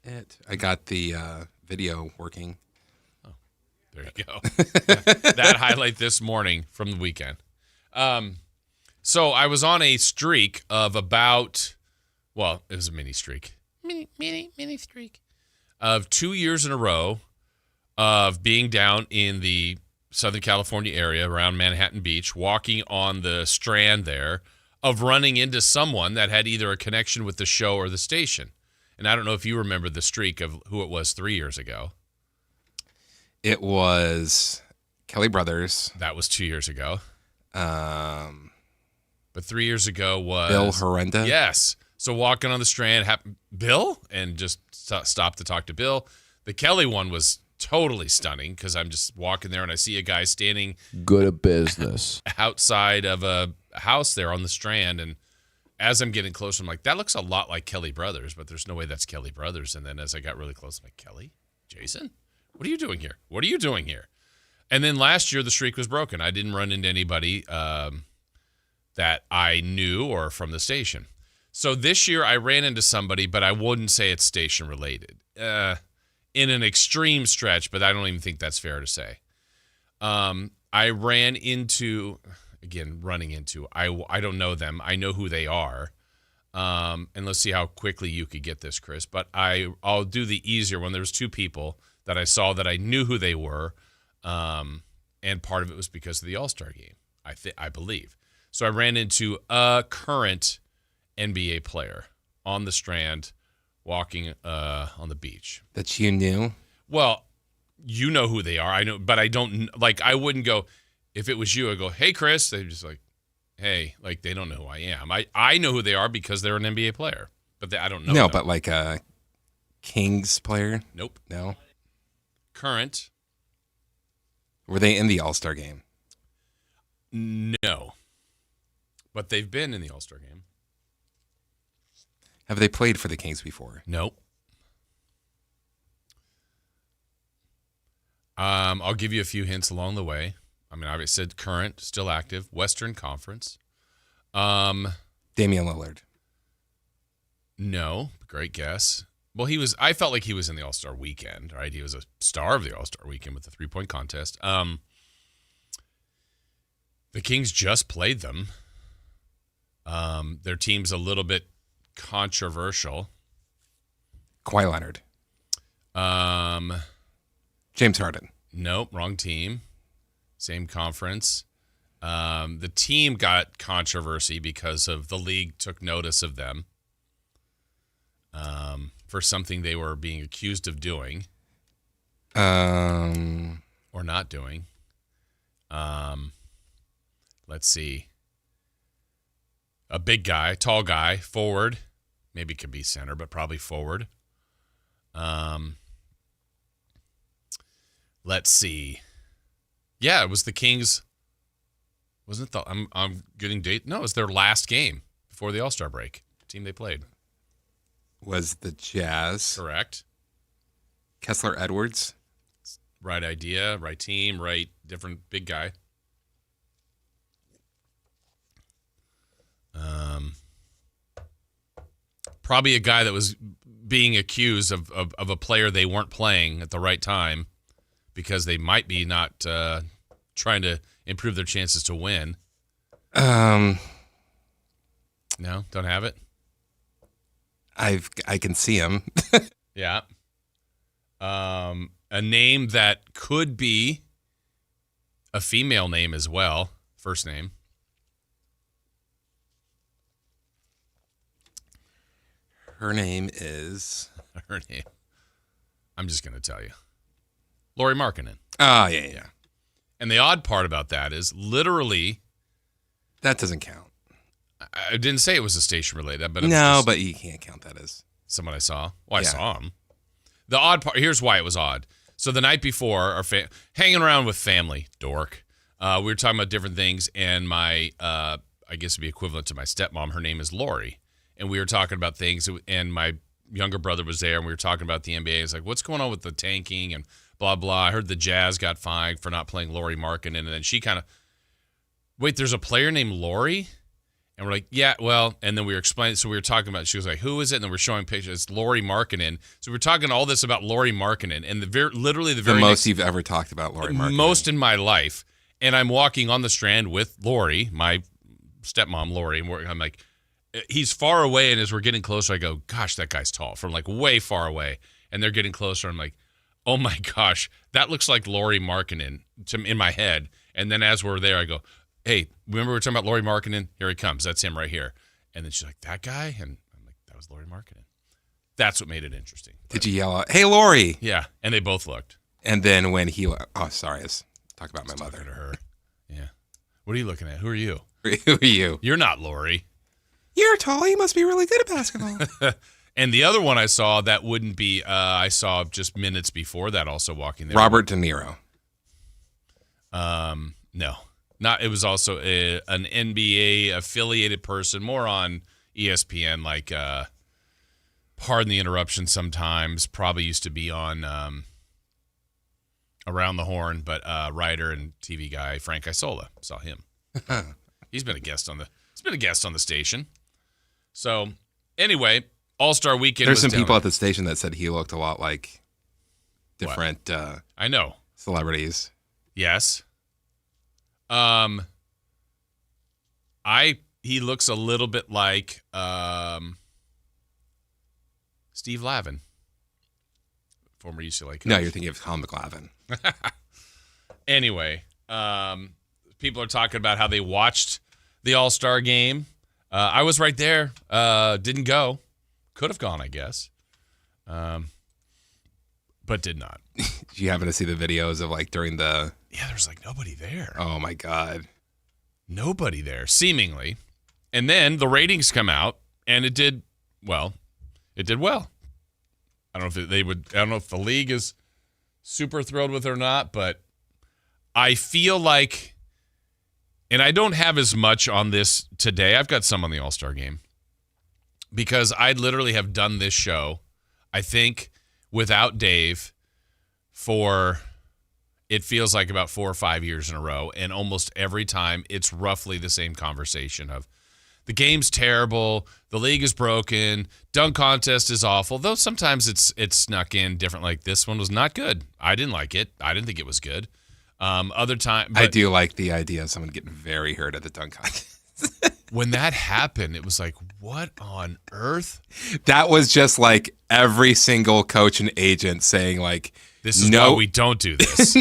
it. I got the video working. Oh, there you go. That highlight this morning from the weekend. So I was on a streak of about, well, it was a mini streak. Mini streak. Of 2 years in a row of being down in the Southern California area around Manhattan Beach, walking on the Strand there, of running into someone that had either a connection with the show or the station. And I don't know if you remember the streak of who it was 3 years ago. It was Kelly Brothers. That was 2 years ago. But 3 years ago was... Bill Horrenda. Yes. So walking on the Strand, Bill? And just stopped to talk to Bill. The Kelly one was totally stunning because I'm just walking there and I see a guy standing... Good at business. ...outside of a house there on the Strand. And as I'm getting closer, I'm like, that looks a lot like Kelly Brothers, but there's no way that's Kelly Brothers. And then as I got really close, I'm like, Kelly? Jason? What are you doing here? What are you doing here? And then last year, the streak was broken. I didn't run into anybody that I knew or from the station. So this year, I ran into somebody, but I wouldn't say it's station-related. In an extreme stretch, but I don't even think that's fair to say. I ran into, again, running into, I don't know them. I know who they are. And let's see how quickly you could get this, Chris. But I'll do the easier one. There was two people that I saw that I knew who they were, and part of it was because of the All-Star game, I believe. So I ran into a current NBA player on the Strand walking on the beach. That you knew? Well, you know who they are. I know, but I don't, like, I wouldn't go, if it was you, I'd go, hey, Chris. They're just like, hey, like, they don't know who I am. I know who they are because they're an NBA player, but I don't know No, them. but like a Kings player? Nope. No? Current? Were they in the All-Star game? No. But they've been in the All-Star game. Have they played for the Kings before? Nope. I'll give you a few hints along the way. I mean, I said current, still active, Western Conference. Damian Lillard. No, great guess. Well, I felt like he was in the All-Star weekend, right? He was a star of the All-Star weekend with the three-point contest. The Kings just played them. Their team's a little bit controversial. Kawhi Leonard. James Harden. Nope, wrong team. Same conference. The team got controversy because of the league took notice of them for something they were being accused of doing or not doing. Let's see. A big guy, tall guy, forward. Maybe it could be center, but probably forward. Let's see. Yeah, it was the Kings. Wasn't it I'm getting date? No, it was their last game before the All-Star break. Team they played. Was the Jazz. Correct. Kessler Edwards. Right idea, right team, right different big guy. Probably a guy that was being accused of a player they weren't playing at the right time because they might be not trying to improve their chances to win. No, don't have it. I can see him. Yeah. A name that could be a female name as well. First name. Her name is... Her name. I'm just going to tell you. Lauri Markkanen. Oh, yeah. And the odd part about that is literally... That doesn't count. I didn't say it was a station related, but but you can't count that as... Someone I saw. Well, I saw him. The odd part, here's why it was odd. So the night before, hanging around with family, dork, we were talking about different things, and my, I guess it'd be equivalent to my stepmom, her name is Lori, and we were talking about things, and my younger brother was there, and we were talking about the NBA. It's like, what's going on with the tanking and blah, blah. I heard the Jazz got fined for not playing Lauri Markkanen, and then she kind of, wait, there's a player named Lori? And we're like, yeah, well, and then we were explaining. So we were talking about, she was like, who is it? And then we're showing pictures. It's Lauri Markkanen. So we're talking all this about Lauri Markkanen. And literally the very most you've ever talked about Lauri Markkanen. Most in my life. And I'm walking on the Strand with Lauri, my stepmom, Lauri. And I'm like, he's far away. And as we're getting closer, I go, gosh, that guy's tall, from like way far away. And they're getting closer. I'm like, oh my gosh, that looks like Lauri Markkanen in my head. And then as we're there, I go, hey, remember we were talking about Lauri Markkanen? Here he comes. That's him right here. And then she's like, that guy? And I'm like, that was Lauri Markkanen. That's what made it interesting. Did you yell out, hey, Lauri? Yeah, and they both looked. And then when he, oh, sorry, I was talking about my mother. To her. Yeah. What are you looking at? Who are you? Who are you? You're not Lauri. You're tall. You must be really good at basketball. And the other one I saw that wouldn't be, I saw just minutes before that also walking there. Robert De Niro. No. Not. It was also an NBA affiliated person, more on ESPN, like pardon the interruption sometimes, probably used to be on Around the Horn, but writer and TV guy Frank Isola. Saw him. He's been a guest on the station. So anyway, All-Star Weekend. There's some people at the station that said he looked a lot like different I know. celebrities. Yes. He looks a little bit like Steve Lavin, former UCLA coach. No, you're thinking of Tom McLavin. Anyway, people are talking about how they watched the All-Star game. I was right there. Didn't go. Could have gone, I guess. But did not. Did you happen to see the videos of like during the... Yeah, there's like nobody there. Oh, my God. Nobody there, seemingly. And then the ratings come out, and it did well. It did well. I don't know if I don't know if the league is super thrilled with it or not, but I feel like, and I don't have as much on this today. I've got some on the All-Star game because I literally have done this show, I think, without Dave for, it feels like about 4 or 5 years in a row. And almost every time it's roughly the same conversation of the game's terrible, the league is broken, dunk contest is awful, though sometimes it's snuck in different. Like this one was not good. I didn't like it. I didn't think it was good. Other time, I do like the idea of someone getting very hurt at the dunk contest. When that happened, it was like, what on earth? That was just like every single coach and agent saying like, this is why we don't do this.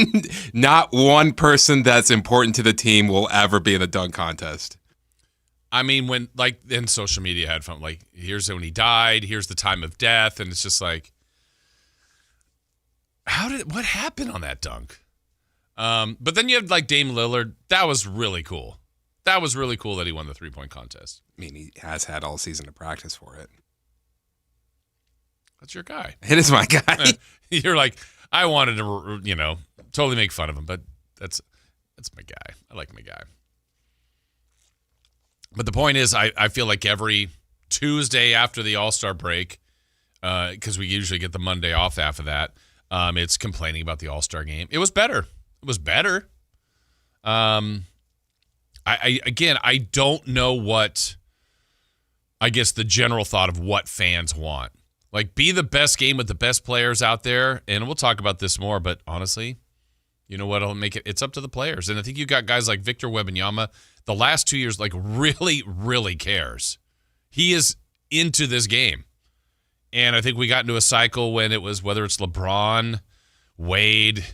Not one person that's important to the team will ever be in the dunk contest. I mean, when like then social media had fun, like here's when he died, here's the time of death, and it's just like, what happened on that dunk? But then you have like Dame Lillard. That was really cool. That was really cool that he won the 3-point contest. I mean, he has had all season to practice for it. That's your guy. It is my guy. You're like, I wanted to, totally make fun of him, but that's my guy. I like my guy. But the point is, I feel like every Tuesday after the All-Star break, because we usually get the Monday off after that, it's complaining about the All-Star game. It was better. It was better. I don't know what, I guess, the general thought of what fans want. Like, be the best game with the best players out there, and we'll talk about this more, but honestly, you know what will make it? It's up to the players. And I think you got guys like Victor Wembanyama, the last 2 years, like, really, really cares. He is into this game. And I think we got into a cycle when it was, whether it's LeBron, Wade,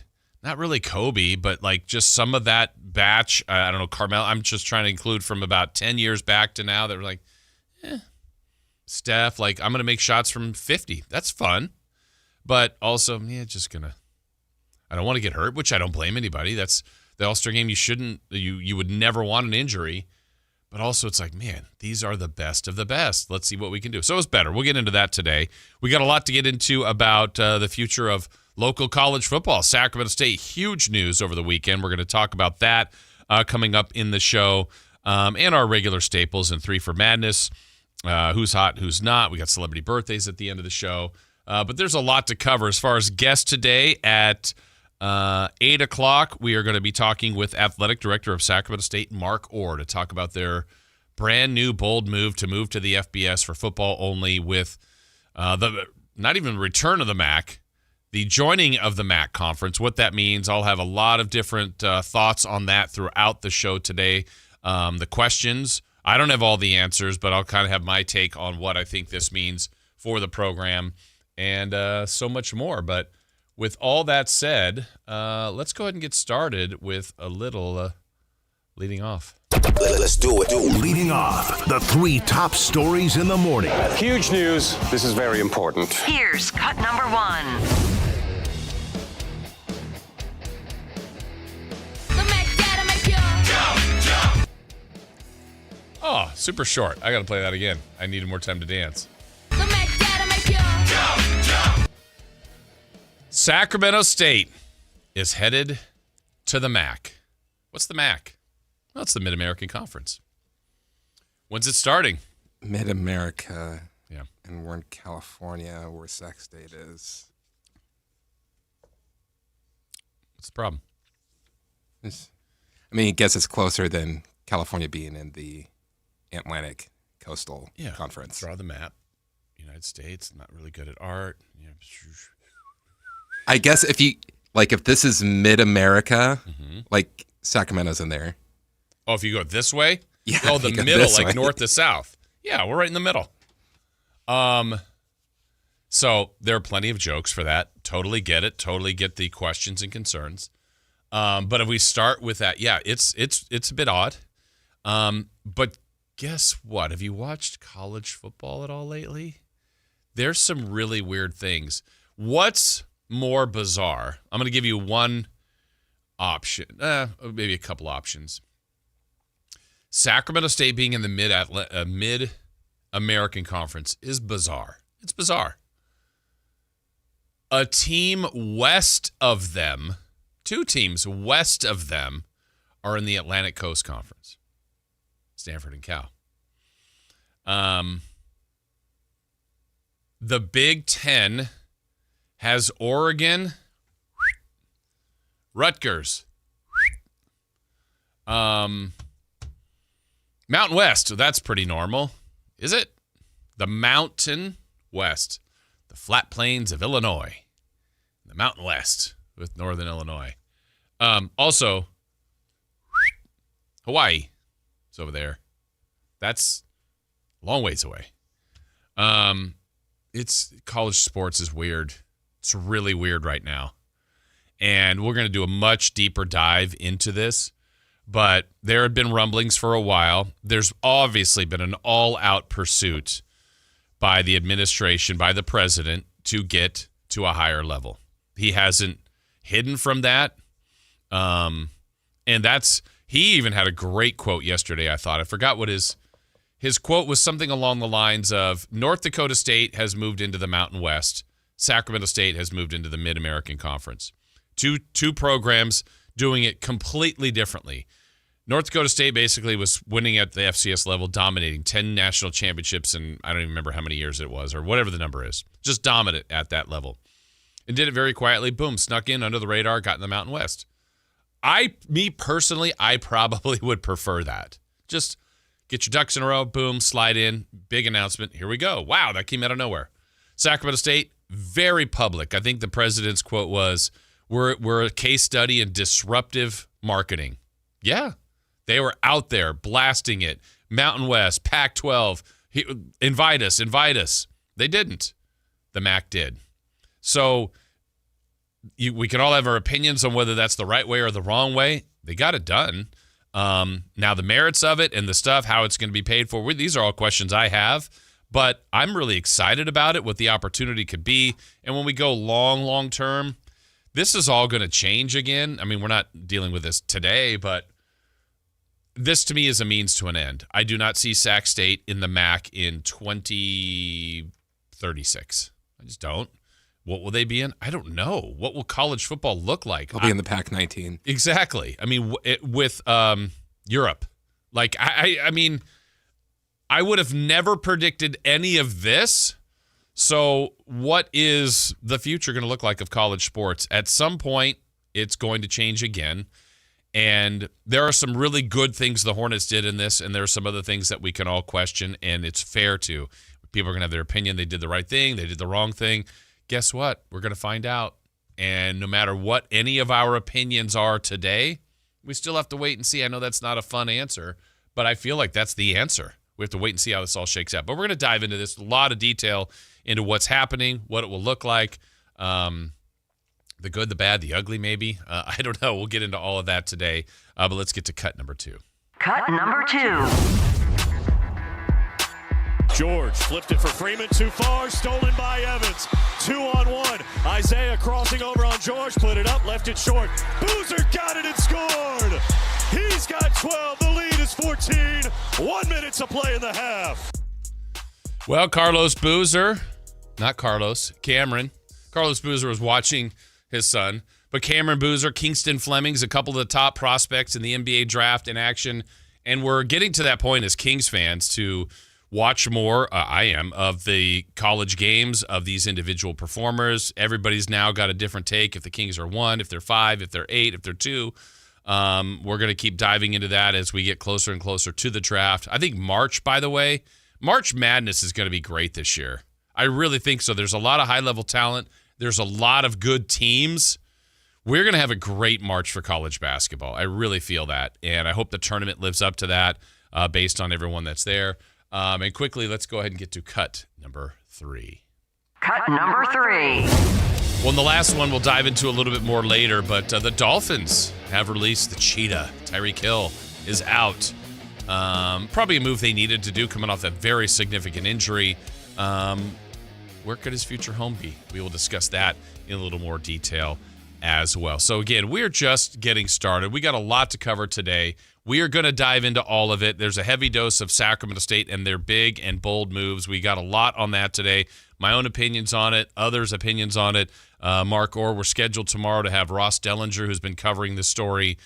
not really Kobe, but like just some of that batch, I don't know, Carmel, I'm just trying to include from about 10 years back to now that were like, Steph, like I'm going to make shots from 50. That's fun. But also, I don't want to get hurt, which I don't blame anybody. That's the All-Star game. You would never want an injury. But also it's like, man, these are the best of the best. Let's see what we can do. So it's better. We'll get into that today. We got a lot to get into about the future of local college football. Sacramento State, huge news over the weekend. We're going to talk about that coming up in the show and our regular staples and 3 for Madness. Who's hot, who's not. We got celebrity birthdays at the end of the show. But there's a lot to cover. As far as guests today at 8 o'clock, we are going to be talking with Athletic Director of Sacramento State, Mark Orr, to talk about their brand new bold move to the FBS for football only with the not even return of the MAC, the joining of the MAC conference. What that means, I'll have a lot of different thoughts on that throughout the show today. The questions, I don't have all the answers, but I'll kind of have my take on what I think this means for the program and so much more. But with all that said, let's go ahead and get started with a little leading off. Let's do it. Leading off, the 3 top stories in the morning. Huge news. This is very important. Here's cut number 1. Oh, super short. I got to play that again. I needed more time to dance. Sacramento State is headed to the MAC. What's the MAC? Well, it's the Mid-American Conference. When's it starting? Mid-America. Yeah. And we're in California, where Sac State is. What's the problem? I mean, I guess it's closer than California being in the Atlantic Coastal Conference. Draw the map. United States, not really good at art. Yeah. I guess if this is Mid-America, like Sacramento's in there. Oh, if you go this way? Yeah. Oh, the middle, like north to south. Yeah, we're right in the middle. So there are plenty of jokes for that. Totally get it. Totally get the questions and concerns. But if we start with that, yeah, it's a bit odd. But guess what? Have you watched college football at all lately? There's some really weird things. What's more bizarre? I'm going to give you one option, maybe a couple options. Sacramento State being in the Mid-American Conference is bizarre. It's bizarre. A team west of them, 2 teams west of them, are in the Atlantic Coast Conference. Stanford and Cal. The Big Ten has Oregon, Rutgers, Mountain West. That's pretty normal, is it? The Mountain West, the flat plains of Illinois, the Mountain West with Northern Illinois. Also, Hawaii is over there. That's a long ways away. It's college sports is weird. It's really weird right now. And we're going to do a much deeper dive into this. But there have been rumblings for a while. There's obviously been an all-out pursuit by the administration, by the president, to get to a higher level. He hasn't hidden from that. And he even had a great quote yesterday, I thought. I forgot what his quote was, something along the lines of, North Dakota State has moved into the Mountain West. Sacramento State has moved into the Mid-American Conference. Two programs doing it completely differently. North Dakota State basically was winning at the FCS level, dominating 10 national championships, and I don't even remember how many years it was, or whatever the number is. Just dominant at that level. And did it very quietly. Boom, snuck in under the radar, got in the Mountain West. Me personally, I probably would prefer that. Just get your ducks in a row, boom, slide in, big announcement, here we go. Wow, that came out of nowhere. Sacramento State, very public. I think the president's quote was, we're a case study in disruptive marketing. Yeah, they were out there blasting it. Mountain West, Pac-12, invite us. They didn't. The MAC did. So we can all have our opinions on whether that's the right way or the wrong way. They got it done. Now the merits of it and the stuff, how it's going to be paid for, these are all questions I have. But I'm really excited about it, what the opportunity could be. And when we go long term, this is all going to change again. I mean, we're not dealing with this today, but this to me is a means to an end. I do not see Sac State in the MAC in 2036. I just don't. What will they be in? I don't know. What will college football look like? They'll be in the Pac-19. Exactly. I mean, with Europe. Like, I mean, I would have never predicted any of this. So what is the future going to look like of college sports? At some point, it's going to change again. And there are some really good things the Hornets did in this, and there are some other things that we can all question, and it's fair to. People are going to have their opinion. They did the right thing. They did the wrong thing. Guess what? We're going to find out. And no matter what any of our opinions are today, we still have to wait and see. I know that's not a fun answer, but I feel like that's the answer. We have to wait and see how this all shakes out. But we're going to dive into this, a lot of detail into what's happening, what it will look like. The good, the bad, the ugly, maybe. I don't know. We'll get into all of that today. But let's get to cut number 2. Cut number 2. George flipped it for Freeman, too far, stolen by Evans. 2-on-1. Isaiah crossing over on George, put it up, left it short. Boozer got it and scored. He's got 12. The lead is 14. 1 minute to play in the half. Well, Carlos Boozer, not Carlos, Cameron. Carlos Boozer was watching his son, but Cameron Boozer, Kingston Fleming's a couple of the top prospects in the NBA draft in action, and we're getting to that point as Kings fans to watch more, I am, of the college games of these individual performers. Everybody's now got a different take. If the Kings are 1, if they're 5, if they're 8, if they're 2. We're going to keep diving into that as we get closer and closer to the draft. I think March, by the way, March Madness is going to be great this year. I really think so. There's a lot of high-level talent. There's a lot of good teams. We're going to have a great March for college basketball. I really feel that, and I hope the tournament lives up to that based on everyone that's there. And quickly, let's go ahead and get to cut number 3. Cut number 3. Well, in the last one, we'll dive into a little bit more later, but the Dolphins have released the cheetah. Tyreek Hill is out. Probably a move they needed to do coming off that very significant injury. Where could his future home be? We will discuss that in a little more detail as well. So again, we're just getting started. We got a lot to cover today. We are going to dive into all of it. There's a heavy dose of Sacramento State and their big and bold moves. We got a lot on that today. My own opinions on it, others' opinions on it. Mark Orr, we're scheduled tomorrow to have Ross Dellinger, who's been covering this story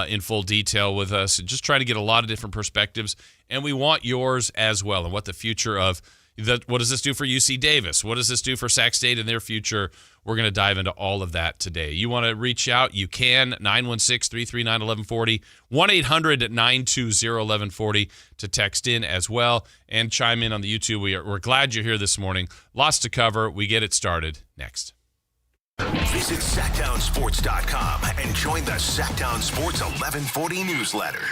in full detail with us, and just trying to get a lot of different perspectives. And we want yours as well, and what the future of what does this do for UC Davis? What does this do for Sac State and their future? We're going to dive into all of that today. You want to reach out? You can. 916-339-1140, 1-800-920-1140 to text in as well and chime in on the YouTube. We're glad you're here this morning. Lots to cover. We get it started next. Visit SactownSports.com and join the Sactown Sports 1140 newsletter.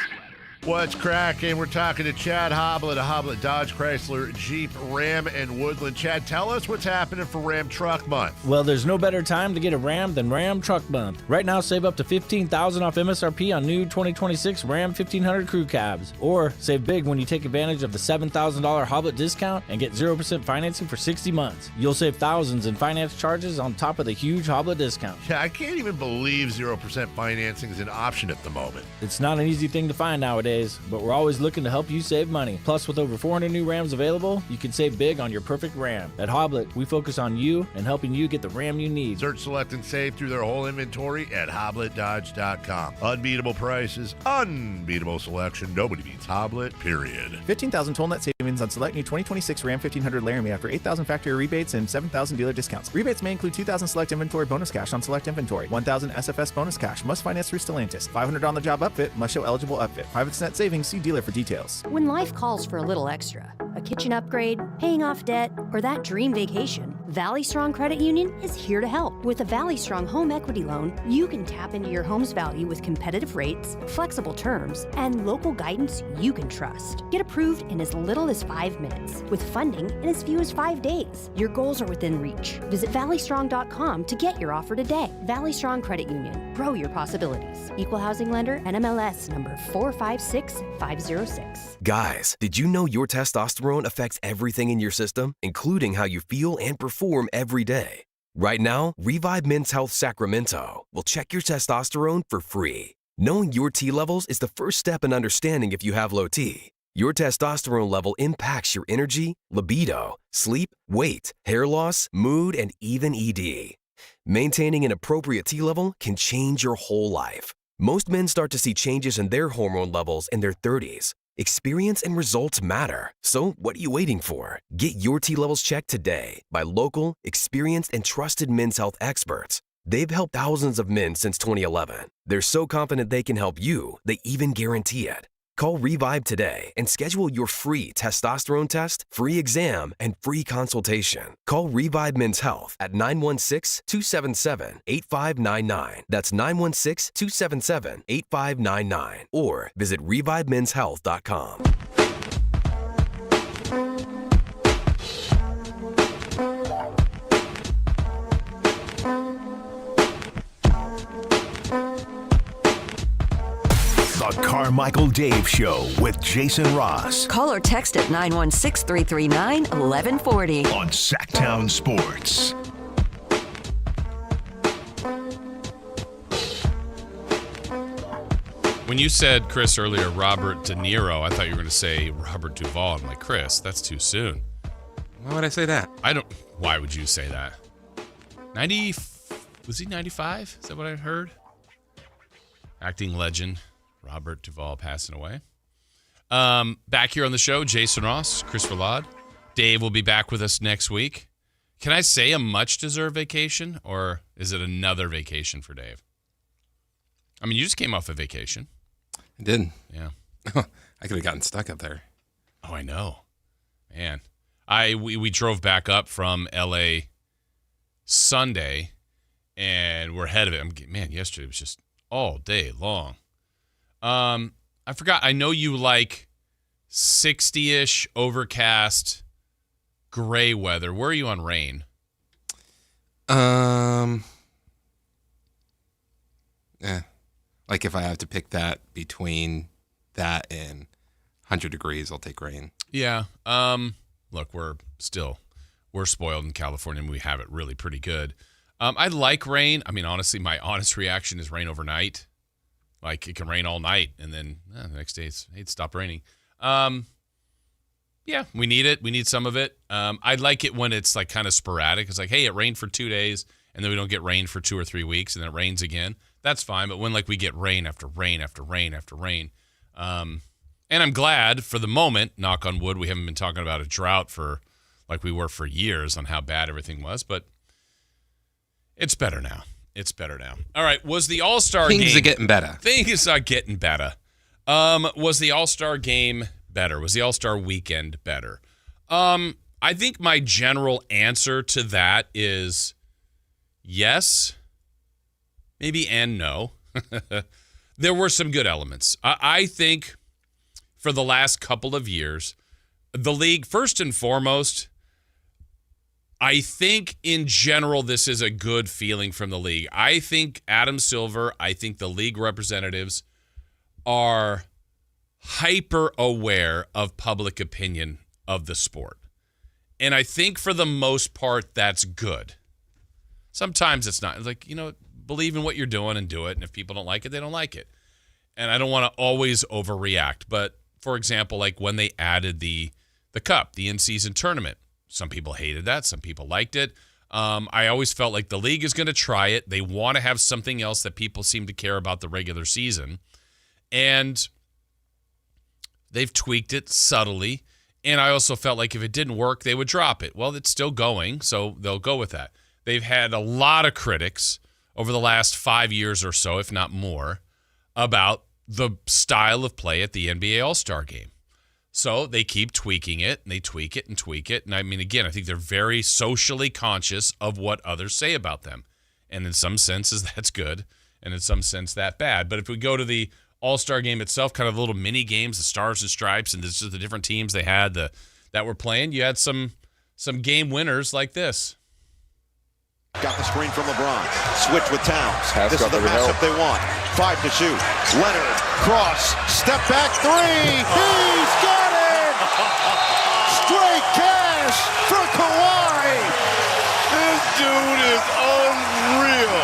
What's cracking? We're talking to Chad Hoblet of Hoblet Dodge Chrysler Jeep Ram and Woodland. Chad, tell us what's happening for Ram Truck Month. Well, there's no better time to get a Ram than Ram Truck Month. Right now, save up to $15,000 off MSRP on new 2026 Ram 1500 Crew Cabs. Or save big when you take advantage of the $7,000 Hoblet discount and get 0% financing for 60 months. You'll save thousands in finance charges on top of the huge Hoblet discount. Yeah, I can't even believe 0% financing is an option at the moment. It's not an easy thing to find nowadays, but we're always looking to help you save money. Plus, with over 400 new Rams available, you can save big on your perfect Ram. At Hoblet, we focus on you and helping you get the Ram you need. Search, select, and save through their whole inventory at HobletDodge.com. Unbeatable prices, unbeatable selection. Nobody beats Hoblet, period. 15,000 total net savings on select new 2026 Ram 1500 Laramie after 8,000 factory rebates and 7,000 dealer discounts. Rebates may include 2,000 select inventory bonus cash on select inventory, 1,000 SFS bonus cash, must finance through Stellantis, 500 on the job upfit, must show eligible upfit. 5% savings, see dealer for details. When life calls for a little extra, a kitchen upgrade, paying off debt, or that dream vacation, Valley Strong Credit Union is here to help. With a Valley Strong home equity loan, you can tap into your home's value with competitive rates, flexible terms, and local guidance you can trust. Get approved in as little as 5 minutes, with funding in as few as 5 days. Your goals are within reach. Visit valleystrong.com to get your offer today. Valley Strong Credit Union. Grow your possibilities. Equal housing lender, NMLS number 456506. Guys, did you know your testosterone affects everything in your system, including how you feel and perform every day? Right now, Revive Men's Health Sacramento will check your testosterone for free. Knowing your T levels is the first step in understanding if you have low T. Your testosterone level impacts your energy, libido, sleep, weight, hair loss, mood, and even ED. Maintaining an appropriate T level can change your whole life. Most men start to see changes in their hormone levels in their 30s. Experience and results matter. So what are you waiting for? Get your T levels checked today by local, experienced, and trusted men's health experts. They've helped thousands of men since 2011. They're so confident they can help you, they even guarantee it. Call Revive today and schedule your free testosterone test, free exam, and free consultation. Call Revive Men's Health at 916-277-8599. That's 916-277-8599. Or visit revivemenshealth.com. The Carmichael Dave Show with Jason Ross. Call or text at 916-339-1140. On Sactown Sports. When you said, Chris, earlier, Robert De Niro, I thought you were going to say Robert Duvall. I'm like, Chris, that's too soon. Why would I say that? Why would you say that? 90, was he 95? Is that what I heard? Acting legend. Robert Duvall passing away. Back here on the show, Jason Ross, Chris Verlade. Dave will be back with us next week. Can I say a much-deserved vacation, or is it another vacation for Dave? I mean, you just came off a vacation. I did. Yeah. I could have gotten stuck up there. Oh, I know. Man. We drove back up from L.A. Sunday, and we're ahead of it. Man, yesterday was just all day long. I forgot. I know you like 60-ish, overcast, gray weather. Where are you on rain? Like if I have to pick that between that and 100 degrees, I'll take rain. Yeah. Look, we're spoiled in California, and we have it really pretty good. I like rain. I mean, honestly, my honest reaction is rain overnight. Like, it can rain all night, and then the next day it's stopped raining. Yeah, we need it. We need some of it. I like it when it's, like, kind of sporadic. It's like, hey, it rained for 2 days, and then we don't get rain for 2 or 3 weeks, and then it rains again. That's fine. But when, like, we get rain after rain after rain after rain. And I'm glad, for the moment, knock on wood, we haven't been talking about a drought for, like we were for years, on how bad everything was. But it's better now. It's better now. All right, was the All-Star game... Things are getting better. Things are getting better. Was the All-Star game better? Was the All-Star weekend better? I think my general answer to that is yes, maybe, and no. There were some good elements. I think for the last couple of years, the league, first and foremost... I think in general this is a good feeling from the league. I think Adam Silver, I think the league representatives are hyper aware of public opinion of the sport. And I think for the most part that's good. Sometimes it's not. It's like, believe in what you're doing and do it. And if people don't like it, they don't like it. And I don't want to always overreact. But for example, like when they added the cup, the in-season tournament, some people hated that. Some people liked it. I always felt like the league is going to try it. They want to have something else that people seem to care about the regular season. And they've tweaked it subtly. And I also felt like if it didn't work, they would drop it. Well, it's still going, so they'll go with that. They've had a lot of critics over the last 5 years or so, if not more, about the style of play at the NBA All-Star Game. So they keep tweaking it, and they tweak it and tweak it. And I mean, again, I think they're very socially conscious of what others say about them. And in some senses, that's good. And in some sense, that's bad. But if we go to the All-Star Game itself, kind of little mini games, the Stars and Stripes, and this is the different teams they had that were playing, you had some game winners like this. Got the screen from LeBron. Switch with Towns. This is the matchup they want. 5 to shoot. Leonard, cross, step back 3. He's got it! Straight cash for Kawhi. This dude is unreal.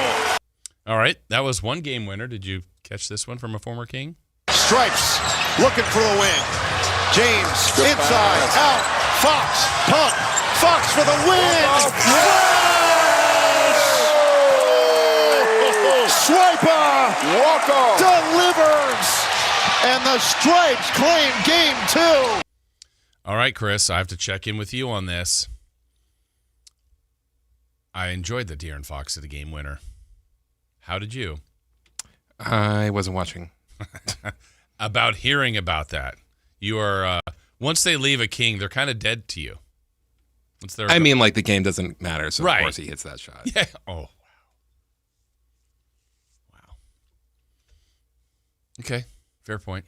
All right, that was one game winner. Did you catch this one from a former King? Stripes looking for the win. James inside, out. Fox, punt. Fox for the win. Swiper delivers, and the Stripes claim game 2. All right, Chris, I have to check in with you on this. I enjoyed the De'Aaron Fox as the game winner. How did you? I wasn't watching. About hearing about that. You are, once they leave a King, they're kind of dead to you. I mean, like, the game doesn't matter, so right. Of course he hits that shot. Yeah. Oh, wow. Okay. Fair point.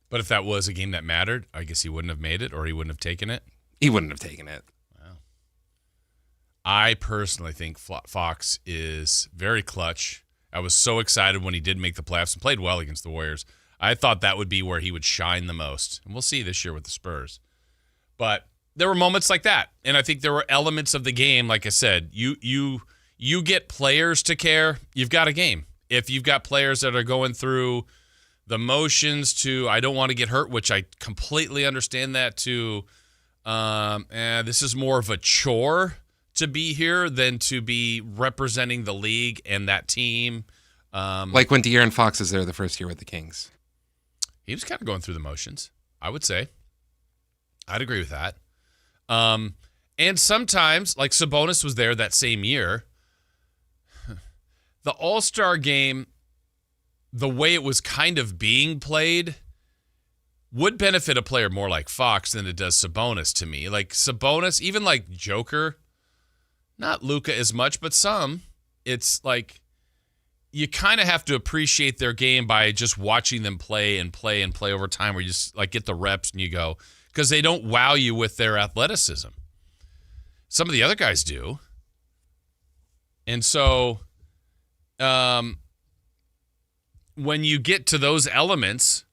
But if that was a game that mattered, I guess he wouldn't have made it, or he wouldn't have taken it? He wouldn't have taken it. Wow. I personally think Fox is very clutch. I was so excited when he did make the playoffs and played well against the Warriors. I thought that would be where he would shine the most. And we'll see this year with the Spurs. But there were moments like that. And I think there were elements of the game, like I said, you get players to care, you've got a game. If you've got players that are going through the motions to, I don't want to get hurt, which I completely understand that, to this is more of a chore to be here than to be representing the league and that team. Like when De'Aaron Fox is there the first year with the Kings. He was kind of going through the motions, I would say. I'd agree with that. And sometimes, like Sabonis was there that same year, the All-Star game, the way it was kind of being played, would benefit a player more like Fox than it does Sabonis to me. Like Sabonis, even like Joker, not Luka as much, but some, it's like you kind of have to appreciate their game by just watching them play over time, where you just like get the reps and you go, because they don't wow you with their athleticism. Some of the other guys do. And so when you get to those elements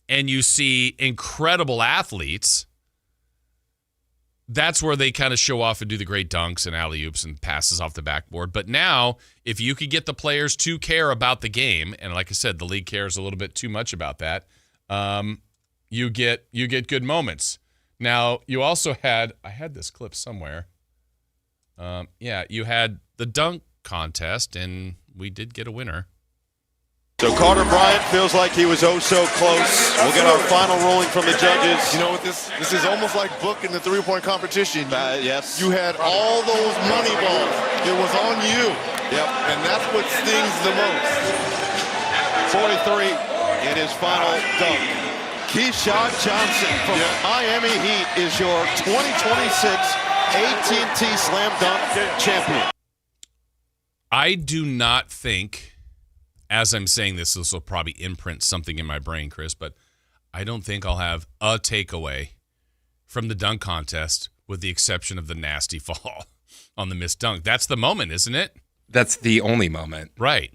and you see incredible athletes, that's where they kind of show off and do the great dunks and alley-oops and passes off the backboard. But now, if you could get the players to care about the game, and like I said, the league cares a little bit too much about that, you get good moments. Now, you also had, I had this clip somewhere. You had the dunk contest, and we did get a winner. So Carter Bryant feels like he was oh so close. We'll get our final ruling from the judges. You know what, this is almost like booking the three-point competition. Yes. You had all those money balls. It was on you. Yep. And that's what stings the most. 43 in his final dunk. Keyshawn Johnson from Miami Heat is your 2026 AT&T Slam Dunk champion. I do not think, as I'm saying this will probably imprint something in my brain, Chris, but I don't think I'll have a takeaway from the dunk contest with the exception of the nasty fall on the missed dunk. That's the moment, isn't it? That's the only moment. Right.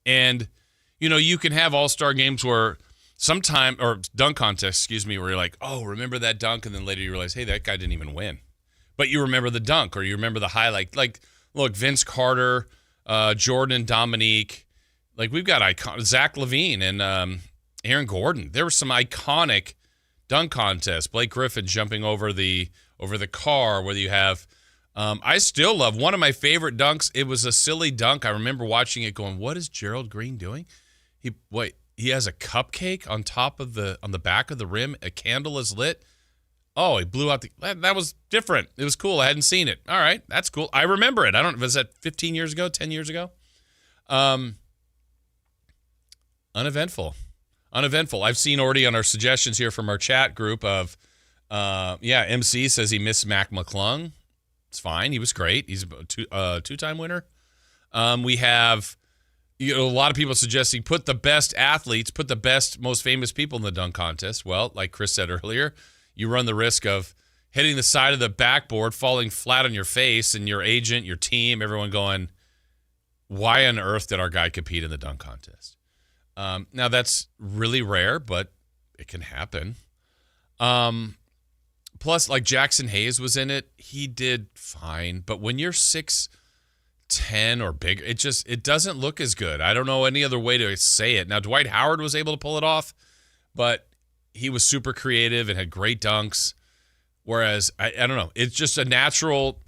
And, you can have all-star games where or dunk contests, where you're like, oh, remember that dunk? And then later you realize, hey, that guy didn't even win. But you remember the dunk, or you remember the highlight. Like, look, Vince Carter, Jordan and Dominique. Like, we've got Zach LaVine and Aaron Gordon. There were some iconic dunk contests. Blake Griffin jumping over the car, whether you have I still love one of my favorite dunks. It was a silly dunk. I remember watching it going, what is Gerald Green doing? He has a cupcake on the back of the rim. A candle is lit. Oh, he blew out that was different. It was cool. I hadn't seen it. All right, that's cool. I remember it. Was that 15 years ago, 10 years ago? Uneventful. I've seen already on our suggestions here from our chat group of, MC says he missed Mac McClung. It's fine. He was great. He's a two-time winner. We have a lot of people suggesting put the best athletes, put the best, most famous people in the dunk contest. Well, like Chris said earlier, you run the risk of hitting the side of the backboard, falling flat on your face, and your agent, your team, everyone going, why on earth did our guy compete in the dunk contest? Now, that's really rare, but it can happen. Plus, like Jackson Hayes was in it. He did fine. But when you're 6'10" or bigger, it doesn't look as good. I don't know any other way to say it. Now, Dwight Howard was able to pull it off, but he was super creative and had great dunks. Whereas, I don't know. It's just a natural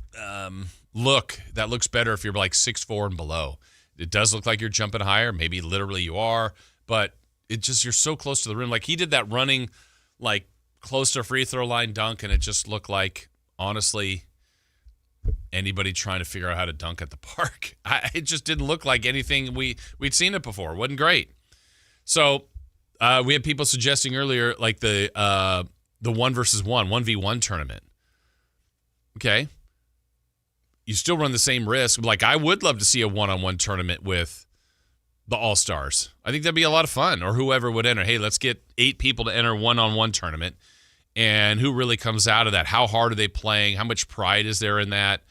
look that looks better if you're like 6'4" and below. It does look like you're jumping higher. Maybe literally you are. But you're so close to the rim. Like he did that running, like, close to free throw line dunk, and it just looked like, honestly, anybody trying to figure out how to dunk at the park. It just didn't look like anything we'd seen it before. It wasn't great. So we had people suggesting earlier, like the 1v1 tournament. Okay. You still run the same risk. Like, I would love to see a one-on-one tournament with the All-Stars. I think that'd be a lot of fun, or whoever would enter. Hey, let's get 8 people to enter one-on-one tournament, and who really comes out of that? How hard are they playing? How much pride is there in that?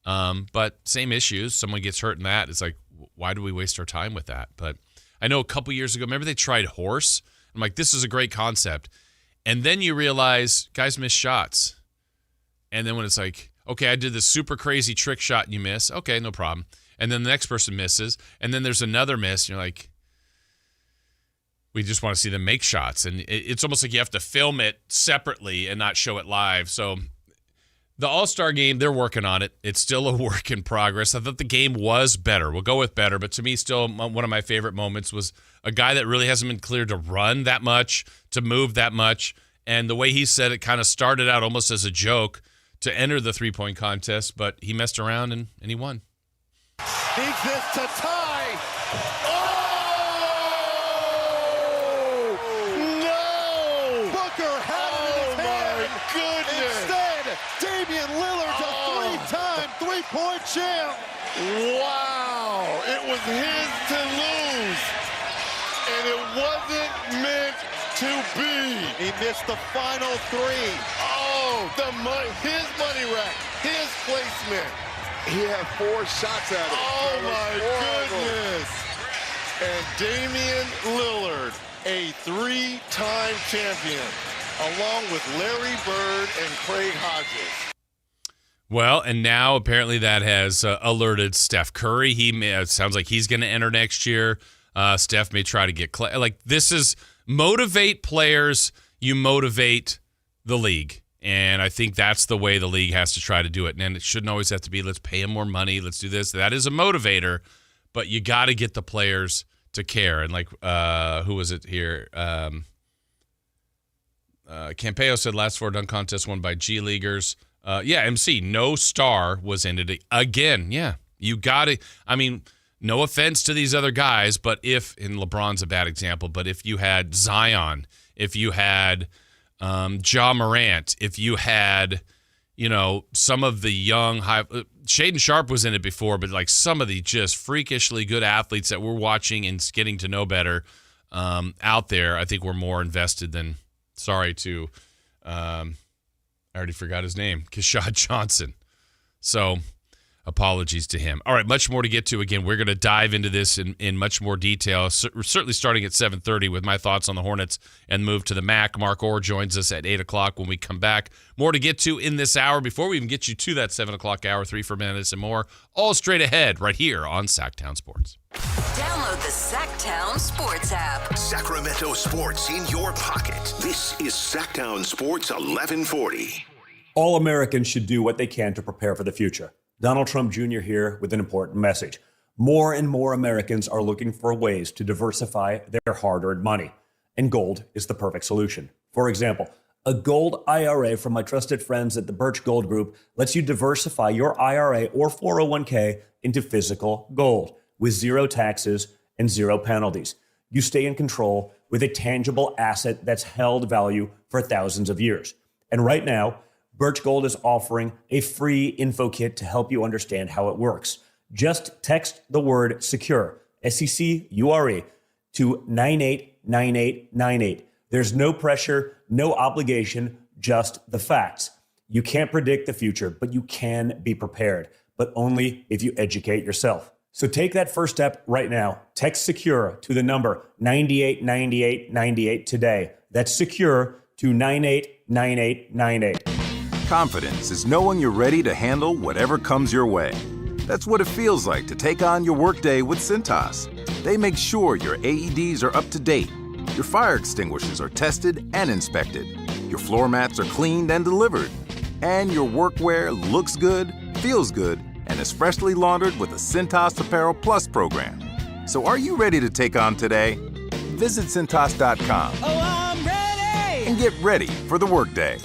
But same issues. Someone gets hurt in that. It's like, why do we waste our time with that? But I know a couple years ago, remember they tried horse? I'm like, this is a great concept. And then you realize guys miss shots. And then when it's like, okay, I did this super crazy trick shot and you miss. Okay, no problem. And then the next person misses. And then there's another miss. And you're like, we just want to see them make shots. And it's almost like you have to film it separately and not show it live. So the All-Star game, they're working on it. It's still a work in progress. I thought the game was better. We'll go with better. But to me, still one of my favorite moments was a guy that really hasn't been cleared to run that much, to move that much. And the way he said it kind of started out almost as a joke to enter the three-point contest, but he messed around and he won. Needs this to tie. Oh! No! Booker had it in his hand. Goodness. Instead, Damian Lillard's a three-time three-point champ. Wow. It was his to lose. And it wasn't meant to be. He missed the final 3. Oh, his money rack, his placement. He had 4 shots at it. Oh, my goodness. And Damian Lillard, a 3-time champion, along with Larry Bird and Craig Hodges. Well, and now apparently that has alerted Steph Curry. It sounds like he's going to enter next year. Steph may try to get this is motivate players. You motivate the league. And I think that's the way the league has to try to do it. And it shouldn't always have to be, let's pay him more money, let's do this. That is a motivator, but you got to get the players to care. And like, who was it here? Campeo said last 4 dunk contests won by G Leaguers. MC, no star was in it again. Yeah, you got to. I mean, no offense to these other guys, but and LeBron's a bad example, but if you had Zion, if you had Ja Morant, if you had, some of the young Shaedon Sharpe was in it before, but like some of the just freakishly good athletes that we're watching and getting to know better out there, I think we're more invested than, I already forgot his name, Keshad Johnson. So apologies to him. All right, much more to get to. Again, we're going to dive into this in much more detail, certainly starting at 7:30 with my thoughts on the Hornets and move to the MAC. Mark Orr joins us at 8 o'clock when we come back. More to get to in this hour before we even get you to that 7 o'clock hour, 3 for minutes and more, all straight ahead right here on Sactown Sports. Download the Sactown Sports app. Sacramento sports in your pocket. This is Sactown Sports 1140. All Americans should do what they can to prepare for the future. Donald Trump Jr. here with an important message. More and more Americans are looking for ways to diversify their hard-earned money, and gold is the perfect solution. For example, a gold IRA from my trusted friends at the Birch Gold Group lets you diversify your IRA or 401k into physical gold with 0 taxes and 0 penalties. You stay in control with a tangible asset that's held value for thousands of years. And right now, Birch Gold is offering a free info kit to help you understand how it works. Just text the word SECURE, SECURE, to 989898. There's no pressure, no obligation, just the facts. You can't predict the future, but you can be prepared, but only if you educate yourself. So take that first step right now. Text SECURE to the number 989898 today. That's SECURE to 989898. Confidence is knowing you're ready to handle whatever comes your way. That's what it feels like to take on your workday with Cintas. They make sure your AEDs are up to date, your fire extinguishers are tested and inspected, your floor mats are cleaned and delivered, and your workwear looks good, feels good, and is freshly laundered with the Cintas Apparel Plus program. So are you ready to take on today? Visit Cintas.com. Oh, I'm ready! And get ready for the workday.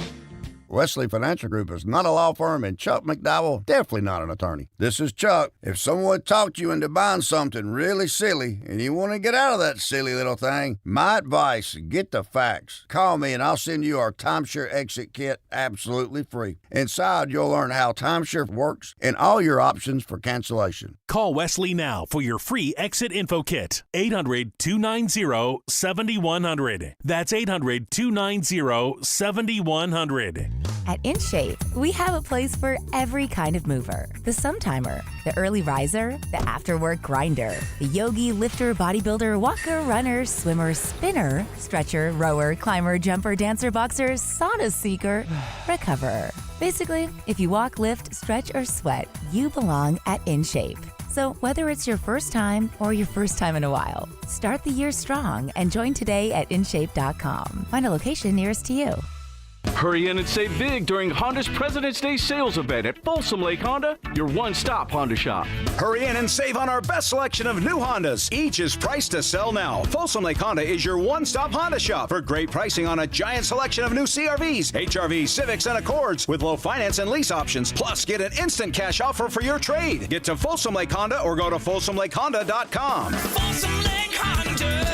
Wesley Financial Group is not a law firm, and Chuck McDowell definitely not an attorney. This is Chuck. If someone talked you into buying something really silly and you want to get out of that silly little thing, my advice, get the facts. Call me and I'll send you our timeshare exit kit absolutely free. Inside, you'll learn how timeshare works and all your options for cancellation. Call Wesley now for your free exit info kit. 800-290-7100. That's 800-290-7100. At InShape, we have a place for every kind of mover. The Sometimer, the early riser, the after-work grinder, the yogi, lifter, bodybuilder, walker, runner, swimmer, spinner, stretcher, rower, climber, jumper, dancer, boxer, sauna seeker, recoverer. Basically, if you walk, lift, stretch, or sweat, you belong at InShape. So whether it's your first time or your first time in a while, start the year strong and join today at InShape.com. Find a location nearest to you. Hurry in and save big during Honda's President's Day sales event at Folsom Lake Honda, your one-stop Honda shop. Hurry in and save on our best selection of new Hondas. Each is priced to sell now. Folsom Lake Honda is your one-stop Honda shop for great pricing on a giant selection of new CRVs, HRVs, Civics, and Accords with low finance and lease options. Plus, get an instant cash offer for your trade. Get to Folsom Lake Honda or go to FolsomLakeHonda.com. Folsom Lake Honda.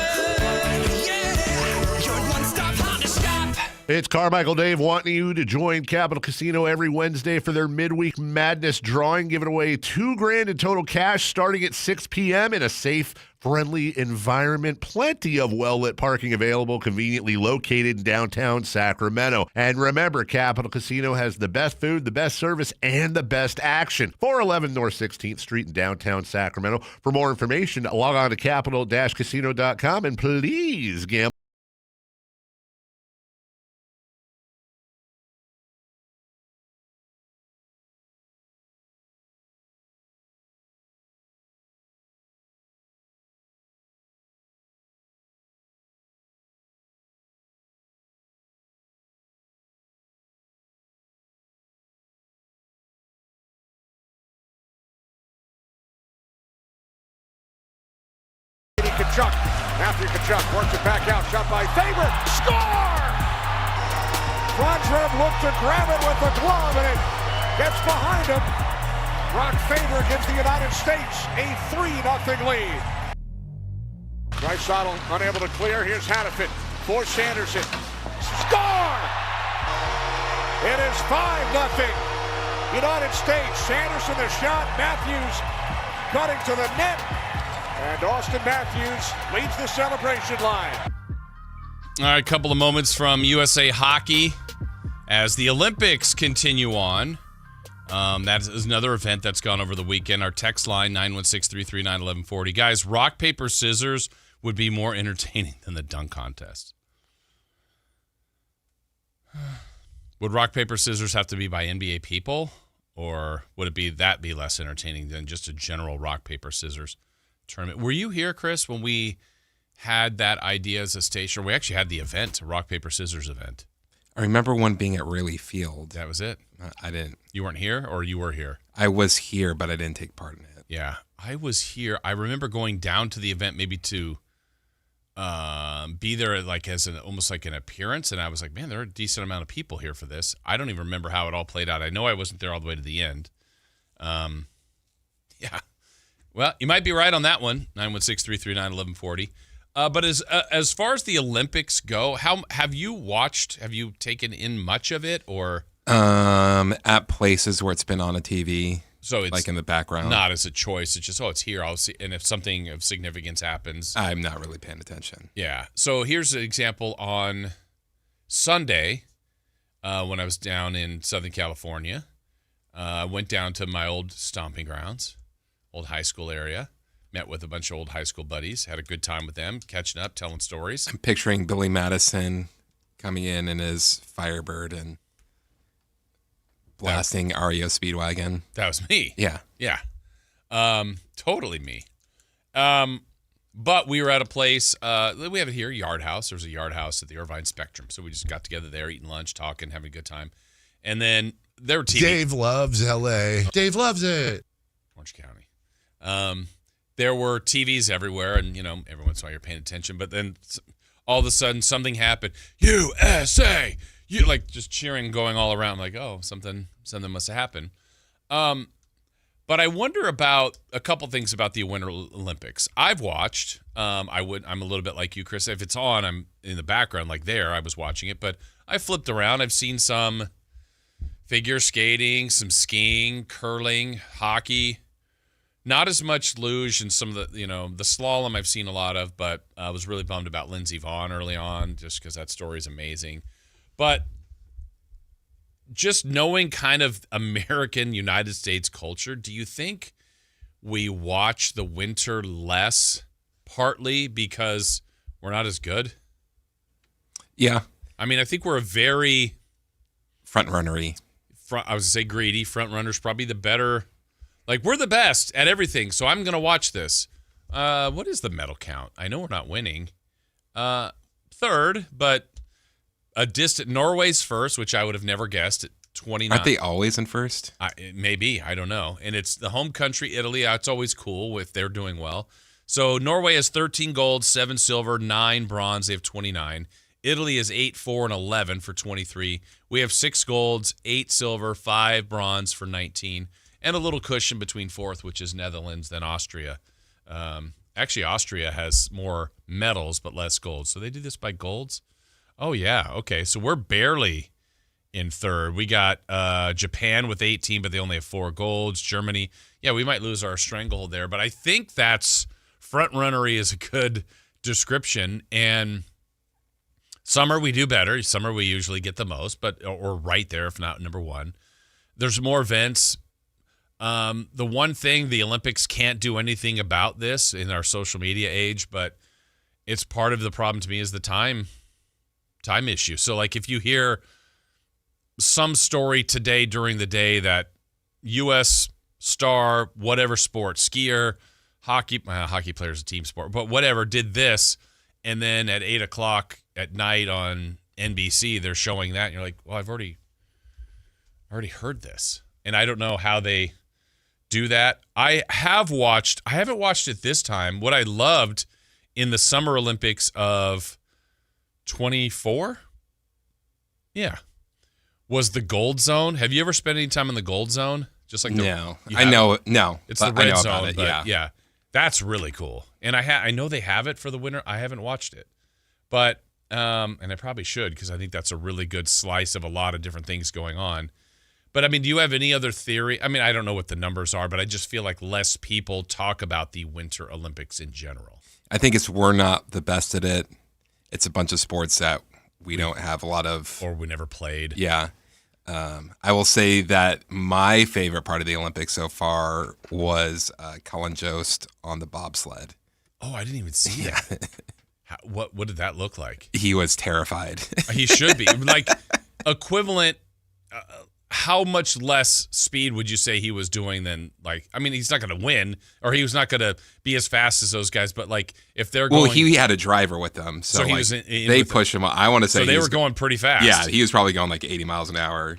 It's Carmichael Dave wanting you to join Capital Casino every Wednesday for their midweek madness drawing, giving away $2,000 in total cash starting at 6 p.m. in a safe, friendly environment. Plenty of well-lit parking available, conveniently located in downtown Sacramento. And remember, Capital Casino has the best food, the best service, and the best action. 411 North 16th Street in downtown Sacramento. For more information, log on to capital-casino.com and please gamble. Kachuk. Matthew Kachuk works it back out. Shot by Faber. Score! Frondrev looked to grab it with the glove, and it gets behind him. Brock Faber gives the United States a 3-0 lead. Draisaitl unable to clear. Here's Hannafin for Sanderson. Score! It is 5-0. United States. Sanderson the shot. Matthews cutting to the net. And Austin Matthews leads the celebration line. All right, a couple of moments from USA Hockey as the Olympics continue on. That is another event that's gone over the weekend. Our text line, 916-339-1140. Guys, rock, paper, scissors would be more entertaining than the dunk contest. Would rock, paper, scissors have to be by NBA people? Or would it be less entertaining than just a general rock, paper, scissors tournament? Were you here, Chris, when we had that idea as a station? We actually had the event, a rock, paper, scissors event. I remember one being at Wrigley Field. That was it. I didn't. You weren't here, or you were here? I was here, but I didn't take part in it. Yeah, I was here. I remember going down to the event maybe to be there like as almost like an appearance, and I was like, man, there are a decent amount of people here for this. I don't even remember how it all played out. I know I wasn't there all the way to the end. Yeah. Well, you might be right on that one, 916-339-1140. But as far as the Olympics go, how have you watched? Have you taken in much of it, or at places where it's been on a TV? So it's like in the background, not as a choice. It's just it's here. I'll see, and if something of significance happens, I'm not really paying attention. Yeah. So here's an example on Sunday when I was down in Southern California. I went down to my old stomping grounds. Old high school area. Met with a bunch of old high school buddies. Had a good time with them, catching up, telling stories. I'm picturing Billy Madison coming in his Firebird and blasting REO Speedwagon. That was me. Yeah. Yeah. Totally me. But we were at a place, we have it here, Yard House. There's a Yard House at the Irvine Spectrum. So we just got together there, eating lunch, talking, having a good time. And then there were TV. Dave loves L.A. Dave loves it. Orange County. There were TVs everywhere, and every once in a while you're paying attention. But then all of a sudden something happened. USA, You like just cheering, going all around, like, oh, something must have happened. But I wonder about a couple things about the Winter Olympics. I've watched. I'm a little bit like you, Chris. If it's on, I'm in the background, like there. I was watching it, but I flipped around. I've seen some figure skating, some skiing, curling, hockey. Not as much luge and some of the the slalom I've seen a lot of, but I was really bummed about Lindsey Vonn early on, just because that story is amazing. But just knowing kind of American United States culture, do you think we watch the winter less, partly because we're not as good? Yeah. I mean, I think we're a very front-runnery. I was going to say greedy. Front-runner's probably the better. Like, we're the best at everything, so I'm going to watch this. What is the medal count? I know we're not winning. Third, but a distant Norway's first, which I would have never guessed at 29. Aren't they always in first? Maybe. I don't know. And it's the home country, Italy. It's always cool if they're doing well. So Norway has 13 gold, 7 silver, 9 bronze. They have 29. Italy is 8, 4, and 11 for 23. We have 6 golds, 8 silver, 5 bronze for 19. And a little cushion between fourth, which is Netherlands, then Austria. Actually, Austria has more medals but less gold. So they do this by golds? Oh, yeah. Okay, so we're barely in third. We got Japan with 18, but they only have 4 golds. Germany, yeah, we might lose our stranglehold there. But I think that's front-runnery is a good description. And summer we do better. Summer we usually get the most, but or right there, if not number one. There's more events. The one thing the Olympics can't do anything about this in our social media age, but it's part of the problem to me is the time issue. So like if you hear some story today during the day that U.S. star, whatever sport, skier, hockey player is a team sport, but whatever, did this, and then at 8 o'clock at night on NBC, they're showing that, and you're like, well, I've already heard this. And I don't know how they do that. I haven't watched it this time. What I loved in the Summer Olympics of 24, was the gold zone. Have you ever spent any time in the gold zone? Just like no, I know no, it's the red zone. But yeah, that's really cool. And I know they have it for the winter. I haven't watched it, but and I probably should because I think that's a really good slice of a lot of different things going on. But I mean, do you have any other theory? I mean, I don't know what the numbers are, but I just feel like less people talk about the Winter Olympics in general. I think we're not the best at it. It's a bunch of sports that we don't have a lot of. Or we never played. Yeah. I will say that my favorite part of the Olympics so far was Colin Jost on the bobsled. Oh, I didn't even see that. What did that look like? He was terrified. He should be. Like, equivalent, how much less speed would you say he was doing than, like, I mean, he's not going to win, or he was not going to be as fast as those guys, but, like, if they're going... Well, he had a driver with them, so he was they push him. I want to say so they were going pretty fast. Yeah, he was probably going like 80 miles an hour.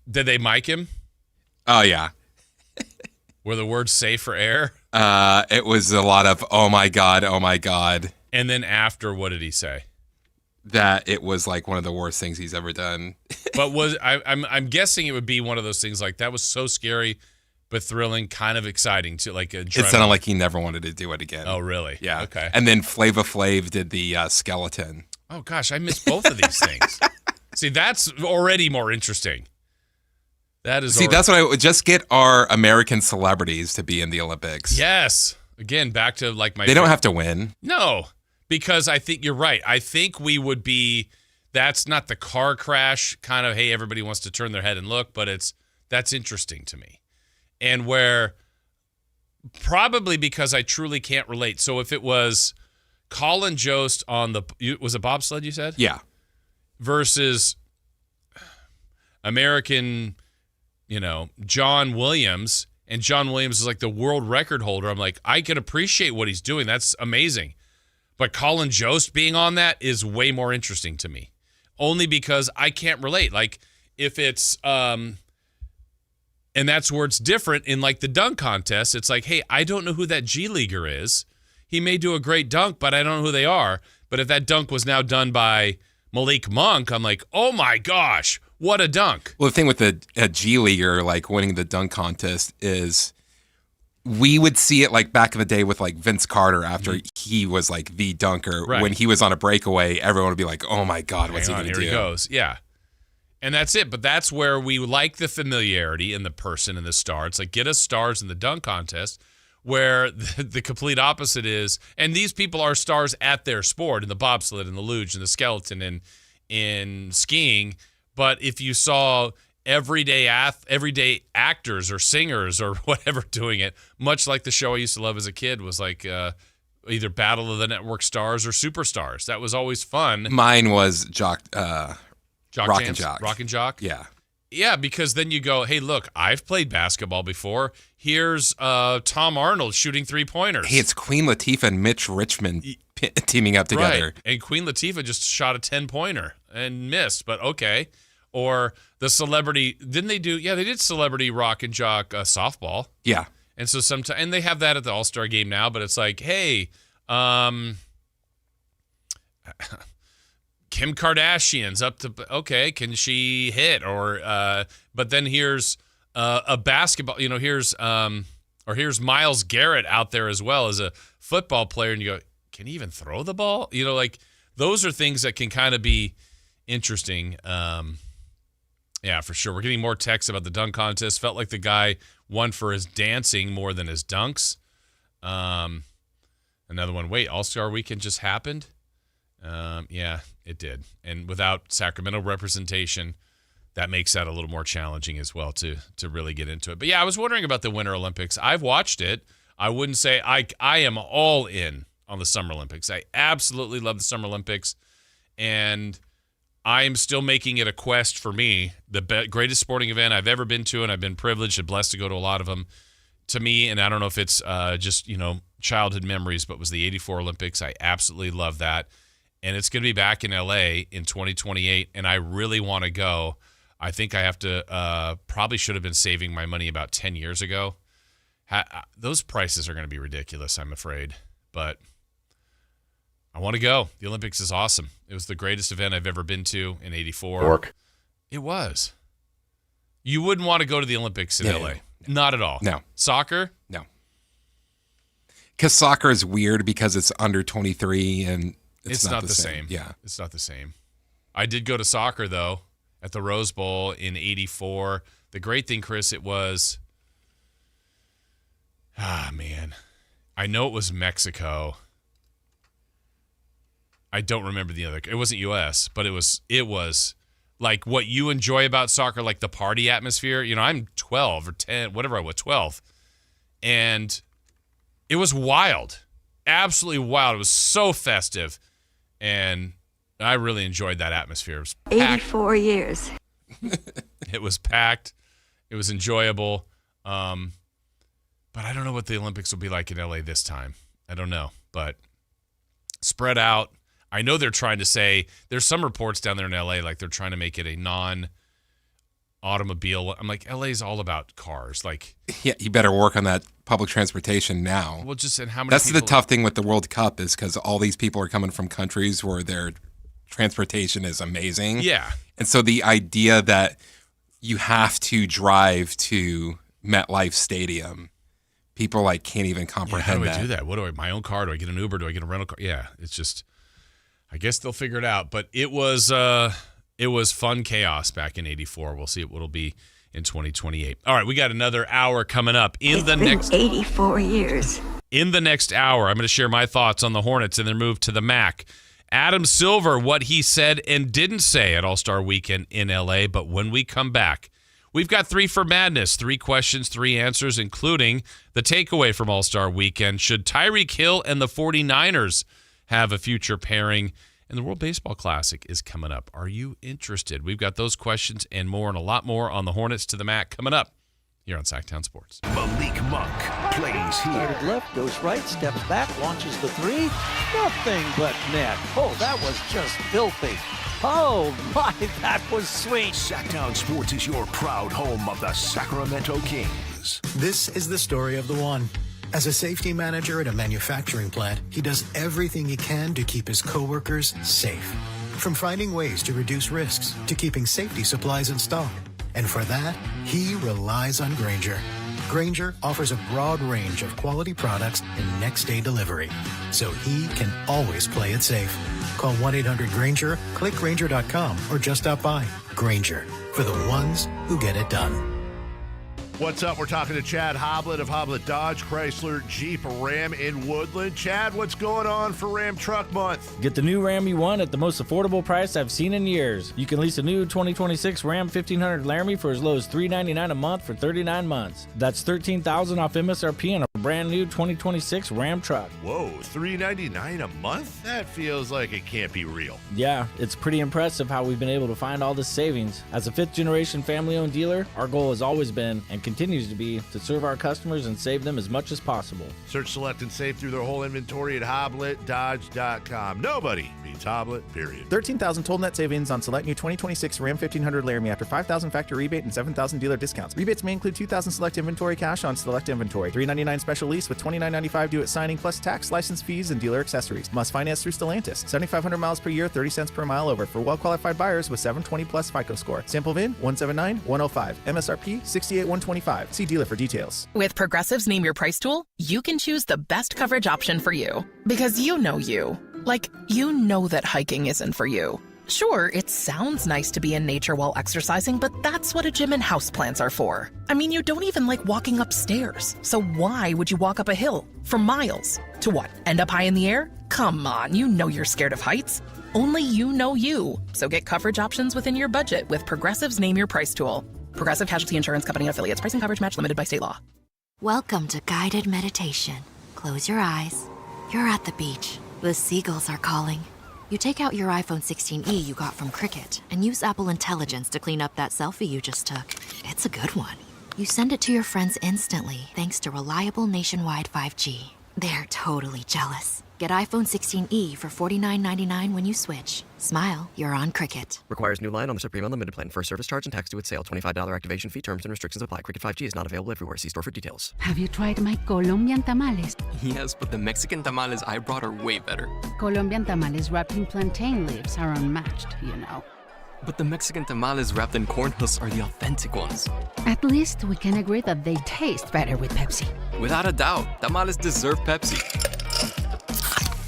Did they mic him? Oh, yeah. Were the words safe for air? It was a lot of, oh, my God, oh, my God. And then after, what did he say? That it was like one of the worst things he's ever done. But I'm guessing it would be one of those things like that was so scary, but thrilling, kind of exciting too. Like adrenaline. It sounded like he never wanted to do it again. Oh, really? Yeah. Okay. And then Flava Flav did the skeleton. Oh gosh, I missed both of these things. See, that's already more interesting. That is. That's what I would just get our American celebrities to be in the Olympics. Yes. Again, back to like my. They don't have to win. No. Because I think you're right. I think we would be, that's not the car crash kind of, hey, everybody wants to turn their head and look, but that's interesting to me. And where, probably because I truly can't relate. So if it was Colin Jost on was it bobsled you said? Yeah. Versus American, John Williams, and John Williams is like the world record holder. I'm like, I can appreciate what he's doing. That's amazing. But Colin Jost being on that is way more interesting to me. Only because I can't relate. Like, if it's, and that's where it's different in, like, the dunk contest. It's like, hey, I don't know who that G-leaguer is. He may do a great dunk, but I don't know who they are. But if that dunk was now done by Malik Monk, I'm like, oh my gosh, what a dunk. Well, the thing with a G Leaguer, like winning the dunk contest is we would see it like back in the day with like Vince Carter after he was like the dunker. Right. When he was on a breakaway, everyone would be like, oh my God, what's he going to do? Here he goes. Yeah. And that's it. But that's where we like the familiarity in the person and the star. It's like, get us stars in the dunk contest, where the complete opposite is, and these people are stars at their sport, in the bobsled and the luge and the skeleton and in skiing. But if you saw everyday actors or singers or whatever doing it, much like the show I used to love as a kid was like either Battle of the Network Stars or Superstars. That was always fun. Mine was Rock and Jock. Rock and Jock? Yeah. Yeah, because then you go, hey, look, I've played basketball before. Here's Tom Arnold shooting three-pointers. Hey, it's Queen Latifah and Mitch Richmond teaming up together. Right. And Queen Latifah just shot a 10-pointer and missed, but okay. Or the celebrity, didn't they do, they did celebrity Rock and Jock softball. Yeah. And so sometimes, and they have that at the All-Star game now, but it's like, hey, Kim Kardashian's up to, okay, can she hit? Or, but then here's a basketball, here's Myles Garrett out there as well as a football player, and you go, can he even throw the ball? Like those are things that can kind of be interesting. Yeah, for sure. We're getting more texts about the dunk contest. Felt like the guy won for his dancing more than his dunks. Another one, wait, All-Star Weekend just happened? Yeah, it did. And without Sacramento representation, that makes that a little more challenging as well to really get into it. But yeah, I was wondering about the Winter Olympics. I've watched it. I wouldn't say I am all in on the Summer Olympics. I absolutely love the Summer Olympics. And I am still making it a quest for me, the greatest sporting event I've ever been to, and I've been privileged and blessed to go to a lot of them. To me, and I don't know if it's just, childhood memories, but was the 84 Olympics. I absolutely love that. And it's going to be back in LA in 2028, and I really want to go. I think I have to probably should have been saving my money about 10 years ago. Those prices are going to be ridiculous, I'm afraid. But I want to go. The Olympics is awesome. It was the greatest event I've ever been to in 84. It was. You wouldn't want to go to the Olympics in LA. No. Not at all. No. Soccer? No. Because soccer is weird because it's under 23 and it's not the same. Yeah. It's not the same. I did go to soccer, though, at the Rose Bowl in 84. The great thing, Chris, it was, man. I know it was Mexico. I don't remember the other. It wasn't U.S., but it was like what you enjoy about soccer, like the party atmosphere. I'm 12 or 10, whatever I was, 12. And it was wild. Absolutely wild. It was so festive. And I really enjoyed that atmosphere. It was packed. 84 years. It was packed. It was enjoyable. But I don't know what the Olympics will be like in LA this time. I don't know. But spread out. I know they're trying to say, there's some reports down there in LA, like they're trying to make it a non-automobile. I'm like, LA is all about cars. Like, yeah, you better work on that public transportation now. Well, and how many That's the tough thing with the World Cup is because all these people are coming from countries where their transportation is amazing. Yeah. And so the idea that you have to drive to MetLife Stadium, people can't even comprehend that. How do I do that? What do I, my own car? Do I get an Uber? Do I get a rental car? Yeah, it's just, I guess they'll figure it out. But it was fun chaos back in 84. We'll see what it'll be in 2028. All right, we got another hour coming up. It's been 84 years. In the next hour, I'm going to share my thoughts on the Hornets and their move to the MAC. Adam Silver, what he said and didn't say at All-Star Weekend in LA. But when we come back, we've got 3 for Madness, 3 questions, 3 answers, including the takeaway from All-Star Weekend. Should Tyreek Hill and the 49ers have a future pairing? And the World Baseball Classic is coming up. Are you interested? We've got those questions and more and a lot more on the Hornets to the MAC coming up here on Sactown Sports. Malik Monk plays here. Started left, goes right, steps back, launches the 3. Nothing but net. Oh, that was just filthy. Oh, my, that was sweet. Sactown Sports is your proud home of the Sacramento Kings. This is the story of the one. As a safety manager at a manufacturing plant, he does everything he can to keep his coworkers safe. From finding ways to reduce risks to keeping safety supplies in stock. And for that, he relies on Grainger. Grainger offers a broad range of quality products and next-day delivery, so he can always play it safe. Call 1-800-GRAINGER, click Grainger.com, or just stop by. Grainger, for the ones who get it done. What's up? We're talking to Chad Hoblet of Hoblet Dodge, Chrysler, Jeep, Ram in Woodland. Chad, what's going on for Ram Truck Month? Get the new Ram you want at the most affordable price I've seen in years. You can lease a new 2026 Ram 1500 Laramie for as low as $399 a month for 39 months. That's $13,000 off MSRP on a brand new 2026 Ram truck. Whoa, $399 a month? That feels like it can't be real. Yeah, it's pretty impressive how we've been able to find all this savings. As a fifth-generation family-owned dealer, our goal has always been, and continues to be, to serve our customers and save them as much as possible. Search, select, and save through their whole inventory at HobletDodge.com. Nobody beats Hoblet, period. $13,000 total net savings on select new 2026 Ram 1500 Laramie after $5,000 factory rebate and $7,000 dealer discounts. Rebates may include $2,000 select inventory cash on select inventory, $399 special lease with $29.95 due at signing, plus tax, license fees, and dealer accessories. Must finance through Stellantis. 7,500 miles per year, 30 cents per mile over for well-qualified buyers with 720 plus FICO score. Sample VIN 179105. MSRP 68125. See dealer for details. With Progressive's Name Your Price tool, you can choose the best coverage option for you. Because you know you. Like, you know that hiking isn't for you. Sure, it sounds nice to be in nature while exercising, but that's what a gym and houseplants are for. I mean, you don't even like walking upstairs. So why would you walk up a hill for miles? To what, end up high in the air? Come on, you know you're scared of heights. Only you know you. So get coverage options within your budget with Progressive's Name Your Price tool. Progressive Casualty Insurance Company affiliates. Price and coverage match limited by state law. Welcome to guided meditation. Close your eyes. You're at the beach. The seagulls are calling. You take out your iPhone 16e you got from Cricket and use Apple Intelligence to clean up that selfie you just took. It's a good one. You send it to your friends instantly thanks to reliable nationwide 5G. They're totally jealous. Get iPhone 16e for $49.99 when you switch. Smile, you're on Cricket. Requires new line on the Supreme Unlimited plan. First service charge and tax due at sale. $25 activation fee. Terms and restrictions apply. Cricket 5G is not available everywhere. See store for details. Have you tried my Colombian tamales? Yes, but the Mexican tamales I brought are way better. Colombian tamales wrapped in plantain leaves are unmatched, you know. But the Mexican tamales wrapped in corn husks are the authentic ones. At least we can agree that they taste better with Pepsi. Without a doubt, tamales deserve Pepsi.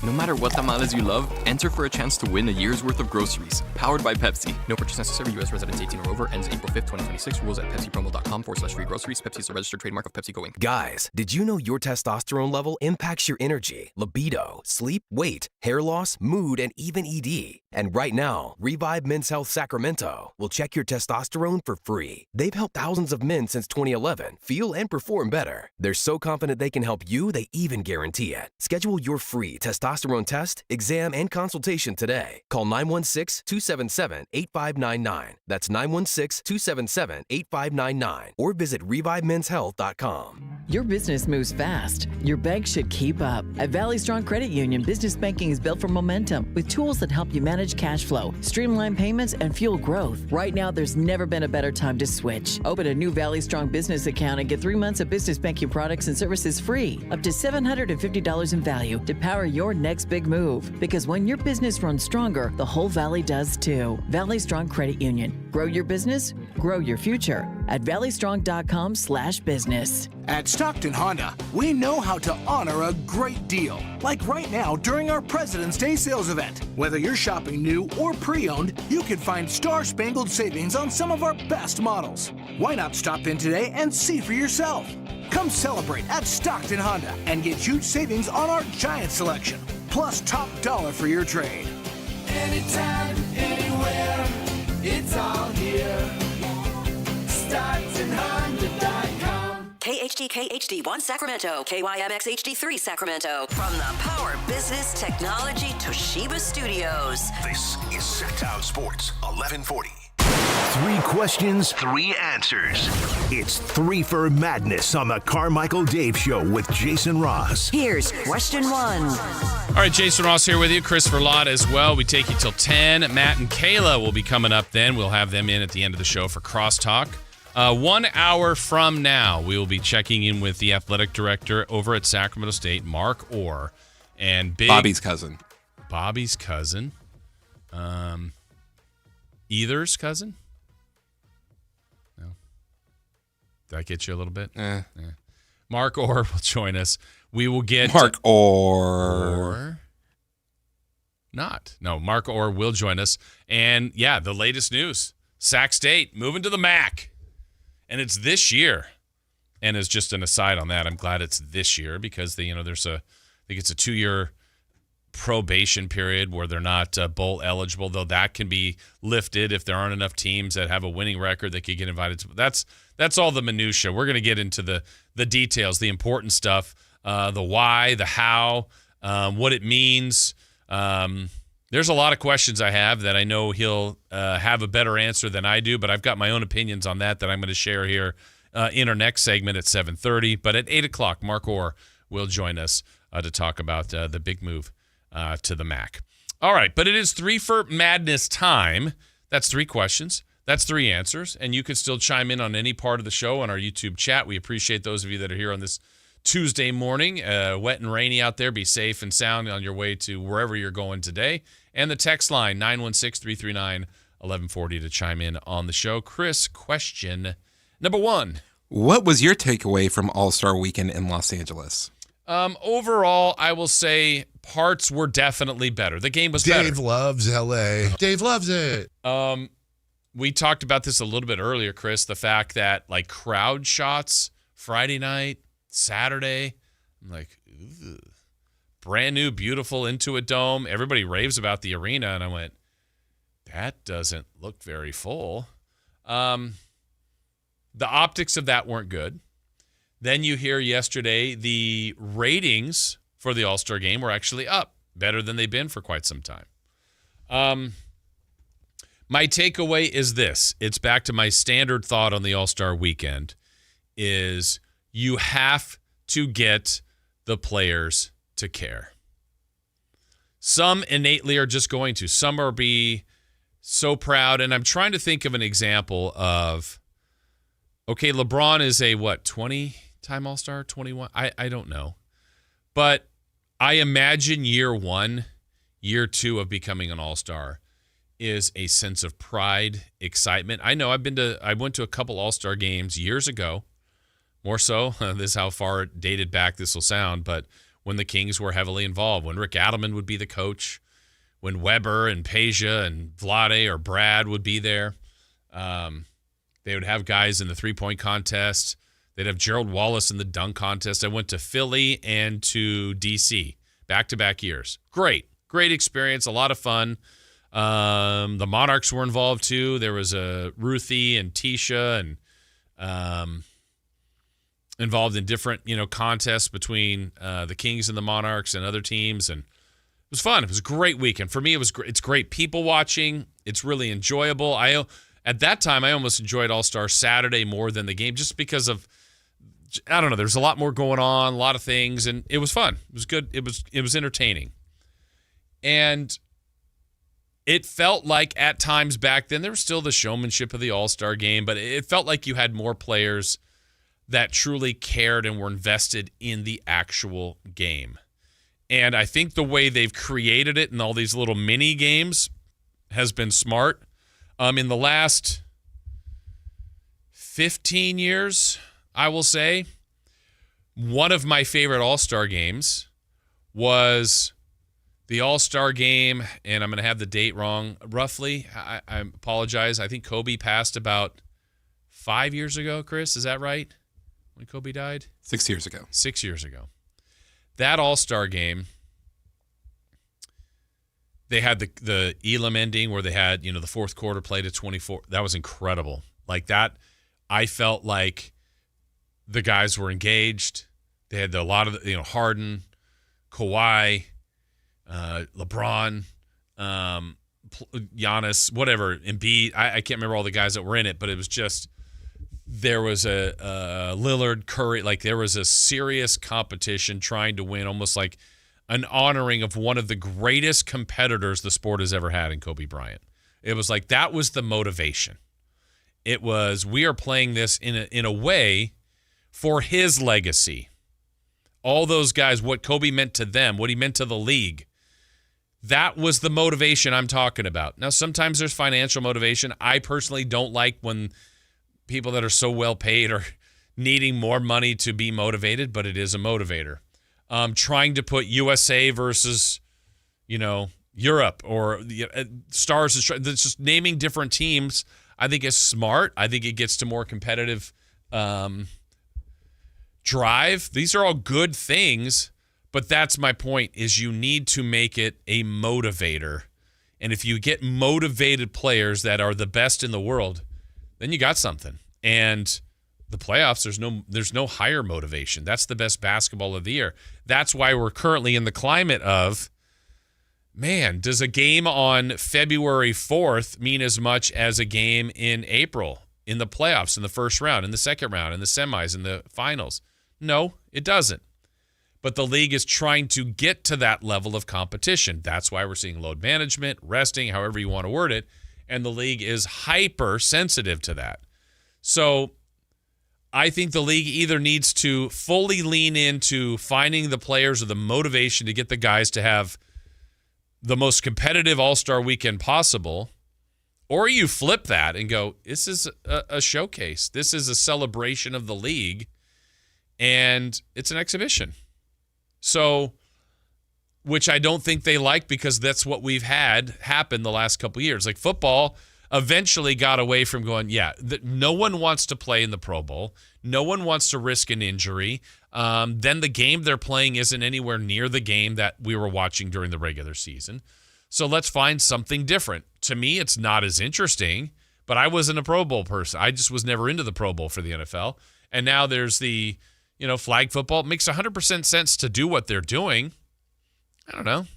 No matter what tamales you love, enter for a chance to win a year's worth of groceries. Powered by Pepsi. No purchase necessary. U.S. residents 18 or over. Ends April 5th, 2026. Rules at pepsipromo.com/free groceries. Pepsi is a registered trademark of Pepsi Go Inc. Guys, did you know your testosterone level impacts your energy, libido, sleep, weight, hair loss, mood, and even ED? And right now, Revive Men's Health Sacramento will check your testosterone for free. They've helped thousands of men since 2011 feel and perform better. They're so confident they can help you, they even guarantee it. Schedule your free testosterone test, exam, and consultation today. Call 916-277-8599. That's 916-277-8599. Or visit ReviveMen'sHealth.com. Your business moves fast. Your bank should keep up. At Valley Strong Credit Union, business banking is built for momentum with tools that help you manage cash flow, streamline payments, and fuel growth. Right now, there's never been a better time to switch. Open a new Valley Strong business account and get 3 months of business banking products and services free, up to $750 in value to power your next big move. Because when your business runs stronger, the whole Valley does too. Valley Strong Credit Union. Grow your business, grow your future at valleystrong.com/business. At Stockton Honda, we know how to honor a great deal. Like right now during our President's Day sales event. Whether you're shopping new or pre-owned, you can find star-spangled savings on some of our best models. Why not stop in today and see for yourself? Come celebrate at Stockton Honda and get huge savings on our giant selection, plus top dollar for your trade. Anytime, anywhere, it's all here. StocktonHonda.com. KHD HD1 Sacramento, KYMX HD3 Sacramento. From the Power Business Technology Toshiba Studios. This is Sactown Sports 1140. 3 questions, 3 answers. It's 3 for Madness on the Carmichael Dave Show with Jason Ross. Here's question 1. All right, Jason Ross here with you. Christopher Lott as well. We take you till 10. Matt and Kayla will be coming up then. We'll have them in at the end of the show for Crosstalk. 1 hour from now, we will be checking in with the athletic director over at Sacramento State, Mark Orr. And Bobby's cousin. Bobby's cousin. Either's cousin? No. Did I get you a little bit? Yeah. Mark Orr will join us. We will get Mark Orr. Not. No, Mark Orr will join us. And yeah, the latest news. Sac State moving to the MAC. And it's this year. And as just an aside on that, I'm glad it's this year because there's I think it's a 2-year probation period where they're not bowl eligible, though that can be lifted if there aren't enough teams that have a winning record that could get invited to. That's all the minutia. We're going to get into the details, the important stuff, the why, the how, what it means. There's a lot of questions I have that I know he'll have a better answer than I do, but I've got my own opinions on that I'm going to share here in our next segment at 7:30. But at 8 o'clock, Mark Orr will join us to talk about the big move to the MAC. All right, but it is 3 for Madness time. That's 3 questions. That's 3 answers, and you can still chime in on any part of the show on our YouTube chat. We appreciate those of you that are here on this Tuesday morning. Wet and rainy out there. Be safe and sound on your way to wherever you're going today. And the text line, 916-339-1140 to chime in on the show. Chris, question number 1. What was your takeaway from All-Star Weekend in Los Angeles? Overall, I will say parts were definitely better. The game was better. Dave loves LA. Dave loves it. We talked about this a little bit earlier, Chris, the fact that like crowd shots Friday night, Saturday, I'm like, ugh. Brand new, beautiful Intuit Dome. Everybody raves about the arena, and I went, that doesn't look very full. The optics of that weren't good. Then you hear yesterday the ratings for the All-Star game were actually up, better than they've been for quite some time. My takeaway is this. It's back to my standard thought on the All-Star weekend, is you have to get the players to care. Some innately are just going to. Some are be so proud. And I'm trying to think of an example of, okay, LeBron is a, 20-time All-Star? 21? I don't know. But I imagine year 1, year 2 of becoming an All-Star is a sense of pride, excitement. I know I went to a couple All-Star games years ago. More so, this is how far dated back this will sound, but when the Kings were heavily involved, when Rick Adelman would be the coach, when Weber and Peja and Vlade or Brad would be there. They would have guys in the three-point contest. They'd have Gerald Wallace in the dunk contest. I went to Philly and to D.C. back-to-back years. Great experience, a lot of fun. The Monarchs were involved too. There was Ruthie and Tisha and involved in different, contests between the Kings and the Monarchs and other teams, and it was fun. It was a great weekend. For me, it's great people watching. It's really enjoyable. At that time, I almost enjoyed All-Star Saturday more than the game just because of, I don't know, there's a lot more going on, a lot of things, and it was fun. It was good. It was entertaining. And it felt like at times back then, there was still the showmanship of the All-Star game, but it felt like you had more players that truly cared and were invested in the actual game. And I think the way they've created it in all these little mini games has been smart. In the last 15 years, I will say, one of my favorite All-Star games was the All-Star game, and I'm going to have the date wrong roughly. I apologize. I think Kobe passed about 5 years ago, Chris. Is that right? When Kobe died? 6 years ago. 6 years ago. That All-Star game, they had the Elam ending where they had, the fourth quarter played at 24. That was incredible. Like that, I felt like the guys were engaged. They had a lot of, Harden, Kawhi, LeBron, Giannis, whatever, Embiid. I can't remember all the guys that were in it, but it was just, there was a Lillard, Curry, like there was a serious competition trying to win, almost like an honoring of one of the greatest competitors the sport has ever had in Kobe Bryant. It was like that was the motivation. It was, we are playing this in a way for his legacy. All those guys, what Kobe meant to them, what he meant to the league. That was the motivation I'm talking about. Now, sometimes there's financial motivation. I personally don't like when people that are so well paid are needing more money to be motivated, but it is a motivator. Trying to put USA versus, Europe or the Stars, just naming different teams, I think is smart. I think it gets to more competitive drive. These are all good things, but that's my point, is you need to make it a motivator. And if you get motivated players that are the best in the world, then you got something. And the playoffs, there's no higher motivation. That's the best basketball of the year. That's why we're currently in the climate of, man, does a game on February 4th mean as much as a game in April in the playoffs, in the first round, in the second round, in the semis, in the finals? No, it doesn't. But the league is trying to get to that level of competition. That's why we're seeing load management, resting, however you want to word it, and the league is hyper sensitive to that. So I think the league either needs to fully lean into finding the players or the motivation to get the guys to have the most competitive All-Star weekend possible, or you flip that and go, this is a showcase. This is a celebration of the league, and it's an exhibition. So, which I don't think they like, because that's what we've had happen the last couple of years. Like football eventually got away from going, no one wants to play in the Pro Bowl. No one wants to risk an injury. Then the game they're playing isn't anywhere near the game that we were watching during the regular season. So let's find something different. To me, it's not as interesting, but I wasn't a Pro Bowl person. I just was never into the Pro Bowl for the NFL. And now there's the, flag football. It makes 100% sense to do what they're doing. I don't know.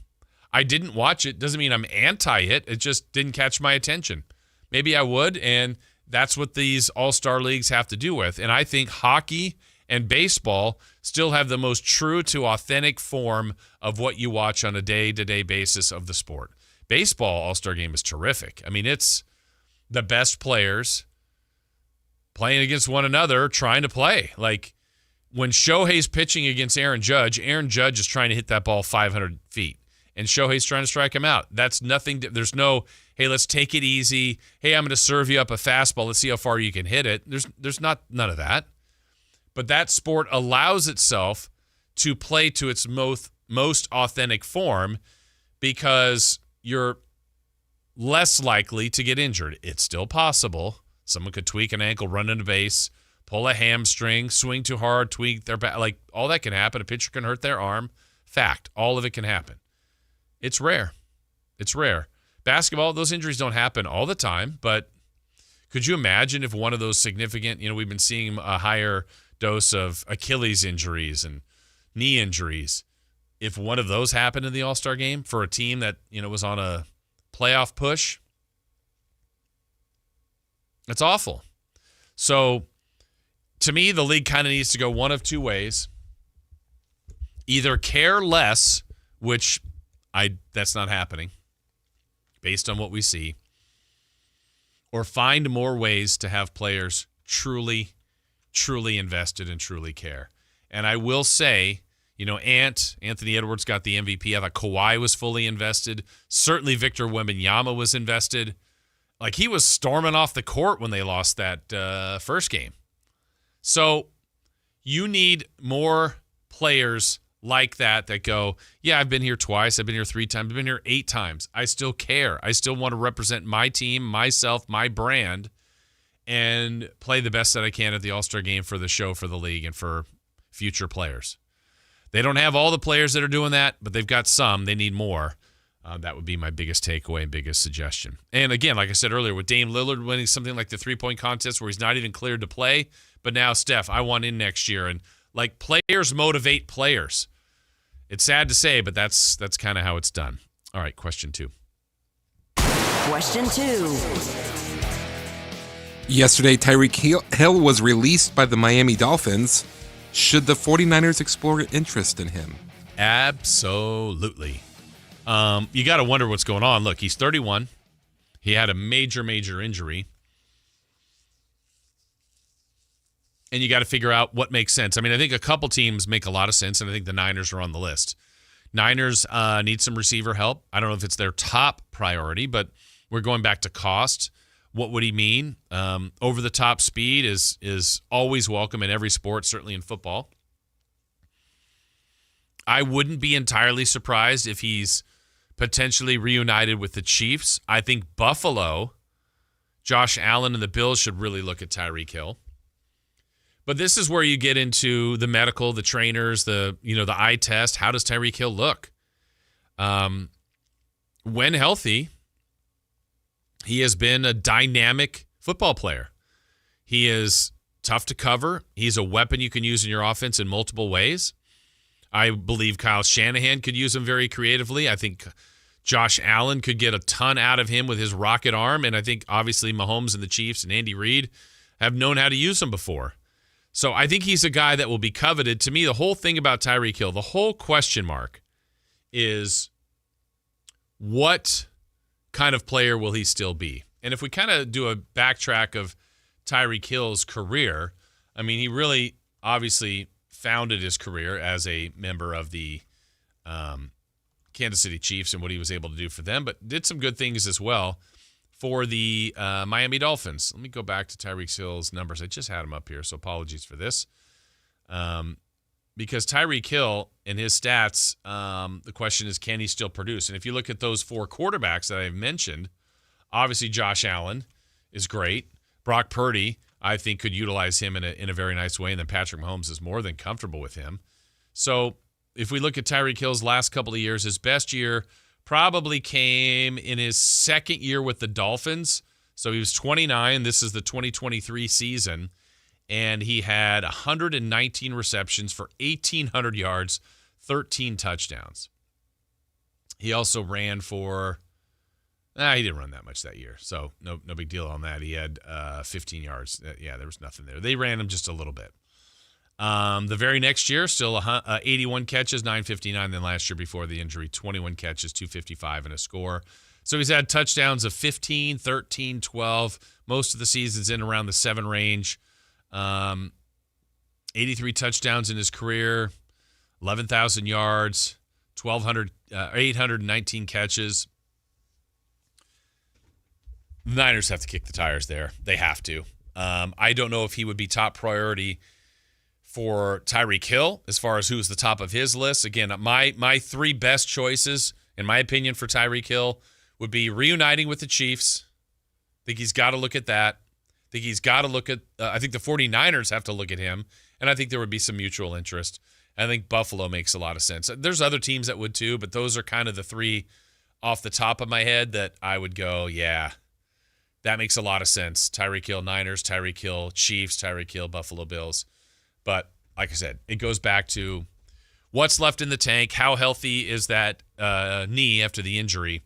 I didn't watch it. Doesn't mean I'm anti it. It just didn't catch my attention. Maybe I would, and that's what these all-star leagues have to do with. And I think hockey and baseball still have the most true to authentic form of what you watch on a day-to-day basis of the sport. Baseball all-star game is terrific. I mean, it's the best players playing against one another trying to play. Like when Shohei's pitching against Aaron Judge is trying to hit that ball 500 feet. And Shohei's trying to strike him out. That's nothing. There's no, hey, let's take it easy. Hey, I'm going to serve you up a fastball. Let's see how far you can hit it. There's none of that. But that sport allows itself to play to its most authentic form because you're less likely to get injured. It's still possible. Someone could tweak an ankle, run into base, pull a hamstring, swing too hard, tweak their back. Like, all that can happen. A pitcher can hurt their arm. Fact. All of it can happen. It's rare. It's rare. Basketball, those injuries don't happen all the time, but could you imagine if one of those significant, we've been seeing a higher dose of Achilles injuries and knee injuries, if one of those happened in the All-Star game for a team that, was on a playoff push? It's awful. So, to me, the league kind of needs to go one of two ways. Either care less, which that's not happening based on what we see, or find more ways to have players truly, truly invested and truly care. And I will say, Anthony Edwards got the MVP. I thought Kawhi was fully invested. Certainly Victor Wembanyama was invested. Like, he was storming off the court when they lost that first game. So you need more players like that go, I've been here twice, I've been here 3 times, I've been here 8 times. I still care. I still want to represent my team, myself, my brand, and play the best that I can at the All-Star game for the show, for the league, and for future players. They don't have all the players that are doing that, but they've got some. They need more. That would be my biggest takeaway and biggest suggestion. And again, like I said earlier, with Dame Lillard winning something like the 3-point contest where he's not even cleared to play, but now, Steph, I want in next year. And like, players motivate players. It's sad to say, but that's kind of how it's done. All right, question 2. Question 2. Yesterday, Tyreek Hill was released by the Miami Dolphins. Should the 49ers explore interest in him? Absolutely. You got to wonder what's going on. Look, he's 31. He had a major, major injury. And you got to figure out what makes sense. I mean, I think a couple teams make a lot of sense, and I think the Niners are on the list. Niners need some receiver help. I don't know if it's their top priority, but we're going back to cost. What would he mean? Over-the-top speed is always welcome in every sport, certainly in football. I wouldn't be entirely surprised if he's potentially reunited with the Chiefs. I think Buffalo, Josh Allen and the Bills should really look at Tyreek Hill. But this is where you get into the medical, the trainers, the eye test. How does Tyreek Hill look? When healthy, he has been a dynamic football player. He is tough to cover. He's a weapon you can use in your offense in multiple ways. I believe Kyle Shanahan could use him very creatively. I think Josh Allen could get a ton out of him with his rocket arm. And I think, obviously, Mahomes and the Chiefs and Andy Reid have known how to use him before. So I think he's a guy that will be coveted. To me, the whole thing about Tyreek Hill, the whole question mark is what kind of player will he still be? And if we kind of do a backtrack of Tyreek Hill's career, I mean, he really obviously founded his career as a member of the Kansas City Chiefs and what he was able to do for them, but did some good things as well for the Miami Dolphins. Let me go back to Tyreek Hill's numbers. I just had him up here, so apologies for this. Because Tyreek Hill and his stats, the question is, can he still produce? And if you look at those four quarterbacks that I've mentioned, obviously Josh Allen is great. Brock Purdy, I think, could utilize him in a very nice way, and then Patrick Mahomes is more than comfortable with him. So if we look at Tyreek Hill's last couple of years, his best year probably came in his second year with the Dolphins. So he was 29. This is the 2023 season. And he had 119 receptions for 1,800 yards, 13 touchdowns. He also ran for, he didn't run that much that year, so no big deal on that. He had 15 yards. Yeah, there was nothing there. They ran him just a little bit. The very next year, still 81 catches, 959. Then last year before the injury, 21 catches, 255 and a score. So he's had touchdowns of 15, 13, 12. Most of the season's in around the 7 range. 83 touchdowns in his career, 11,000 yards, 819 catches. The Niners have to kick the tires there. They have to. I don't know if he would be top priority for Tyreek Hill as far as who's the top of his list. Again, my 3 best choices, in my opinion, for Tyreek Hill would be reuniting with the Chiefs. I think he's got to look at that. I think he's got to look at I think the 49ers have to look at him, and I think there would be some mutual interest. I think Buffalo makes a lot of sense. There's other teams that would too, but those are kind of the 3 off the top of my head that I would go, yeah, that makes a lot of sense. Tyreek Hill, Niners, Tyreek Hill, Chiefs, Tyreek Hill, Buffalo Bills. But like I said, it goes back to what's left in the tank, how healthy is that knee after the injury,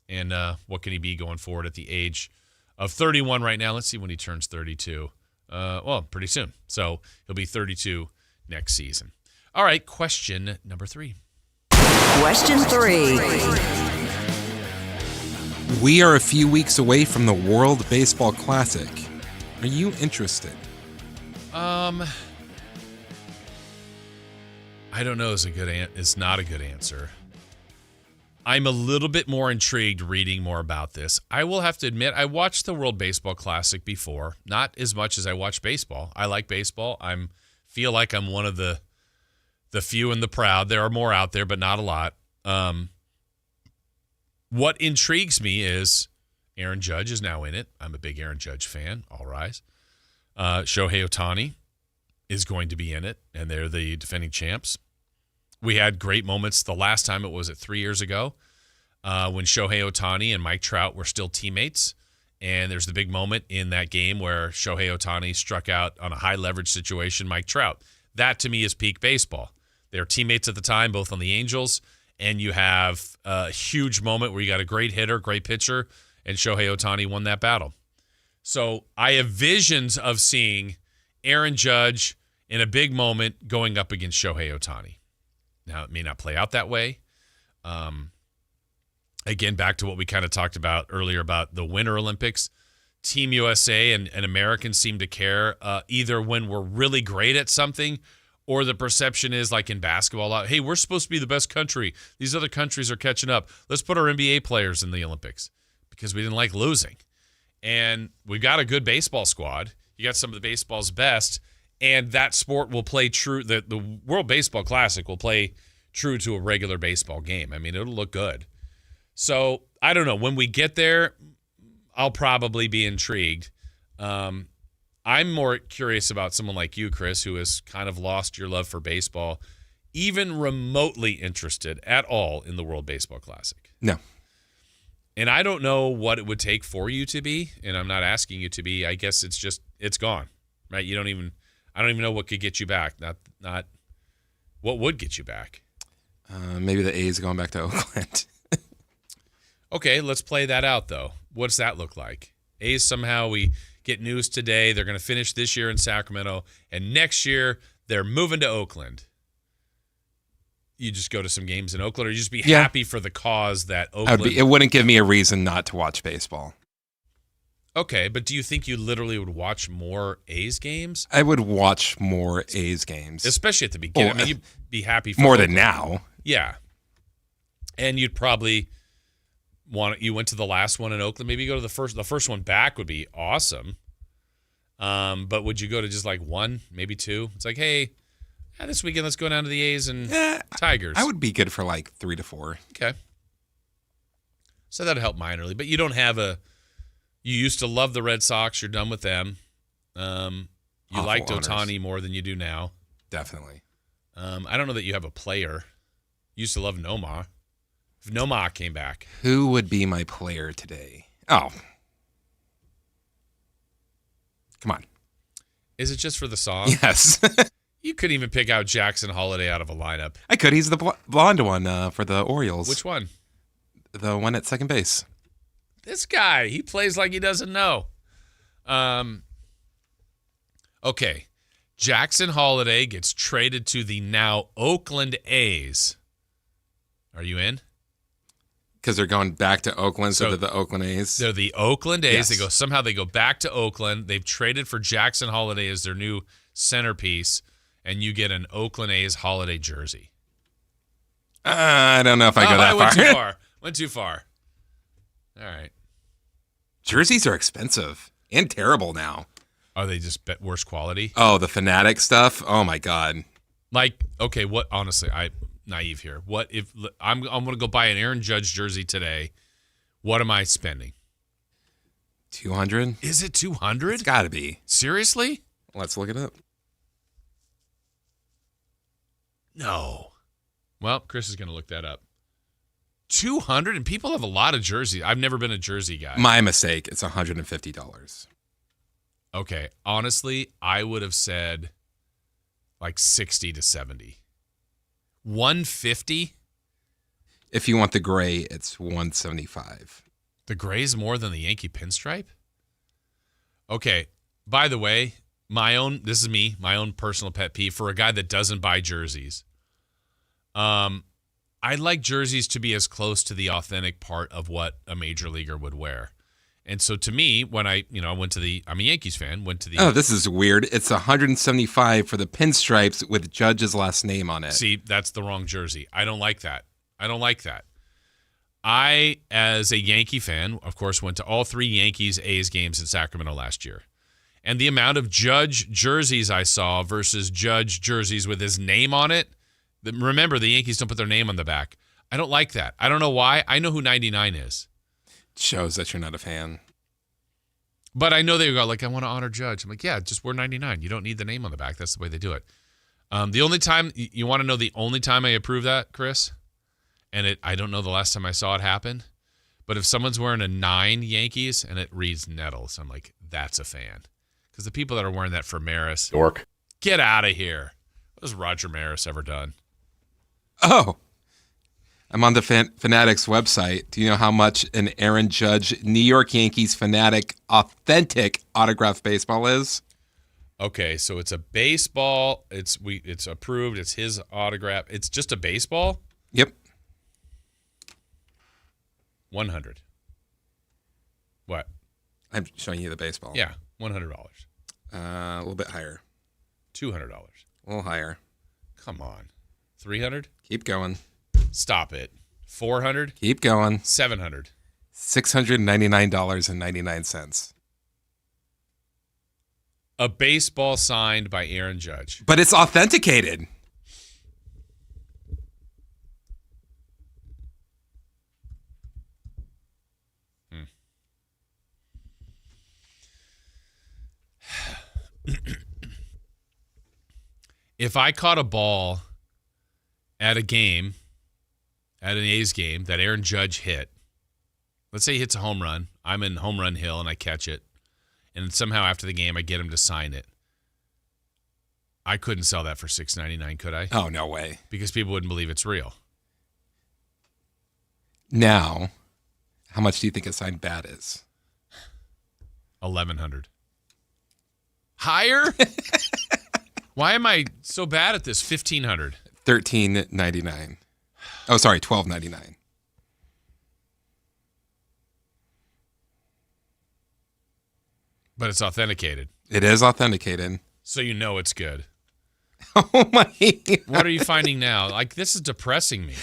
and what can he be going forward at the age of 31 right now. Let's see when he turns 32. Well, pretty soon. So he'll be 32 next season. All right, question number 3. Question 3. We are a few weeks away from the World Baseball Classic. Are you interested? I don't know. It's not a good answer. I'm a little bit more intrigued reading more about this. I will have to admit, I watched the World Baseball Classic before, not as much as I watch baseball. I like baseball. Feel like I'm one of the few and the proud. There are more out there, but not a lot. What intrigues me is Aaron Judge is now in it. I'm a big Aaron Judge fan. All rise. Shohei Ohtani is going to be in it, and they're the defending champs. We had great moments the last time, it was 3 years ago, when Shohei Ohtani and Mike Trout were still teammates. And there's the big moment in that game where Shohei Ohtani struck out on a high leverage situation, Mike Trout. That to me is peak baseball. They were teammates at the time, both on the Angels, and you have a huge moment where you got a great hitter, great pitcher, and Shohei Ohtani won that battle. So I have visions of seeing Aaron Judge in a big moment going up against Shohei Ohtani. Now, it may not play out that way. Again, back to what we kind of talked about earlier about the Winter Olympics. Team USA and Americans seem to care either when we're really great at something Or the perception is like in basketball, hey, we're supposed to be the best country. These other countries are catching up. Let's put our NBA players in the Olympics because we didn't like losing. And we've got a good baseball squad. You got some of the baseball's best, and that sport will play true. The World Baseball Classic will play true to a regular baseball game. I mean, it'll look good. So I don't know. When we get there, I'll probably be intrigued. I'm more curious about someone like you, Chris, who has kind of lost your love for baseball, even remotely interested at all in the World Baseball Classic. No. And I don't know what it would take for you to be, and I'm not asking you to be. I guess it's gone, right? I don't even know what could get you back. Not what would get you back. Maybe the A's going back to Oakland. Okay, let's play that out, though. What's that look like? A's somehow we get news today. They're going to finish this year in Sacramento, and next year they're moving to Oakland. You just go to some games in Oakland, or you just be happy for the cause that Oakland. It wouldn't give me a reason not to watch baseball. Okay, but do you think you literally would watch more A's games? I would watch more A's games. Especially at the beginning. I mean, you'd be happy for more Oakland. than now. Yeah. And you'd probably you went to the last one in Oakland. Maybe you go to the first one back would be awesome. But would you go to just like one, maybe two? It's like, hey, this weekend let's go down to the A's and Tigers. I would be good for like 3 to 4. Okay. So that'd help minorly. But you don't have you used to love the Red Sox. You're done with them. You liked Ohtani more than you do now. Definitely. I don't know that you have a player. You used to love Nomar. If Nomar came back. Who would be my player today? Oh. Come on. Is it just for the song? Yes. You couldn't even pick out Jackson Holiday out of a lineup. I could. He's the blonde one for the Orioles. Which one? The one at second base. This guy, he plays like he doesn't know. Okay. Jackson Holiday gets traded to the now Oakland A's. Are you in? Because they're going back to Oakland, so they're the Oakland A's. They're the Oakland A's. Yes. They go back to Oakland. They've traded for Jackson Holiday as their new centerpiece, and you get an Oakland A's holiday jersey. I don't know if I go that far. Went too far. All right. Jerseys are expensive and terrible now. Are they just worse quality? Oh, the Fanatic stuff. Oh my God. Like, okay, what? Honestly, I'm naive here. What if I'm going to go buy an Aaron Judge jersey today? What am I spending? $200. Is it $200? It's got to be. Seriously? Let's look it up. No. Well, Chris is going to look that up. 200, and people have a lot of jerseys. I've never been a jersey guy. My mistake. It's $150. Okay. Honestly, I would have said like 60 to 70. 150? If you want the gray, it's $175. The gray's more than the Yankee pinstripe? Okay. By the way, my own personal pet peeve for a guy that doesn't buy jerseys. I like jerseys to be as close to the authentic part of what a major leaguer would wear. And so to me, when I'm a Yankees fan, Oh, this is weird. It's $175 for the pinstripes with Judge's last name on it. See, that's the wrong jersey. I don't like that. I, as a Yankee fan, of course, went to all 3 Yankees-A's games in Sacramento last year. And the amount of Judge jerseys I saw versus Judge jerseys with his name on it, remember, the Yankees don't put their name on the back. I don't like that. I don't know why. I know who 99 is. Shows that you're not a fan. But I know they go, like, I want to honor Judge. I'm like, yeah, just wear 99. You don't need the name on the back. That's the way they do it. The only time, you want to know the only time I approve that, Chris? And I don't know the last time I saw it happen. But if someone's wearing a 9 Yankees and it reads Nettles, I'm like, that's a fan. Because the people that are wearing that for Maris. Dork. Get out of here. What has Roger Maris ever done? Oh. I'm on the Fanatics website. Do you know how much an Aaron Judge New York Yankees Fanatic authentic autographed baseball is? Okay, so it's a baseball. It's approved. It's his autograph. It's just a baseball? Yep. 100. What? I'm showing you the baseball. Yeah, $100. A little bit higher. $200. A little higher. Come on. 300? Keep going. Stop it. 400? Keep going. 700. $699.99. A baseball signed by Aaron Judge. But it's authenticated. If I caught a ball at a game, at an A's game, that Aaron Judge hit, let's say he hits a home run, I'm in home run hill and I catch it, and somehow after the game I get him to sign it, I couldn't sell that for $6.99, could I? Oh, no way. Because people wouldn't believe it's real. Now, how much do you think a signed bat is? $1,100. Higher? Why am I so bad at this? $1,500. $13.99. Oh, sorry, $12.99. But it's authenticated. It is authenticated. So you know it's good. Oh my God. What are you finding now? Like, this is depressing me.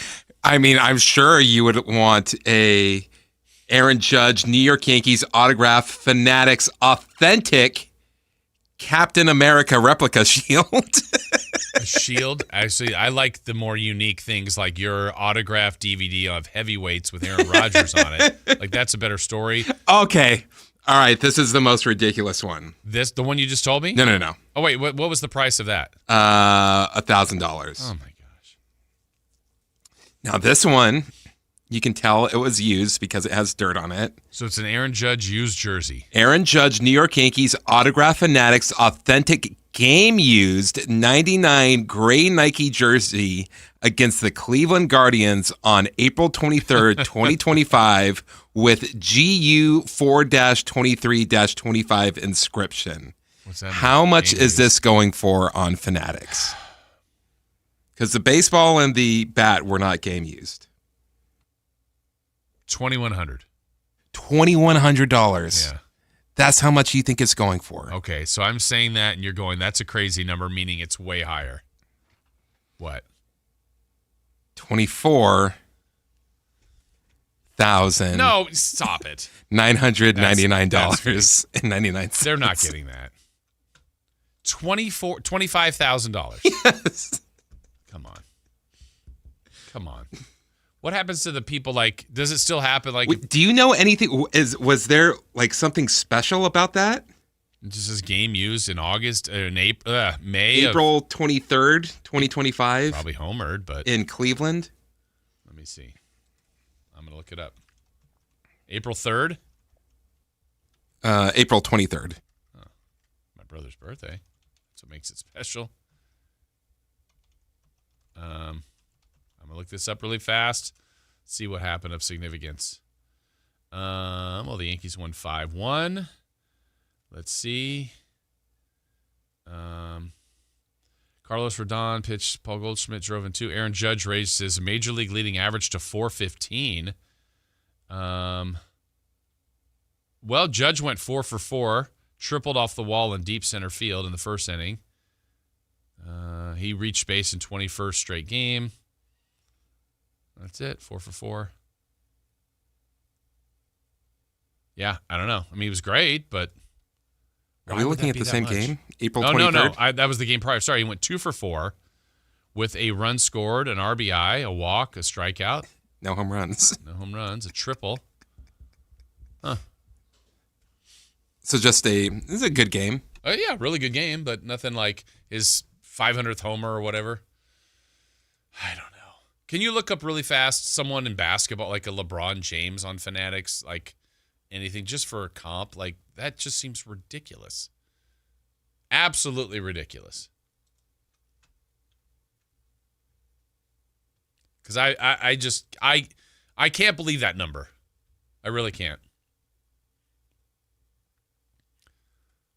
I mean, I'm sure you would want a Aaron Judge, New York Yankees autograph Fanatics authentic Captain America replica shield. A shield? Actually, I like the more unique things like your autographed DVD of heavyweights with Aaron Rodgers on it. Like, that's a better story. Okay. All right. This is the most ridiculous one. This, the one you just told me? No. Oh, wait. What was the price of that? $1,000. Oh, my gosh. Now, this one, you can tell it was used because it has dirt on it. So it's an Aaron Judge used jersey. Aaron Judge, New York Yankees autograph Fanatics authentic game used 99 gray Nike jersey against the Cleveland Guardians on April 23rd, 2025 with GU 4-23-25 inscription. What's that? How much is this going for on Fanatics? Because the baseball and the bat were not game used. $2,100. $2,100. Yeah. That's how much you think it's going for. Okay, so I'm saying that, and you're going, that's a crazy number, meaning it's way higher. What? $24,000. No, stop it. $999.99. They're not getting that. $25,000. Yes. Come on. What happens to the people? Like, does it still happen? Like, Wait, do you know anything? Was there like something special about that? Just this game used in August, in May, April 23rd, 2025. Probably homered, but in Cleveland. Let me see. I'm gonna look it up. April 3rd. April 23rd. Oh, my brother's birthday. That's what makes it special. I'm gonna look this up really fast. See what happened of significance. Well, the Yankees won 5-1. Let's see. Carlos Rodon pitched. Paul Goldschmidt drove in 2. Aaron Judge raised his major league leading average to 415. Well, Judge went 4 for 4, tripled off the wall in deep center field in the first inning. He reached base in 21st straight game. That's it, 4 for 4. Yeah, I don't know. I mean, he was great, but are we looking at the same game? April 23rd? No. That was the game prior. Sorry, he went 2 for 4 with a run scored, an RBI, a walk, a strikeout. No home runs. No home runs, a triple. Huh. So this is a good game. Yeah, really good game, but nothing like his 500th homer or whatever. I don't know. Can you look up really fast someone in basketball, like a LeBron James on Fanatics, like anything just for a comp? Like, that just seems ridiculous. Absolutely ridiculous. Because I can't believe that number. I really can't.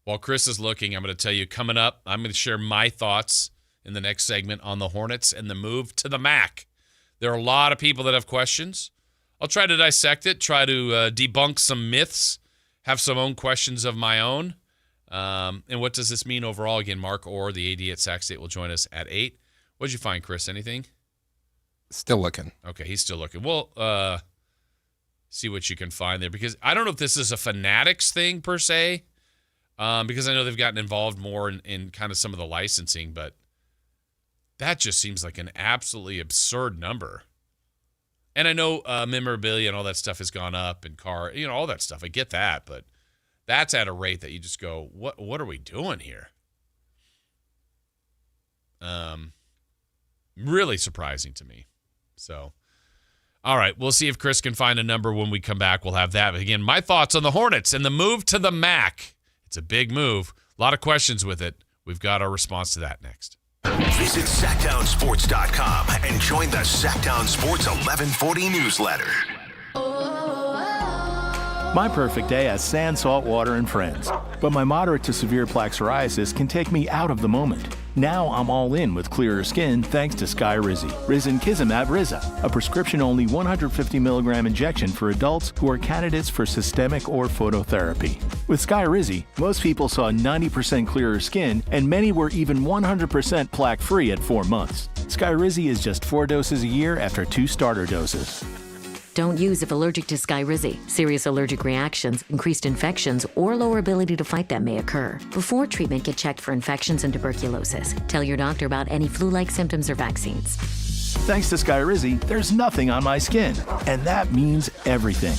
While Chris is looking, I'm going to tell you, coming up, I'm going to share my thoughts in the next segment on the Hornets and the move to the MAC. There are a lot of people that have questions. I'll try to dissect it, try to debunk some myths, have some own questions of my own. And what does this mean overall? Again, Mark Orr, the AD at Sac State, will join us at 8. What'd you find, Chris? Anything? Still looking. Okay, he's still looking. Well, see what you can find there, because I don't know if this is a Fanatics thing per se, because I know they've gotten involved more in kind of some of the licensing, but that just seems like an absolutely absurd number. And I know memorabilia and all that stuff has gone up, and all that stuff. I get that, but that's at a rate that you just go, what are we doing here? Really surprising to me. So, all right, we'll see if Chris can find a number when we come back. We'll have that. But again, my thoughts on the Hornets and the move to the MAC. It's a big move. A lot of questions with it. We've got our response to that next. Visit SactownSports.com and join the Sactown Sports 1140 newsletter. My perfect day has sand, salt water, and friends. But my moderate to severe plaque psoriasis can take me out of the moment. Now I'm all in with clearer skin thanks to Skyrizi. Risankizumab Riza, a prescription-only 150 milligram injection for adults who are candidates for systemic or phototherapy. With Skyrizi, most people saw 90% clearer skin, and many were even 100% plaque-free at 4 months. Skyrizi is just 4 doses a year after 2 starter doses. Don't use if allergic to Skyrizi. Serious allergic reactions, increased infections, or lower ability to fight them may occur. Before treatment, get checked for infections and tuberculosis. Tell your doctor about any flu-like symptoms or vaccines. Thanks to Skyrizi, there's nothing on my skin, and that means everything.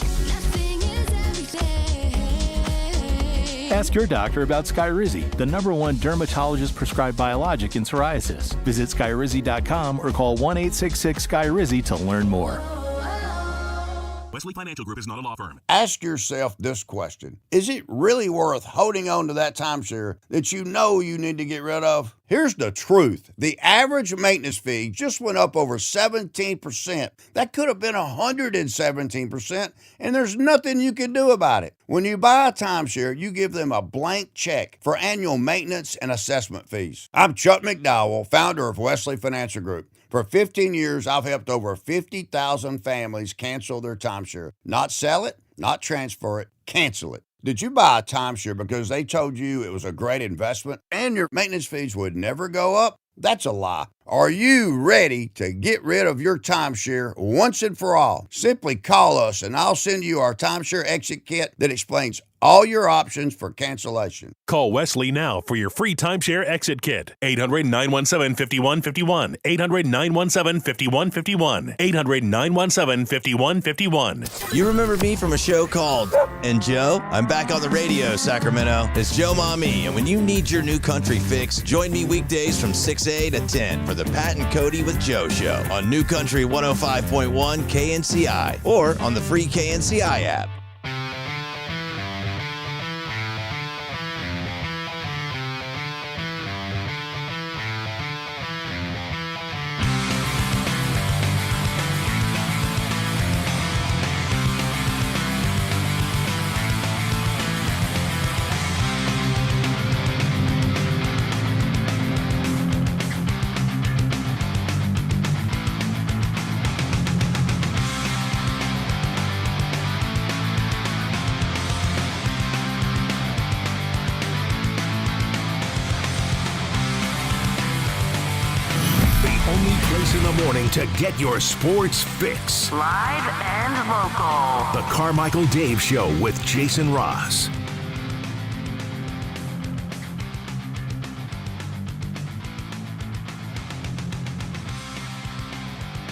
Ask your doctor about Skyrizi, the #1 dermatologist-prescribed biologic in psoriasis. Visit Skyrizi.com or call 1-866-SKYRIZI to learn more. Wesley Financial Group is not a law firm. Ask yourself this question. Is it really worth holding on to that timeshare that you know you need to get rid of? Here's the truth. The average maintenance fee just went up over 17%. That could have been 117%, and there's nothing you can do about it. When you buy a timeshare, you give them a blank check for annual maintenance and assessment fees. I'm Chuck McDowell, founder of Wesley Financial Group. For 15 years, I've helped over 50,000 families cancel their timeshare. Not sell it, not transfer it, cancel it. Did you buy a timeshare because they told you it was a great investment and your maintenance fees would never go up? That's a lie. Are you ready to get rid of your timeshare once and for all? Simply call us and I'll send you our timeshare exit kit that explains all your options for cancellation. Call Wesley now for your free timeshare exit kit. 800-917-5151. 800-917-5151. 800-917-5151. You remember me from a show called And Joe? I'm back on the radio, Sacramento. It's Joe Mami, and when you need your new country fix, join me weekdays from 6A to 10 for the Pat and Cody with Joe show on New Country 105.1 KNCI or on the free KNCI app. To get your sports fix. Live and local. The Carmichael Dave Show with Jason Ross.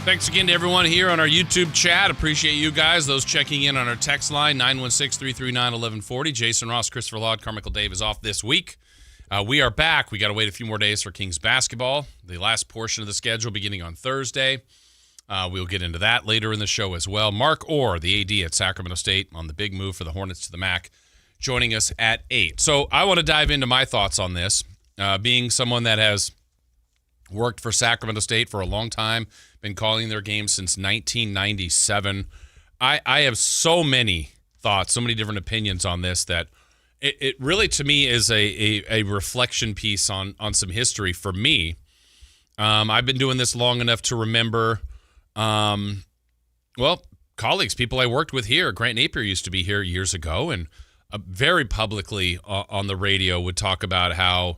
Thanks again to everyone here on our YouTube chat. Appreciate you guys. Those checking in on our text line, 916-339-1140. Jason Ross, Christopher Laud, Carmichael Dave is off this week. We are back. We got to wait a few more days for Kings basketball. The last portion of the schedule beginning on Thursday. We'll get into that later in the show as well. Mark Orr, the AD at Sacramento State, on the big move for the Hornets to the MAC, joining us at 8. So I want to dive into my thoughts on this. Being someone that has worked for Sacramento State for a long time, been calling their games since 1997. I have so many thoughts, so many different opinions on this that it really, to me, is a reflection piece on some history for me. I've been doing this long enough to remember, colleagues, people I worked with here. Grant Napier used to be here years ago, and very publicly on the radio would talk about how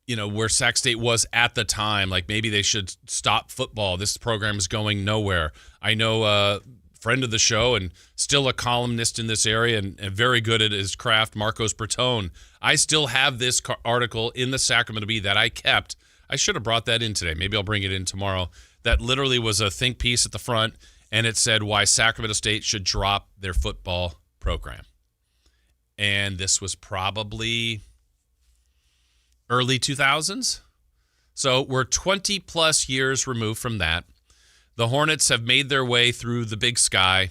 where Sac State was at the time. Like maybe they should stop football. This program is going nowhere. I know a friend of the show and still a columnist in this area and very good at his craft, Marcos Bertone. I still have this article in the Sacramento Bee that I kept. I should have brought that in today. Maybe I'll bring it in tomorrow. That literally was a think piece at the front, and it said why Sacramento State should drop their football program. And this was probably early 2000s. So we're 20 plus years removed from that. The Hornets have made their way through the Big Sky.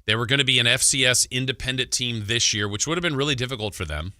They were going to be an FCS independent team this year, which would have been really difficult for them.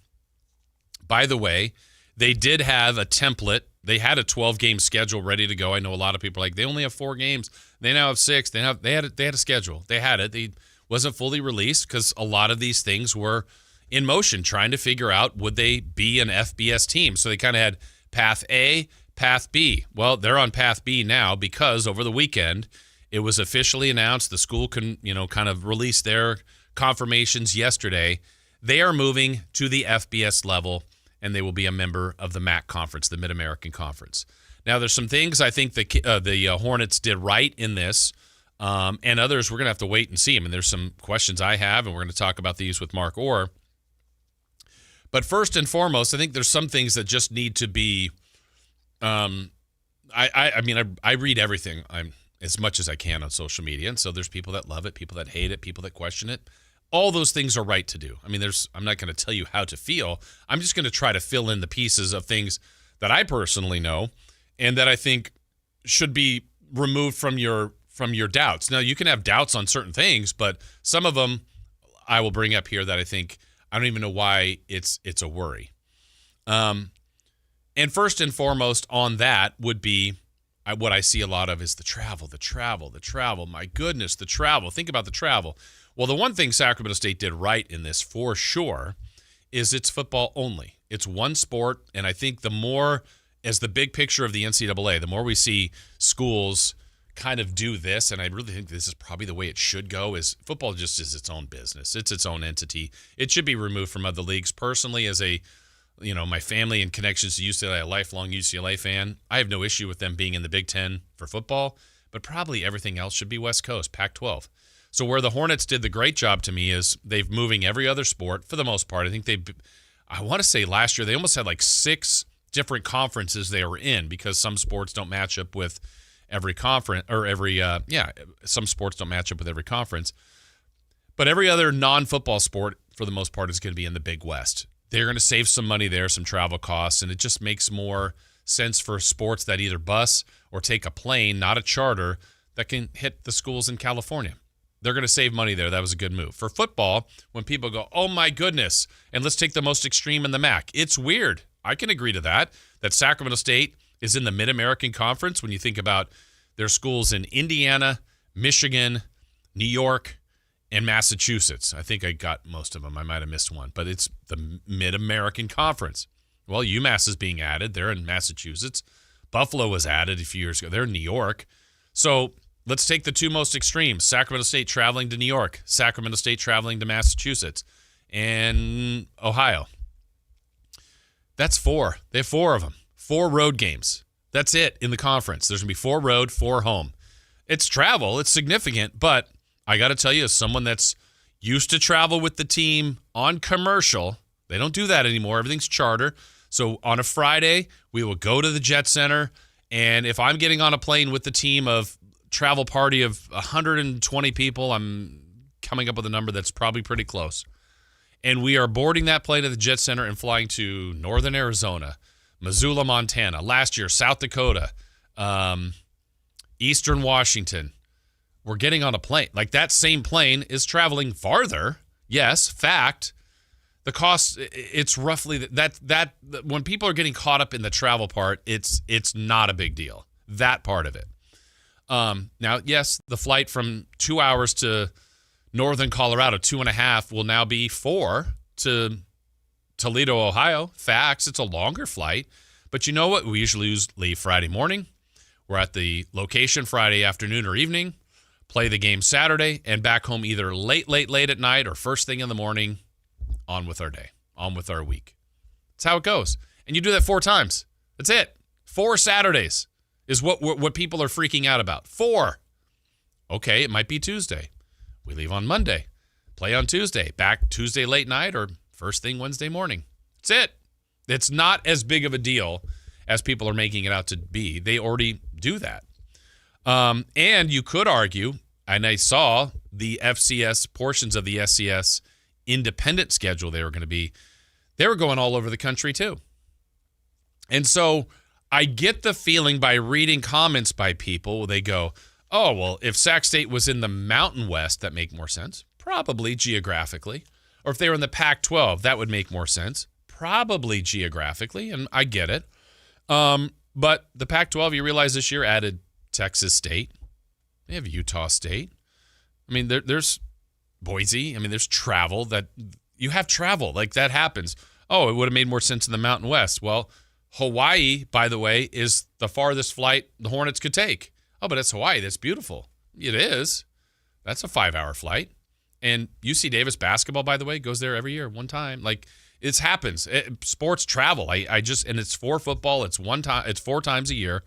By the way, they did have a template. They had a 12-game schedule ready to go. I know a lot of people are like, they only have 4 games. They now have 6. They had a schedule. They had it. They wasn't fully released because a lot of these things were in motion, trying to figure out would they be an FBS team. So they kind of had path A, path B. Well, they're on path B now because over the weekend it was officially announced. The school can, kind of release their confirmations yesterday. They are moving to the FBS level, and they will be a member of the MAC conference, the Mid-American Conference. Now, there's some things I think the Hornets did right in this, and others we're going to have to wait and see. I mean, there's some questions I have, and we're going to talk about these with Mark Orr. But first and foremost, I think there's some things that just need to be I read everything as much as I can on social media, and so there's people that love it, people that hate it, people that question it. All those things are right to do. I mean, I'm not going to tell you how to feel. I'm just going to try to fill in the pieces of things that I personally know and that I think should be removed from your doubts. Now, you can have doubts on certain things, but some of them I will bring up here that I think I don't even know why it's a worry. And first and foremost on that would be what I see a lot of is the travel. My goodness, the travel. Think about the travel. Well, the one thing Sacramento State did right in this for sure is it's football only. It's one sport, and I think the more, as the big picture of the NCAA, the more we see schools kind of do this, and I really think this is probably the way it should go, is football just is its own business. It's its own entity. It should be removed from other leagues. Personally, as my family and connections to UCLA, a lifelong UCLA fan, I have no issue with them being in the Big Ten for football, but probably everything else should be West Coast, Pac-12. So where the Hornets did the great job to me is they've moving every other sport for the most part. I think I want to say last year they almost had like 6 different conferences they were in because some sports don't match up with every conference or some sports don't match up with every conference. But every other non-football sport for the most part is going to be in the Big West. They're going to save some money there, some travel costs, and it just makes more sense for sports that either bus or take a plane, not a charter, that can hit the schools in California. They're going to save money there. That was a good move. For football, when people go, oh my goodness, and let's take the most extreme in the MAC. It's weird. I can agree to that Sacramento State is in the Mid-American Conference when you think about their schools in Indiana, Michigan, New York, and Massachusetts. I think I got most of them. I might have missed one, but it's the Mid-American Conference. Well, UMass is being added. They're in Massachusetts. Buffalo was added a few years ago. They're in New York. So let's take the 2 most extremes. Sacramento State traveling to New York. Sacramento State traveling to Massachusetts. And Ohio. That's 4. They have 4 of them. 4 road games. That's it in the conference. There's going to be 4 road, 4 home. It's travel. It's significant, but I got to tell you, as someone that's used to travel with the team on commercial, they don't do that anymore. Everything's charter. So on a Friday, we will go to the Jet Center, and if I'm getting on a plane with the team of travel party of 120 people, I'm coming up with a number that's probably pretty close. And we are boarding that plane at the Jet Center and flying to northern Arizona, Missoula, Montana, last year, South Dakota, Eastern Washington. We're getting on a plane. Like that same plane is traveling farther. Yes, fact. The cost, it's roughly that when people are getting caught up in the travel part, it's not a big deal. That part of it. Now, yes, the flight from 2 hours to northern Colorado, 2.5, will now be 4 to Toledo, Ohio. Facts, it's a longer flight. But you know what? We usually leave Friday morning. We're at the location Friday afternoon or evening, play the game Saturday, and back home either late at night or first thing in the morning, on with our day, on with our week. That's how it goes. And you do that 4 times. That's it. 4 Saturdays is what people are freaking out about. 4. Okay, it might be Tuesday. We leave on Monday. Play on Tuesday. Back Tuesday late night or first thing Wednesday morning. That's it. It's not as big of a deal as people are making it out to be. They already do that. And you could argue, and I saw the FCS portions of the SCS independent schedule they were going all over the country too. And so I get the feeling by reading comments by people, they go, oh, well, if Sac State was in the Mountain West, that make more sense. Probably geographically. Or if they were in the Pac-12, that would make more sense. Probably geographically, and I get it. But the Pac-12, you realize this year added Texas State. They have Utah State. I mean, there's Boise. I mean, there's travel that you have travel. Like that happens. Oh, it would have made more sense in the Mountain West. Well, Hawaii, by the way, is the farthest flight the Hornets could take. Oh, but it's Hawaii. That's beautiful. It is. That's a 5-hour flight. And UC Davis basketball, by the way, goes there every year, one time. Like, it happens. Sports travel. And it's for football. It's 4 times a year.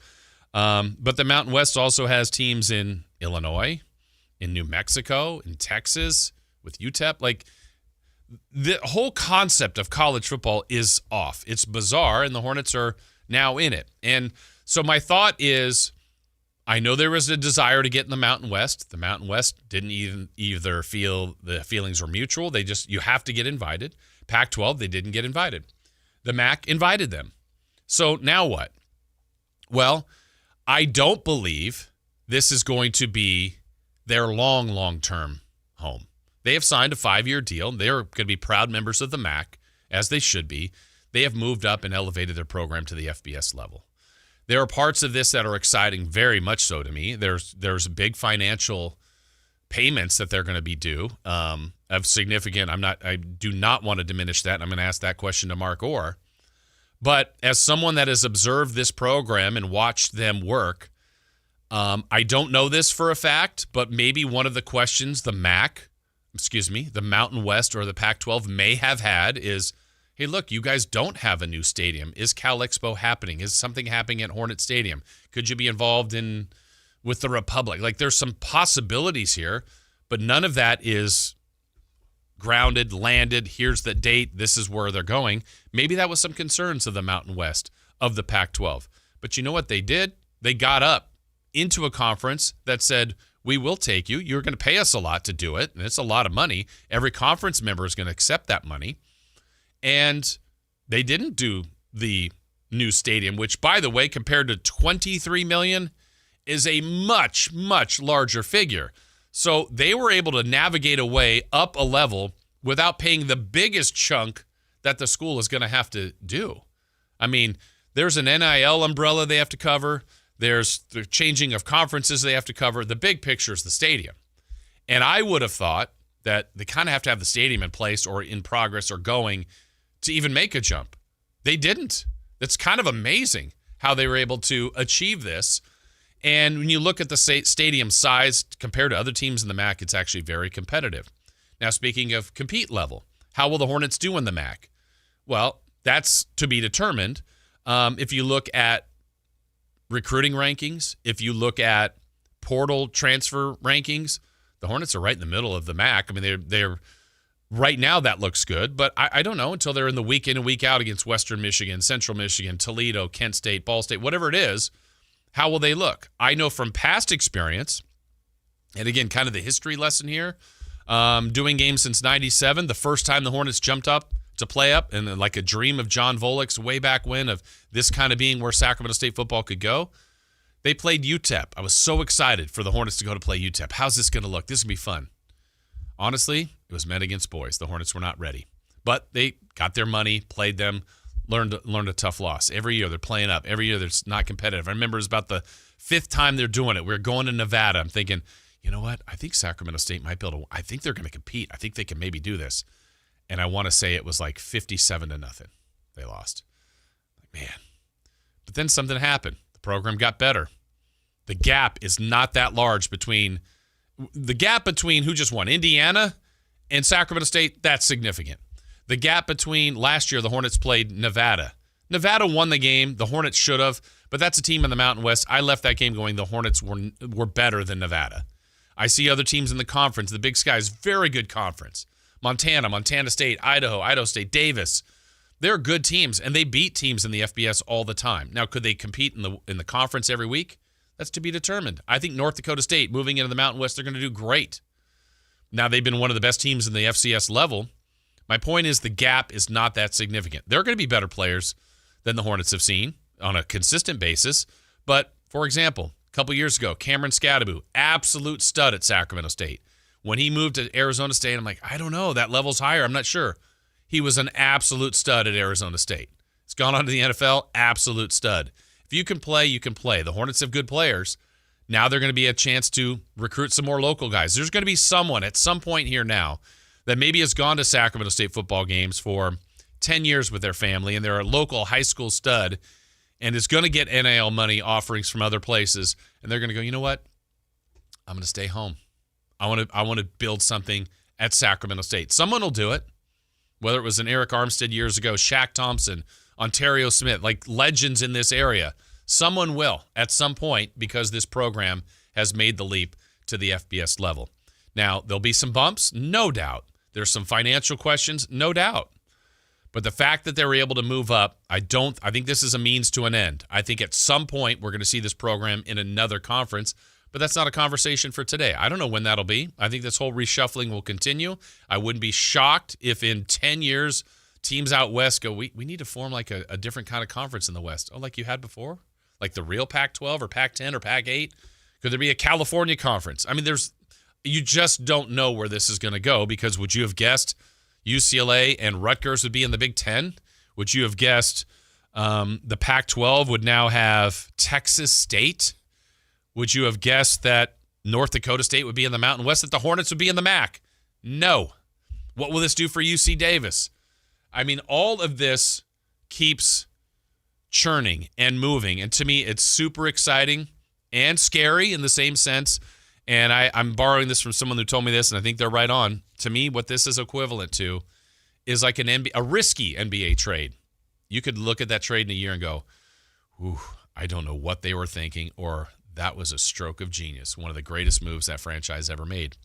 But the Mountain West also has teams in Illinois, in New Mexico, in Texas, with UTEP. Like, the whole concept of college football is off. It's bizarre, and the Hornets are now in it. And so my thought is, I know there was a desire to get in the Mountain West. The Mountain West didn't even either feel the feelings were mutual. You have to get invited. Pac-12, they didn't get invited. The MAC invited them. So now what? Well, I don't believe this is going to be their long-term home. They have signed a 5-year deal. They're going to be proud members of the MAC, as they should be. They have moved up and elevated their program to the FBS level. There are parts of this that are exciting, very much so to me. There's big financial payments that they're going to be due of significant. I do not want to diminish that. And I'm going to ask that question to Mark Orr. But as someone that has observed this program and watched them work, I don't know this for a fact, but maybe one of the questions the Mountain West or the Pac-12 may have had is, hey, look, you guys don't have a new stadium. Is Cal Expo happening? Is something happening at Hornet Stadium? Could you be involved with the Republic? Like, there's some possibilities here, but none of that is grounded, landed. Here's the date. This is where they're going. Maybe that was some concerns of the Mountain West, of the Pac-12. But you know what they did? They got up into a conference that said, we will take you. You're going to pay us a lot to do it, and it's a lot of money. Every conference member is going to accept that money. And they didn't do the new stadium, which, by the way, compared to $23 million, is a much, much larger figure. So they were able to navigate a way up a level without paying the biggest chunk that the school is going to have to do. I mean, there's an NIL umbrella they have to cover. There's the changing of conferences they have to cover. The big picture is the stadium. And I would have thought that they kind of have to have the stadium in place or in progress or going to even make a jump. They didn't. It's kind of amazing how they were able to achieve this. And when you look at the stadium size compared to other teams in the MAC, it's actually very competitive. Now, speaking of compete level, how will the Hornets do in the MAC? Well, that's to be determined. If you look at recruiting rankings, if you look at portal transfer rankings, the Hornets are right in the middle of the MAC. I mean, they're right now that looks good, but I don't know until they're in the week in and week out against Western Michigan, Central Michigan, Toledo, Kent State, Ball State, whatever it is, how will they look? I know from past experience, and again, kind of the history lesson here, doing games since 97, the first time the Hornets jumped up to play up, and like a dream of John Volek's way back when of this kind of being where Sacramento State football could go, they played UTEP. I was so excited for the Hornets to go to play UTEP. How's this going to look? This is going to be fun. Honestly, it was men against boys. The Hornets were not ready. But they got their money, played them, learned a tough loss. Every year they're playing up. Every year they're not competitive. I remember it was about the 5th time they're doing it. We were going to Nevada. I'm thinking, you know what? I think Sacramento State might be able to. I think they're going to compete. I think they can maybe do this. And I want to say it was like 57-0. They lost. Like, man. But then something happened. The program got better. The gap is not that large between who just won, Indiana and Sacramento State. That's significant. The gap between last year, the Hornets played Nevada. Nevada won the game. The Hornets should have, but that's a team in the Mountain West. I left that game going the Hornets were better than Nevada. I see other teams in the conference. The Big Sky is very good conference. Montana, Montana State, Idaho State, Davis. They're good teams, and they beat teams in the FBS all the time. Now, could they compete in the conference every week? That's to be determined. I think North Dakota State, moving into the Mountain West, they're going to do great. Now, they've been one of the best teams in the FCS level. My point is the gap is not that significant. They're going to be better players than the Hornets have seen on a consistent basis. But, for example, a couple years ago, Cameron Scadaboo, absolute stud at Sacramento State. When he moved to Arizona State, I'm like, I don't know. That level's higher. I'm not sure. He was an absolute stud at Arizona State. He's gone on to the NFL, absolute stud. If you can play, you can play. The Hornets have good players. Now they're going to be a chance to recruit some more local guys. There's going to be someone at some point here now that maybe has gone to Sacramento State football games for 10 years with their family, and they're a local high school stud, and is going to get NIL money offerings from other places, and they're going to go, you know what? I'm going to stay home. I want to build something at Sacramento State. Someone will do it, whether it was an Eric Armstead years ago, Shaq Thompson, Ontario Smith, like legends in this area. Someone will at some point because this program has made the leap to the FBS level. Now, there'll be some bumps, no doubt. There's some financial questions, no doubt. But the fact that they were able to move up, I think this is a means to an end. I think at some point we're going to see this program in another conference, but that's not a conversation for today. I don't know when that'll be. I think this whole reshuffling will continue. I wouldn't be shocked if in 10 years teams out west go, we need to form like a different kind of conference in the West. Oh, like you had before? Like the real Pac-12 or Pac-10 or Pac-8? Could there be a California conference? I mean, you just don't know where this is going to go, because would you have guessed UCLA and Rutgers would be in the Big Ten? Would you have guessed the Pac-12 would now have Texas State? Would you have guessed that North Dakota State would be in the Mountain West, that the Hornets would be in the MAC? No. What will this do for UC Davis? I mean, all of this keeps churning and moving, and to me, it's super exciting and scary in the same sense. And I'm borrowing this from someone who told me this, and I think they're right on. To me, what this is equivalent to is like a risky NBA trade. You could look at that trade in a year and go, ooh, I don't know what they were thinking, or that was a stroke of genius, one of the greatest moves that franchise ever made.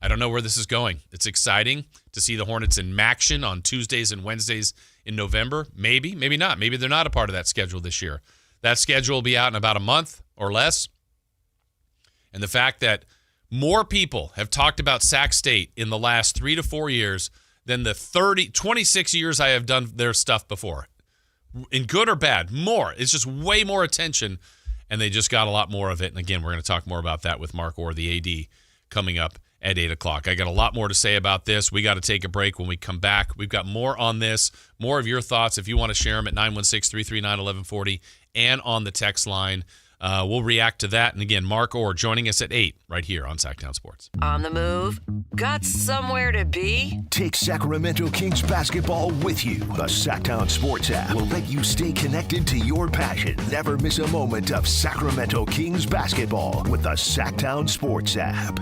I don't know where this is going. It's exciting to see the Hornets in action on Tuesdays and Wednesdays in November. Maybe, maybe not. Maybe they're not a part of that schedule this year. That schedule will be out in about a month or less. And the fact that more people have talked about Sac State in the last 3 to 4 years than the 26 years I have done their stuff before, in good or bad, more. It's just way more attention, and they just got a lot more of it. And again, we're going to talk more about that with Mark Orr, the AD, coming up at 8 o'clock. I got a lot more to say about this. We got to take a break. When we come back, we've got more on this, more of your thoughts. If you want to share them at 916-339-1140 and on the text line. We'll react to that. And again, Mark Orr joining us at 8 right here on Sactown Sports. On the move? Got somewhere to be? Take Sacramento Kings basketball with you. The Sactown Sports app will let you stay connected to your passion. Never miss a moment of Sacramento Kings basketball with the Sactown Sports app.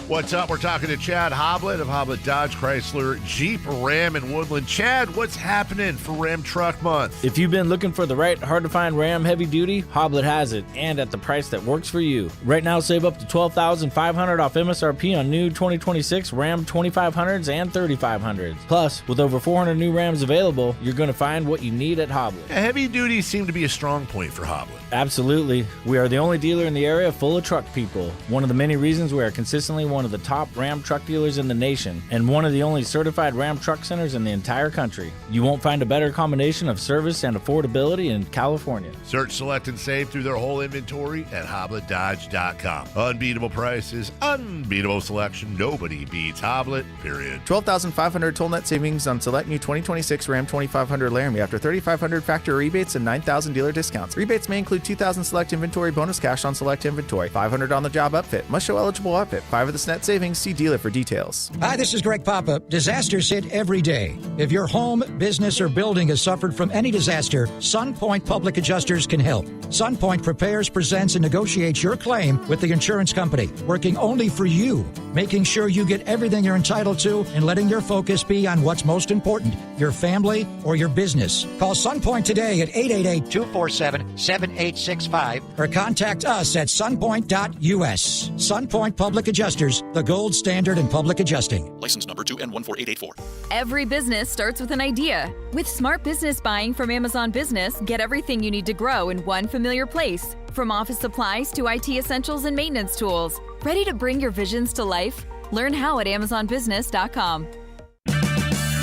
What's up? We're talking to Chad Hoblet of Hoblet Dodge Chrysler Jeep Ram in Woodland. Chad, what's happening for Ram Truck Month? If you've been looking for the right hard-to-find Ram heavy duty, Hoblet has it, and at the price that works for you. Right now, save up to $12,500 off MSRP on new 2026 Ram 2500s and 3500s. Plus, with over 400 new Rams available, you're going to find what you need at Hoblet. Heavy duty seemed to be a strong point for Hoblet. Absolutely. We are the only dealer in the area full of truck people. One of the many reasons we are consistently one of the top Ram truck dealers in the nation, and one of the only certified Ram truck centers in the entire country. You won't find a better combination of service and affordability in California. Search, select, and save through their whole inventory at HobletDodge.com. Unbeatable prices, unbeatable selection. Nobody beats Hoblet, period. $12,500 total net savings on select new 2026 Ram 2500 Laramie after $3,500 factory rebates and $9,000 dealer discounts. Rebates may include $2,000 select inventory bonus cash on select inventory, $500 on the job upfit. Must show eligible upfit. 5 of the Bonus net savings. See dealer for details. Hi, this is Greg Papa. Disasters hit every day. If your home, business, or building has suffered from any disaster, SunPoint Public Adjusters can help. SunPoint prepares, presents, and negotiates your claim with the insurance company, working only for you, making sure you get everything you're entitled to and letting your focus be on what's most important, your family or your business. Call SunPoint today at 888-247-7865 or contact us at sunpoint.us. SunPoint Public Adjusters, the gold standard in public adjusting. License number 2N14884. Every business starts with an idea. With smart business buying from Amazon Business, get everything you need to grow in one familiar place. From office supplies to IT essentials and maintenance tools. Ready to bring your visions to life? Learn how at amazonbusiness.com.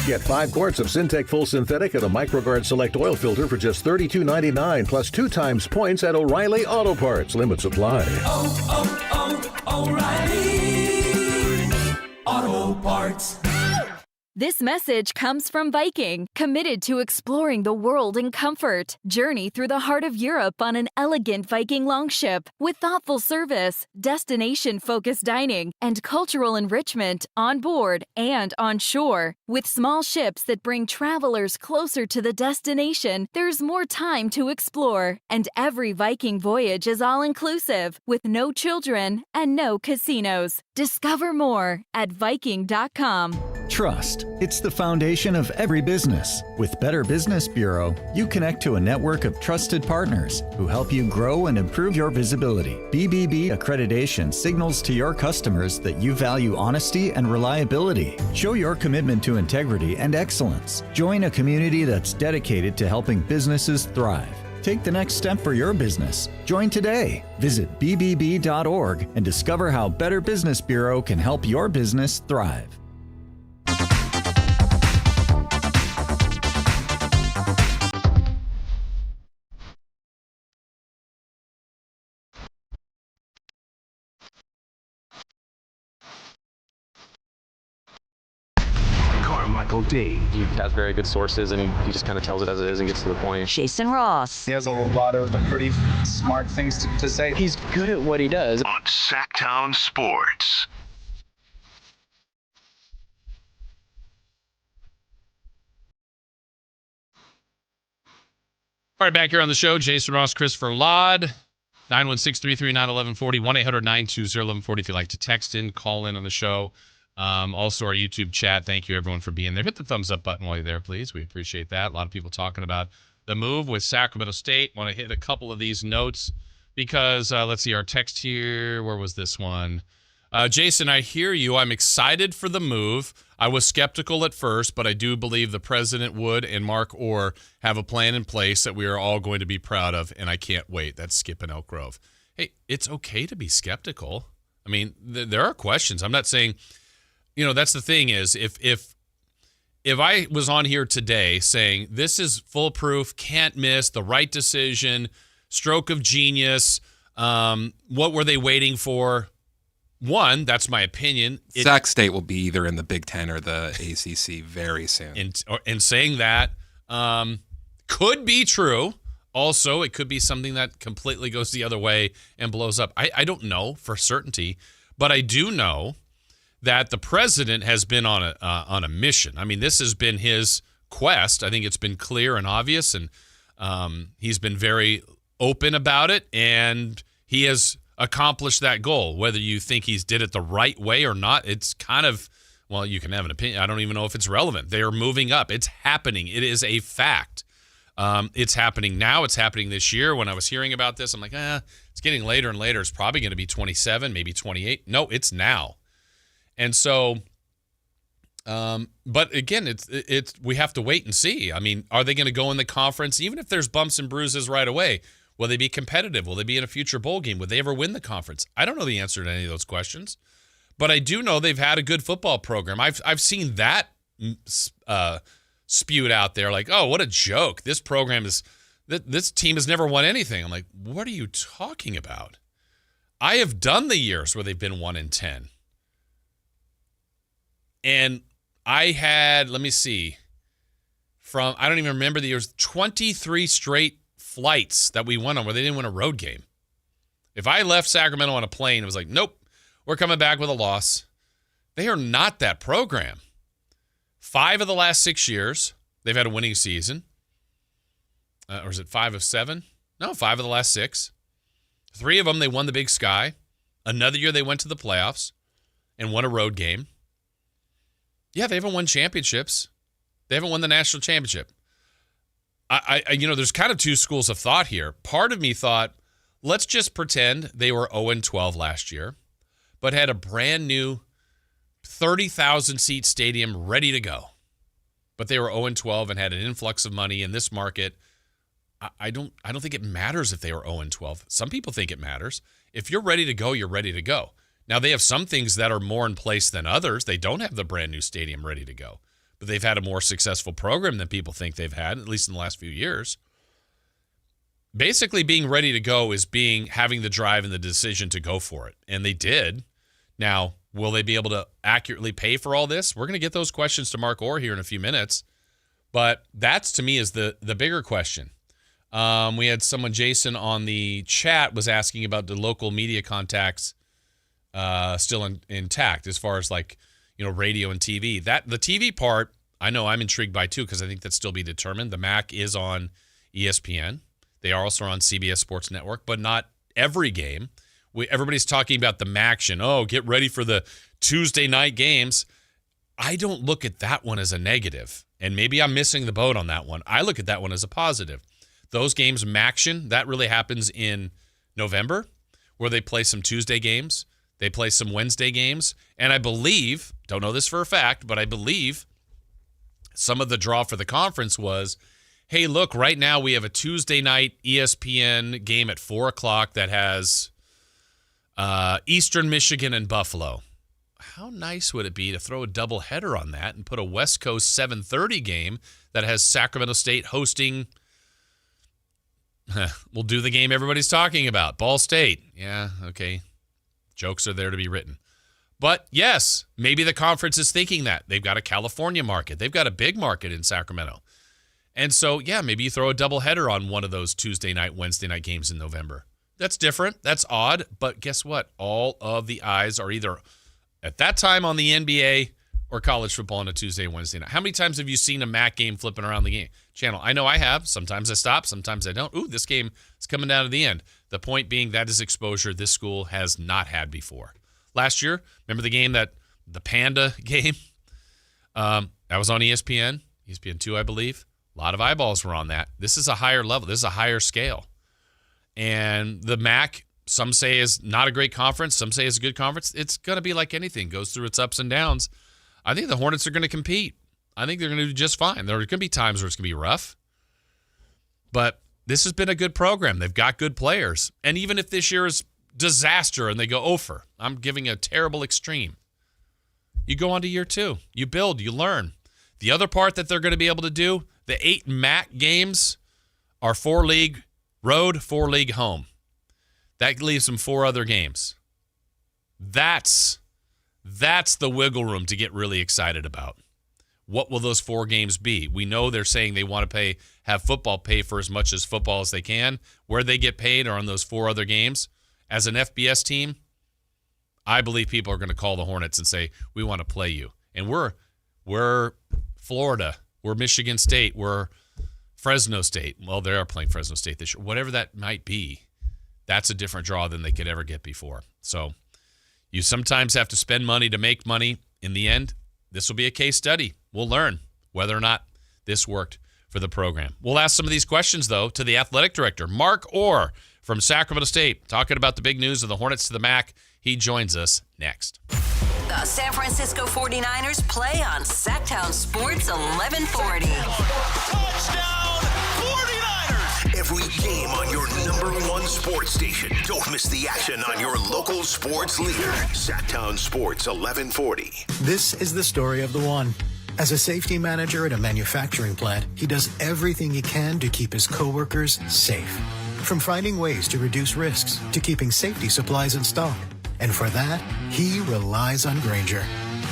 Get 5 quarts of Syntec Full Synthetic and a MicroGuard Select Oil Filter for just $32.99 plus 2 times points at O'Reilly Auto Parts. Limit supply. O'Reilly Auto Parts. This message comes from Viking, committed to exploring the world in comfort. Journey through the heart of Europe on an elegant Viking longship with thoughtful service, destination-focused dining, and cultural enrichment on board and on shore. With small ships that bring travelers closer to the destination, there's more time to explore. And every Viking voyage is all-inclusive, with no children and no casinos. Discover more at Viking.com. Trust. It's the foundation of every business. With Better Business Bureau, you connect to a network of trusted partners who help you grow and improve your visibility. BBB accreditation signals to your customers that you value honesty and reliability. Show your commitment to integrity and excellence. Join a community that's dedicated to helping businesses thrive. Take the next step for your business. Join today. Visit bbb.org and discover how Better Business Bureau can help your business thrive. Carmichael Dave. He has very good sources, and he just kind of tells it as it is and gets to the point. Jason Ross. He has a lot of pretty smart things to say. He's good at what he does. On Sactown Sports. All right, back here on the show, Jason Ross, Christopher Laud, 916-339-1140, 1-800-920-1140 if you'd like to text in, call in on the show. Also, our YouTube chat. Thank you, everyone, for being there. Hit the thumbs up button while you're there, please. We appreciate that. A lot of people talking about the move with Sacramento State. Want to hit a couple of these notes because, let's see, our text here. Where was this one? Jason, I hear you. I'm excited for the move. I was skeptical at first, but I do believe the president would and Mark Orr have a plan in place that we are all going to be proud of, and I can't wait. That's Skip in Elk Grove. Hey, it's okay to be skeptical. I mean, there are questions. I'm not saying, that's the thing is if I was on here today saying this is foolproof, can't miss, the right decision, stroke of genius, what were they waiting for? One, that's my opinion. Sac State will be either in the Big Ten or the ACC very soon. And saying that could be true. Also, it could be something that completely goes the other way and blows up. I don't know for certainty, but I do know that the president has been on a mission. I mean, this has been his quest. I think it's been clear and obvious, and he's been very open about it, and he has accomplished that goal. Whether you think he's did it the right way or not, it's kind of, well, you can have an opinion. I don't even know if it's relevant. They are moving up. It's happening. It is a fact. It's happening now. It's happening this year. When I was hearing about this, I'm like, it's getting later and later. It's probably going to be 27, maybe 28. No, it's now. And so, but again, it's we have to wait and see. I mean, are they going to go in the conference, even if there's bumps and bruises right away? Will they be competitive? Will they be in a future bowl game? Would they ever win the conference? I don't know the answer to any of those questions, but I do know they've had a good football program. I've seen that spewed out there, like, oh, what a joke! This program this team has never won anything. I'm like, what are you talking about? I have done the years where they've been 1-10. And I had, let me see, I don't even remember the years, 23 straight flights that we went on where they didn't win a road game. If I left Sacramento on a plane, it was like, nope, We're coming back with a loss. They are not that program. 5 of the last 6 years, they've had a winning season. Or is it 5 of 7? No, 5 of the last 6. 3 of them, they won the Big Sky. Another year, they went to the playoffs and won a road game. Yeah, they haven't won championships. They haven't won the national championship. There's kind of 2 schools of thought here. Part of me thought, let's just pretend they were 0-12 last year, but had a brand new 30,000-seat stadium ready to go. But they were 0-12 and had an influx of money in this market. I don't think it matters if they were 0-12. Some people think it matters. If you're ready to go, you're ready to go. Now, they have some things that are more in place than others. They don't have the brand new stadium ready to go, but they've had a more successful program than people think they've had, at least in the last few years. Basically, being ready to go is having the drive and the decision to go for it, and they did. Now, will they be able to accurately pay for all this? We're going to get those questions to Mark Orr here in a few minutes, but that's, to me, is the bigger question. We had someone, Jason, on the chat was asking about the local media contacts still intact as far as radio and TV. The TV part, I know I'm intrigued by too, because I think that's still be determined. The MAC is on ESPN. They are also on CBS Sports Network, but not every game. Everybody's talking about the MACtion. Oh, get ready for the Tuesday night games. I don't look at that one as a negative, and maybe I'm missing the boat on that one. I look at that one as a positive. Those games, MACtion, that really happens in November, where they play some Tuesday games. They play some Wednesday games. And I believe, don't know this for a fact, but I believe some of the draw for the conference was, hey, look, right now we have a Tuesday night ESPN game at 4 o'clock that has Eastern Michigan and Buffalo. How nice would it be to throw a doubleheader on that and put a West Coast 7:30 game that has Sacramento State hosting... We'll do the game everybody's talking about, Ball State. Yeah, okay. Jokes are there to be written. But yes, maybe the conference is thinking that. They've got a California market. They've got a big market in Sacramento. And so, yeah, maybe you throw a doubleheader on one of those Tuesday night, Wednesday night games in November. That's different. That's odd. But guess what? All of the eyes are either at that time on the NBA or college football on a Tuesday, Wednesday night. How many times have you seen a MAC game flipping around the game channel? I know I have. Sometimes I stop. Sometimes I don't. Ooh, this game is coming down to the end. The point being that is exposure this school has not had before. Last year, remember the Panda game? That was on ESPN, ESPN2, I believe. A lot of eyeballs were on that. This is a higher level. This is a higher scale. And the MAC, some say is not a great conference. Some say is a good conference. It's going to be like anything. Goes through its ups and downs. I think the Hornets are going to compete. I think they're going to do just fine. There are going to be times where it's going to be rough. But this has been a good program. They've got good players. And even if this year is disaster and they go over, I'm giving a terrible extreme. You go on to year 2. You build. You learn. The other part that they're going to be able to do, the 8 MAC games are 4 league road, 4 league home. That leaves them 4 other games. That's the wiggle room to get really excited about. What will those 4 games be? We know they're saying they want to have football pay for as much as football as they can. Where they get paid are on those 4 other games. As an FBS team, I believe people are going to call the Hornets and say, we want to play you. And we're Florida. We're Michigan State. We're Fresno State. Well, they are playing Fresno State this year. Whatever that might be, that's a different draw than they could ever get before. So you sometimes have to spend money to make money. In the end, this will be a case study. We'll learn whether or not this worked for the program. We'll ask some of these questions, though, to the athletic director, Mark Orr from Sacramento State, talking about the big news of the Hornets to the MAC. He joins us next. The San Francisco 49ers play on Sactown Sports 1140. Touchdown 49ers! Every game on your #1 sports station. Don't miss the action on your local sports leader. Sactown Sports 1140. This is the story of the one. As a safety manager at a manufacturing plant, he does everything he can to keep his coworkers safe. From finding ways to reduce risks to keeping safety supplies in stock. And for that, he relies on Grainger.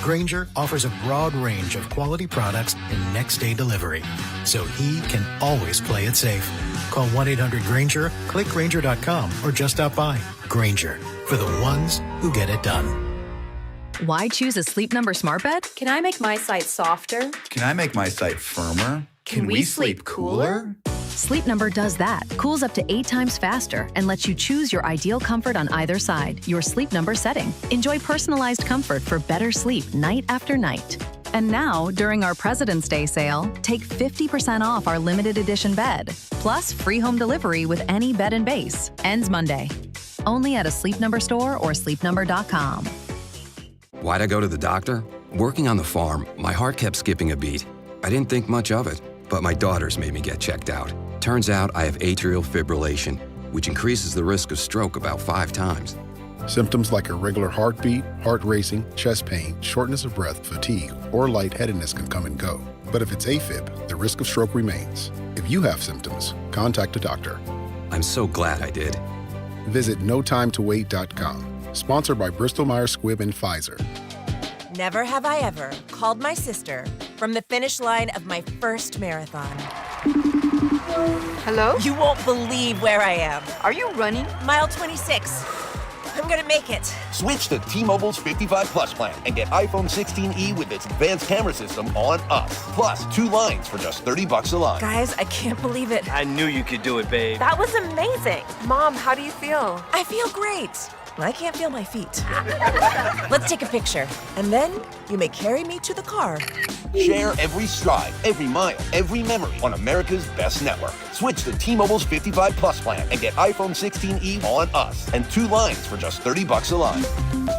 Grainger offers a broad range of quality products and next-day delivery, so he can always play it safe. Call 1-800-GRANGER, click Grainger.com, or just stop by. Grainger, for the ones who get it done. Why choose a Sleep Number smart bed? Can I make my site softer? Can I make my site firmer? Can we sleep cooler? Sleep Number does that. Cools up to 8 times faster and lets you choose your ideal comfort on either side. Your Sleep Number setting. Enjoy personalized comfort for better sleep night after night. And now, during our President's Day sale, take 50% off our limited edition bed. Plus, free home delivery with any bed and base. Ends Monday. Only at a Sleep Number store or sleepnumber.com. Why'd I go to the doctor? Working on the farm, my heart kept skipping a beat. I didn't think much of it, but my daughters made me get checked out. Turns out I have atrial fibrillation, which increases the risk of stroke about 5 times. Symptoms like irregular heartbeat, heart racing, chest pain, shortness of breath, fatigue, or lightheadedness can come and go. But if it's AFib, the risk of stroke remains. If you have symptoms, contact a doctor. I'm so glad I did. Visit notimetowait.com. Sponsored by Bristol-Myers Squibb and Pfizer. Never have I ever called my sister from the finish line of my first marathon. Hello? You won't believe where I am. Are you running? Mile 26. I'm gonna make it. Switch to T-Mobile's 55 Plus plan and get iPhone 16e with its advanced camera system on us. Plus, 2 lines for just $30 a line. Guys, I can't believe it. I knew you could do it, babe. That was amazing. Mom, how do you feel? I feel great. I can't feel my feet. Let's take a picture. And then you may carry me to the car. Share every stride, every mile, every memory on America's best network. Switch to T-Mobile's 55 Plus plan and get iPhone 16e on us and 2 lines for just $30 a line.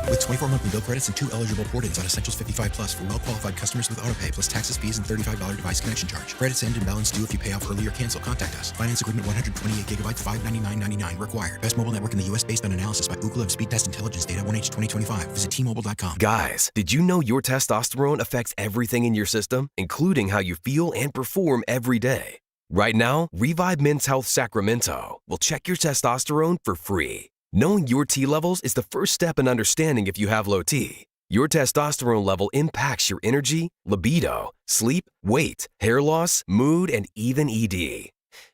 With 24 monthly bill credits and 2 eligible port-ins on Essentials 55 Plus for well-qualified customers with autopay, plus taxes, fees, and $35 device connection charge. Credits end and balance due if you pay off early or cancel. Contact us. Finance agreement 128 gigabytes, $599.99 required. Best mobile network in the U.S. based on analysis by Ookla of Speed Test Intelligence data 1H 2025. Visit T-Mobile.com. Guys, did you know your testosterone affects everything in your system, including how you feel and perform every day? Right now, Revive Men's Health Sacramento will check your testosterone for free. Knowing your T levels is the first step in understanding if you have low T. Your testosterone level impacts your energy, libido, sleep, weight, hair loss, mood, and even ED.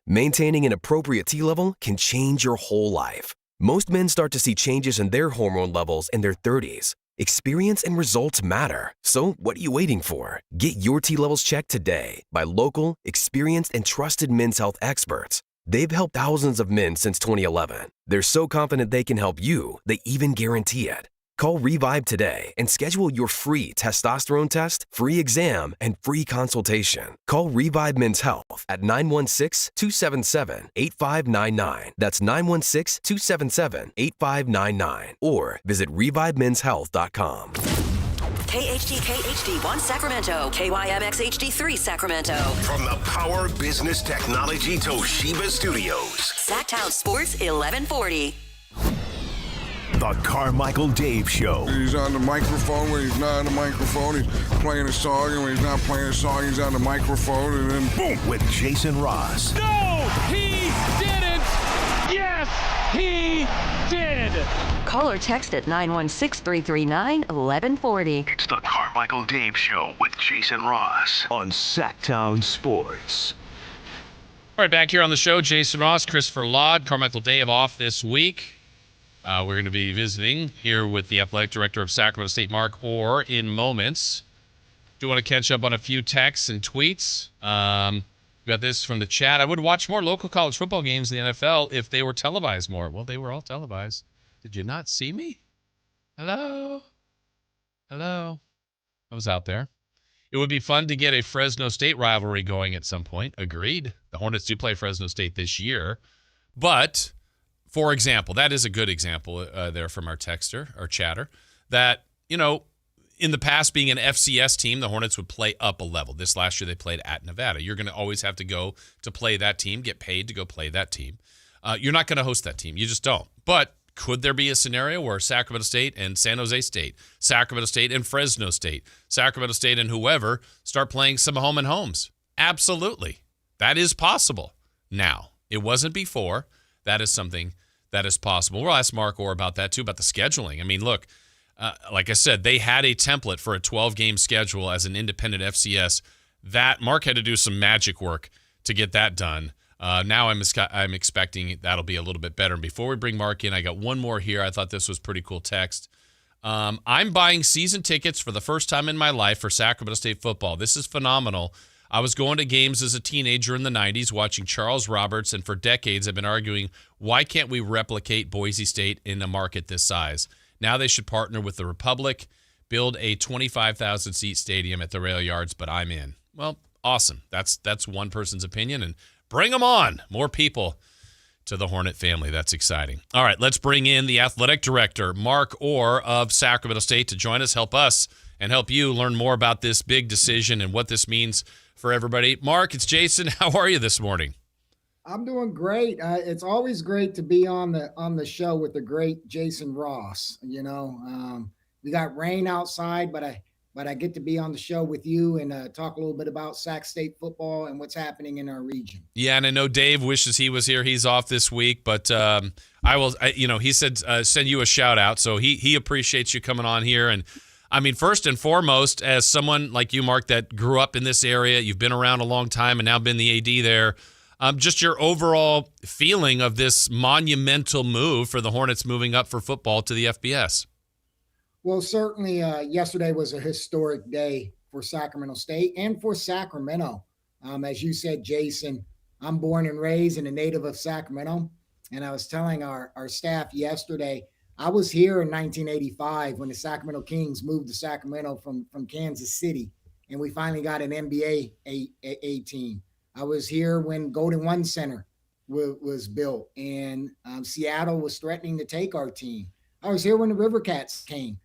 Maintaining an appropriate T level can change your whole life. Most men start to see changes in their hormone levels in their 30s. Experience and results matter. So what are you waiting for? Get your T levels checked today by local, experienced, and trusted men's health experts. They've helped thousands of men since 2011. They're so confident they can help you, they even guarantee it. Call Revive today and schedule your free testosterone test, free exam, and free consultation. Call Revive Men's Health at 916-277-8599. That's 916-277-8599. Or visit ReviveMen'sHealth.com. KHD1 Sacramento, KYMX HD3 Sacramento. From the Power Business Technology Toshiba Studios. Sactown Sports 1140. The Carmichael Dave Show. He's on the microphone when he's not on the microphone. He's playing a song, and when he's not playing a song, he's on the microphone, and then boom! With Jason Ross. No, he didn't! Yes, he did! Call or text at 916-339-1140. It's the Carmichael Dave Show with Jason Ross on Sactown Sports. All right, back here on the show, Jason Ross, Christopher Laud, Carmichael Dave off this week. We're going to be visiting here with the athletic director of Sacramento State, Mark Orr, in moments. Do want to catch up on a few texts and tweets. We got this from the chat. I would watch more local college football games in the NFL if they were televised more. Well, they were all televised. Did you not see me? Hello? Hello? I was out there. It would be fun to get a Fresno State rivalry going at some point. Agreed. The Hornets do play Fresno State this year. But, for example, that is a good example there from our texter, our chatter, that, you know, in the past, being an FCS team, the Hornets would play up a level. This last year, they played at Nevada. You're going to always have to go to play that team, get paid to go play that team. You're not going to host that team. You just don't. But could there be a scenario where Sacramento State and San Jose State, Sacramento State and Fresno State, Sacramento State and whoever start playing some home and homes? Absolutely. That is possible. Now, it wasn't before. That is something that is possible. We'll ask Mark Orr about that, too, about the scheduling. I mean, look, like I said, they had a template for a 12-game schedule as an independent FCS. That Mark had to do some magic work to get that done. Now I'm expecting that'll be a little bit better. And before we bring Mark in, I got one more here. I thought this was pretty cool text. I'm buying season tickets for the first time in my life for Sacramento State football. This is phenomenal. I was going to games as a teenager in the 90s watching Charles Roberts, and for decades I've been arguing, why can't we replicate Boise State in a market this size? Now they should partner with the Republic, build a 25,000-seat stadium at the rail yards, but I'm in. Well, awesome. That's one person's opinion, and bring them on. More people to the Hornet family. That's exciting. All right, let's bring in the athletic director, Mark Orr of Sacramento State, to join us, help us, and help you learn more about this big decision and what this means for everybody. Mark, it's Jason. How are you this morning? I'm doing great. It's always great to be on the show with the great Jason Ross. You know, we got rain outside, but I get to be on the show with you and talk a little bit about Sac State football and what's happening in our region. Yeah, and I know Dave wishes he was here. He's off this week, but he said send you a shout out. So he appreciates you coming on here. And I mean, first and foremost, as someone like you, Mark, that grew up in this area, you've been around a long time and now been the AD there. Just your overall feeling of this monumental move for the Hornets moving up for football to the FBS. Well, certainly yesterday was a historic day for Sacramento State and for Sacramento. As you said, Jason, I'm born and raised and a native of Sacramento. And I was telling our staff yesterday, I was here in 1985 when the Sacramento Kings moved to Sacramento from Kansas City, and we finally got an NBA A team. I was here when Golden One Center was built, and Seattle was threatening to take our team. I was here when the River Cats came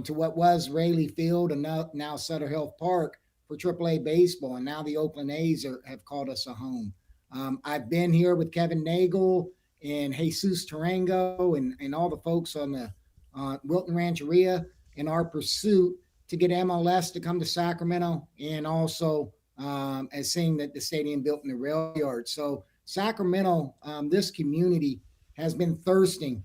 to what was Rayleigh Field and now Sutter Health Park for AAA baseball, and now the Oakland A's have called us a home. I've been here with Kevin Nagel and Jesus Tarango and all the folks on the Wilton Rancheria in our pursuit to get MLS to come to Sacramento, and also as seeing that the stadium built in the rail yard. So Sacramento, this community has been thirsting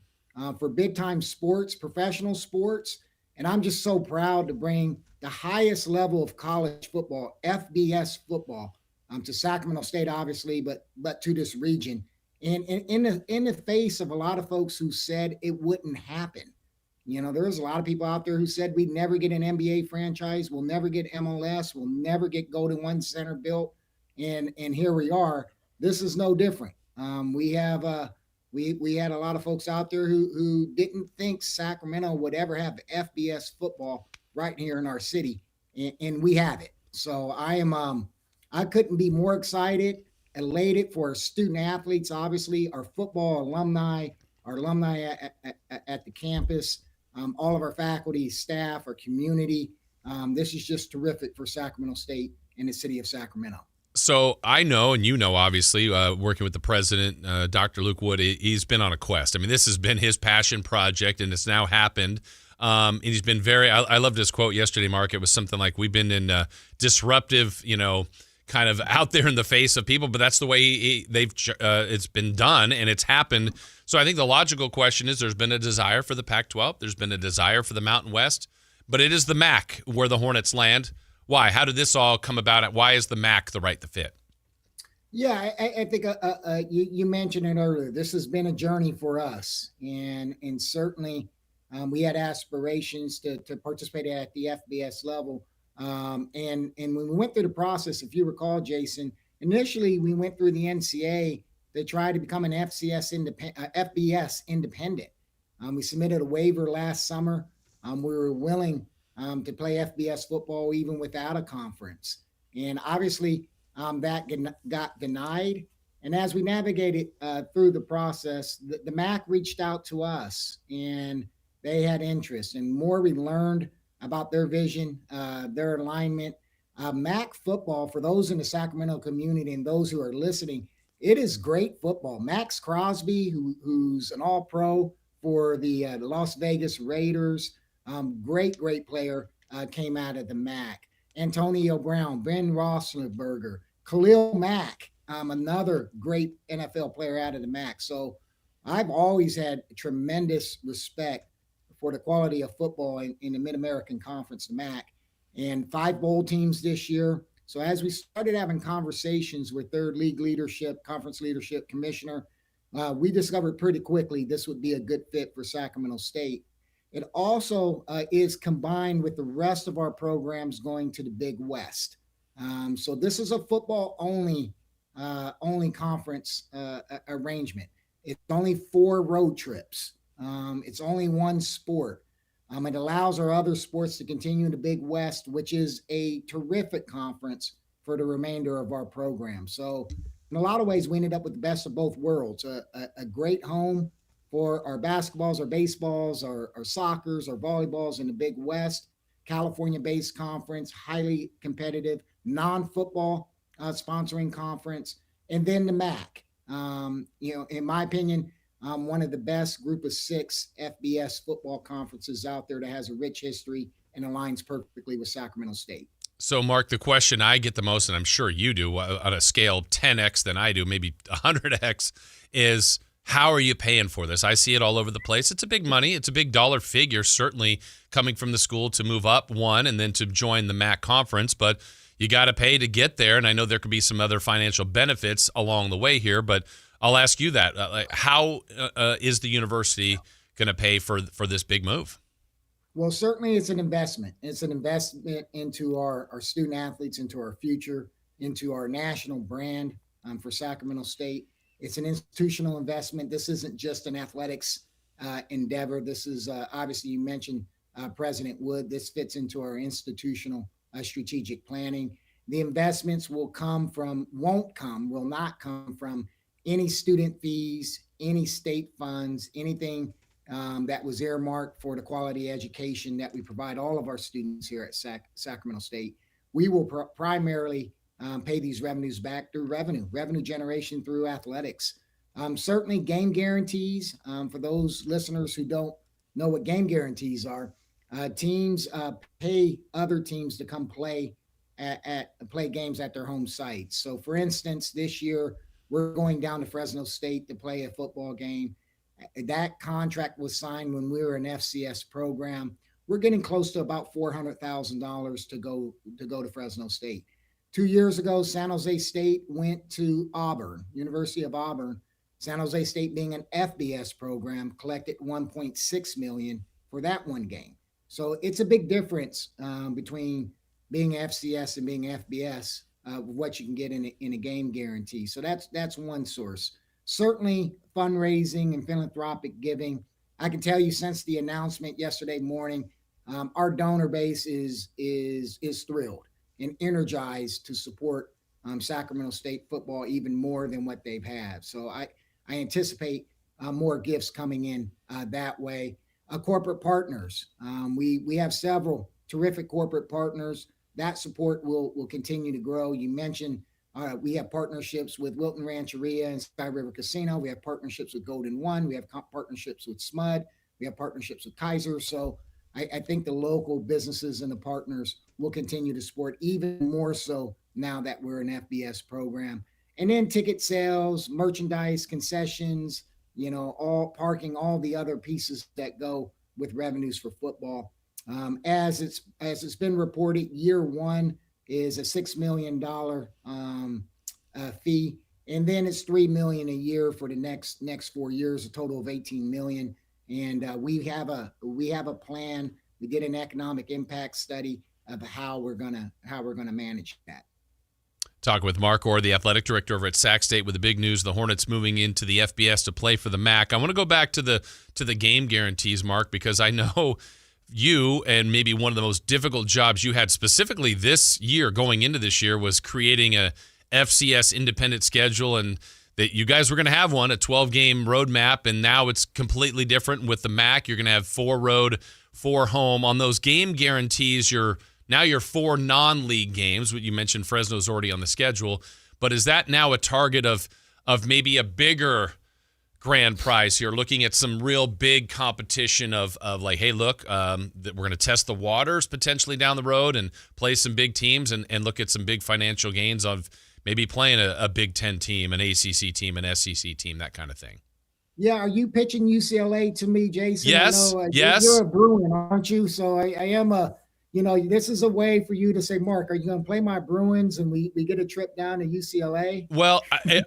for big time sports, professional sports. And I'm just so proud to bring the highest level of college football, FBS football, to Sacramento State, obviously, but to this region. And in the face of a lot of folks who said it wouldn't happen. You know, there's a lot of people out there who said we'd never get an NBA franchise, we'll never get MLS, we'll never get Golden One Center built. And here we are. This is no different. We had a lot of folks out there who didn't think Sacramento would ever have FBS football right here in our city, and we have it. So I couldn't be more excited, elated for our student athletes, obviously, our football alumni, our alumni at the campus, all of our faculty, staff, our community. This is just terrific for Sacramento State and the city of Sacramento. So I know, and you know, obviously, working with the president, Dr. Luke Wood, he's been on a quest. I mean, this has been his passion project, and it's now happened. And he's been I loved his quote yesterday, Mark. It was something like, we've been in disruptive, kind of out there in the face of people, but that's the way it's been done, and it's happened. So I think the logical question is, there's been a desire for the Pac-12. There's been a desire for the Mountain West, but it is the MAC where the Hornets land. Why? How did this all come about? Why is the MAC the right fit? Yeah, I think you mentioned it earlier. This has been a journey for us, and certainly we had aspirations to participate at the FBS level. And when we went through the process, if you recall, Jason, initially we went through the NCAA to try to become an FBS independent. We submitted a waiver last summer. We were willing to play FBS football even without a conference. And obviously that got denied. And as we navigated through the process, the MAC reached out to us, and they had interest. And more we learned about their vision, their alignment. MAC football, for those in the Sacramento community and those who are listening, it is great football. Max Crosby, who's an all-pro for the Las Vegas Raiders, great player, came out of the MAC. Antonio Brown, Ben Roethlisberger, Khalil Mack, another great NFL player out of the MAC. So I've always had tremendous respect for the quality of football in the Mid-American Conference, the MAC. And 5 bowl teams this year, So as we started having conversations with their league leadership, conference leadership, commissioner, we discovered pretty quickly this would be a good fit for Sacramento State. It also is combined with the rest of our programs going to the Big West. So this is a football only conference arrangement. It's only 4 road trips. It's only one sport. It allows our other sports to continue in the Big West, which is a terrific conference for the remainder of our program. So in a lot of ways, we ended up with the best of both worlds, a great home for our basketballs, our baseballs, our soccers, our volleyballs in the Big West, California-based conference, highly competitive, non-football sponsoring conference, and then the MAC. In my opinion, one of the best group of 6 FBS football conferences out there that has a rich history and aligns perfectly with Sacramento State. So, Mark, the question I get the most, and I'm sure you do on a scale 10x than I do, maybe 100x, is how are you paying for this? I see it all over the place. It's a big money. It's a big dollar figure, certainly coming from the school to move up one and then to join the MAC conference. But you got to pay to get there, and I know there could be some other financial benefits along the way here, but I'll ask you that. How is the university going to pay for this big move? Well, certainly it's an investment. It's an investment into our student athletes, into our future, into our national brand for Sacramento State. It's an institutional investment. This isn't just an athletics endeavor. This is obviously, you mentioned President Wood. This fits into our institutional strategic planning. The investments will not come from any student fees, any state funds, anything that was earmarked for the quality education that we provide all of our students here at Sacramento State. We will primarily pay these revenues back through revenue generation through athletics. Certainly game guarantees, for those listeners who don't know what game guarantees are, teams pay other teams to come play games at their home sites. So for instance, this year, we're going down to Fresno State to play a football game. That contract was signed when we were an FCS program. We're getting close to about $400,000 to go to Fresno State. 2 years ago, San Jose State went to Auburn, University of Auburn. San Jose State, being an FBS program, collected $1.6 million for that one game. So it's a big difference between being FCS and being FBS, what you can get in a game guarantee. So that's one source. Certainly fundraising and philanthropic giving. I can tell you since the announcement yesterday morning, our donor base is thrilled and energized to support Sacramento State football even more than what they've had. So I anticipate more gifts coming in that way. Corporate partners. We have several terrific corporate partners. That support will continue to grow. You mentioned we have partnerships with Wilton Rancheria and Sky River Casino. We have partnerships with Golden One. We have partnerships with SMUD. We have partnerships with Kaiser. So I think the local businesses and the partners will continue to support even more so now that we're an FBS program. And then ticket sales, merchandise, concessions, all parking, all the other pieces that go with revenues for football. As it's been reported, year one is a $6 million fee, and then it's $3 million a year for the next 4 years, a total of $18 million. And we have a plan. We did an economic impact study of how we're gonna manage that. Talk with Mark Orr, the athletic director over at Sac State, with the big news: the Hornets moving into the FBS to play for the MAC. I want to go back to the game guarantees, Mark, because I know you, and maybe one of the most difficult jobs you had specifically this year, going into this year, was creating a FCS independent schedule, and that you guys were going to have a 12-game roadmap, and now it's completely different with the MAC. You're going to have 4 road, 4 home. On those game guarantees, your 4 non-league games. You mentioned Fresno's already on the schedule, but is that now a target of maybe a bigger grand prize here, looking at some real big competition of like, hey, look, that we're going to test the waters potentially down the road and play some big teams and look at some big financial gains of maybe playing a Big Ten team, an ACC team, an SEC team, that kind of thing? Yeah, are you pitching UCLA to me, Jason? Yes, I know, yes. You're a Bruin, aren't you? So I am a this is a way for you to say, Mark, are you going to play my Bruins and we get a trip down to UCLA? Well,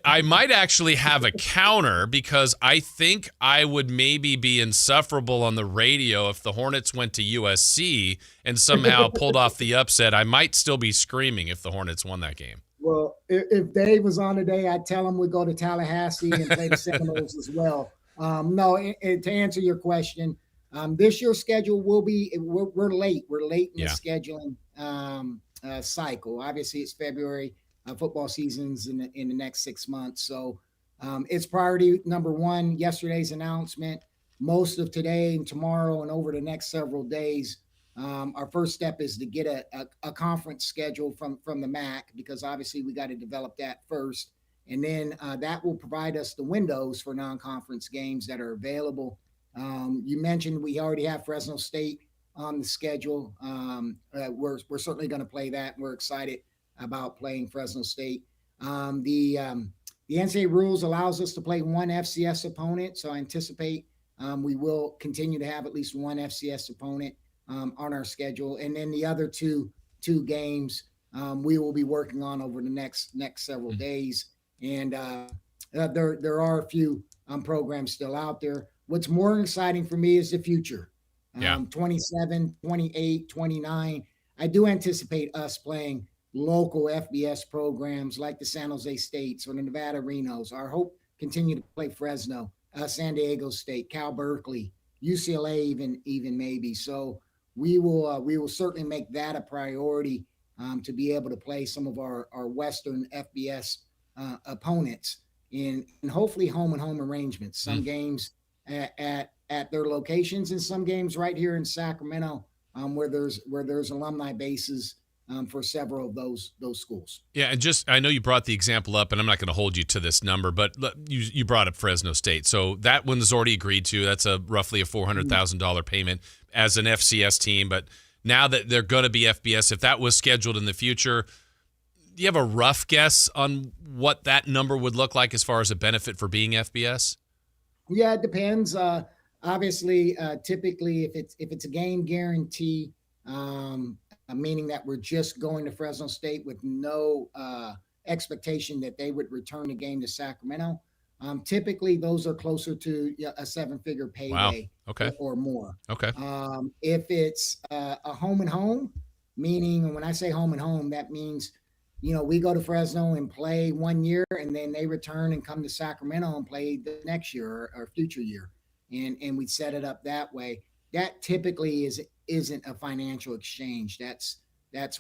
I might actually have a counter because I think I would maybe be insufferable on the radio if the Hornets went to USC and somehow pulled off the upset. I might still be screaming if the Hornets won that game. Well, if Dave was on today, I'd tell him we'd go to Tallahassee and play the Seminoles as well. No, to answer your question, this year's schedule will be we're late. We're late in the scheduling cycle. Obviously, it's February. Football season's in the next 6 months. So it's priority number one. Yesterday's announcement, most of today and tomorrow and over the next several days. Our first step is to get a conference schedule from the MAC, because obviously we got to develop that first. And then that will provide us the windows for non-conference games that are available. You mentioned we already have Fresno State on the schedule. We're certainly going to play that. We're excited about playing Fresno State. The NCAA rules allows us to play one FCS opponent, so I anticipate we will continue to have at least one FCS opponent on our schedule, and then the other two games we will be working on over the next several days. And there are a few programs still out there. What's more exciting for me is the future. 27, 28, 29. I do anticipate us playing local FBS programs like the San Jose States or the Nevada Renos. Our hope continue to play Fresno, San Diego State, Cal Berkeley, UCLA, even maybe. So we will certainly make that a priority to be able to play some of our Western FBS opponents in hopefully home and home arrangements. Some games at their locations, and some games right here in Sacramento where there's alumni bases for several of those schools. Yeah, and I know you brought the example up, and I'm not going to hold you to this number, but you brought up Fresno State. So that one's already agreed to. That's roughly a $400,000 payment as an FCS team. But now that they're going to be FBS, if that was scheduled in the future, do you have a rough guess on what that number would look like as far as a benefit for being FBS? Yeah, it depends. Obviously, typically, if it's a game guarantee, meaning that we're just going to Fresno State with no expectation that they would return the game to Sacramento, typically those are closer to a seven-figure payday or more. Okay. If it's a home and home, meaning when I say home and home, that means we go to Fresno and play 1 year, and then they return and come to Sacramento and play the next year or future year. And we set it up that way. That typically isn't a financial exchange. That's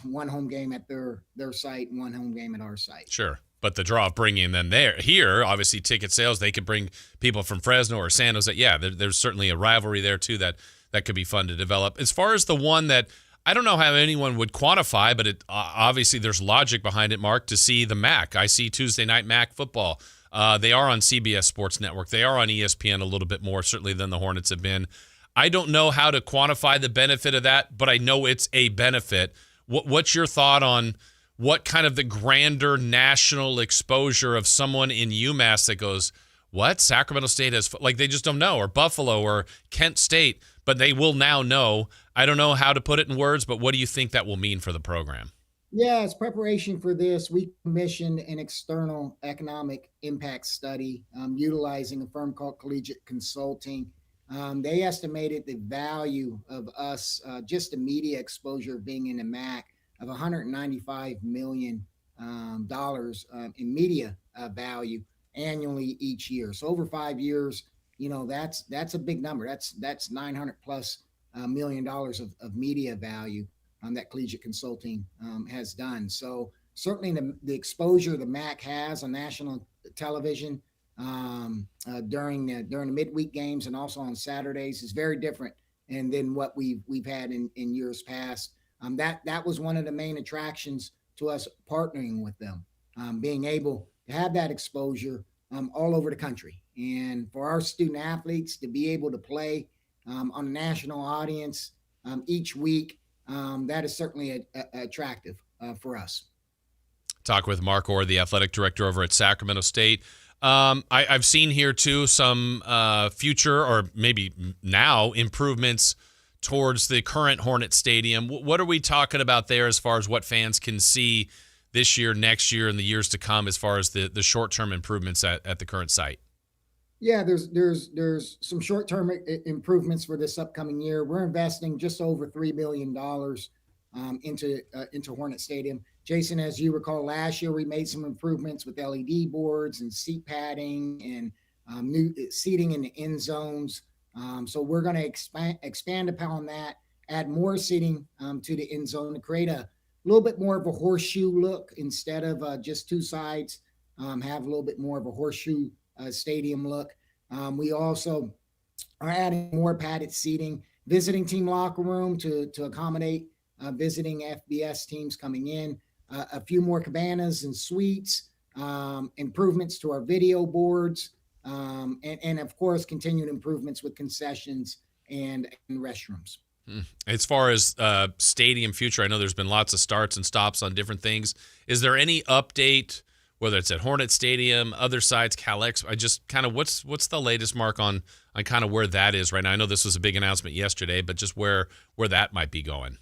one home game at their site and one home game at our site. Sure. But the draw of bringing them here, obviously ticket sales, they could bring people from Fresno or San Jose. Yeah, there's certainly a rivalry there too that could be fun to develop. As far as the one that I don't know how anyone would quantify, but it obviously there's logic behind it, Mark, to see the MAC. I see Tuesday night MAC football. They are on CBS Sports Network. They are on ESPN a little bit more, certainly, than the Hornets have been. I don't know how to quantify the benefit of that, but I know it's a benefit. What's your thought on what kind of the grander national exposure of someone in UMass that goes, what? Sacramento State has, like, they just don't know, or Buffalo or Kent State, but they will now know. I don't know how to put it in words, but what do you think that will mean for the program? Yeah, as preparation for this, we commissioned an external economic impact study utilizing a firm called Collegiate Consulting. They estimated the value of us, just the media exposure of being in the MAC, of $195 million in media value annually each year. So over 5 years, that's a big number. That's $900+ million of media value that Collegiate Consulting has done. So certainly the exposure the MAC has on national television during the midweek games and also on Saturdays is very different than what we've had in years past. That was one of the main attractions to us partnering with them, being able to have that exposure all over the country, and for our student athletes to be able to play on a national audience each week. That is certainly attractive for us. Talk with Mark Orr, the athletic director over at Sacramento State. I've seen here, too, some future or maybe now improvements towards the current Hornet Stadium. What are we talking about there as far as what fans can see this year, next year, and the years to come as far as the short-term improvements at the current site? Yeah, there's some short-term improvements for this upcoming year. We're investing just over $3 million into Hornet Stadium. Jason, as you recall, last year we made some improvements with LED boards and seat padding and new seating in the end zones. So we're going to expand upon that, add more seating to the end zone to create a little bit more of a horseshoe look instead of just two sides. Have a little bit more of a horseshoe stadium look. We also are adding more padded seating, visiting team locker room to accommodate visiting FBS teams coming in, a few more cabanas and suites, improvements to our video boards, and of course, continued improvements with concessions and restrooms. As far as stadium future, I know there's been lots of starts and stops on different things. Is there any update, whether it's at Hornet Stadium, other sites, CalEx? I just kind of what's the latest mark on kind of where that is right now? I know this was a big announcement yesterday, but just where that might be going.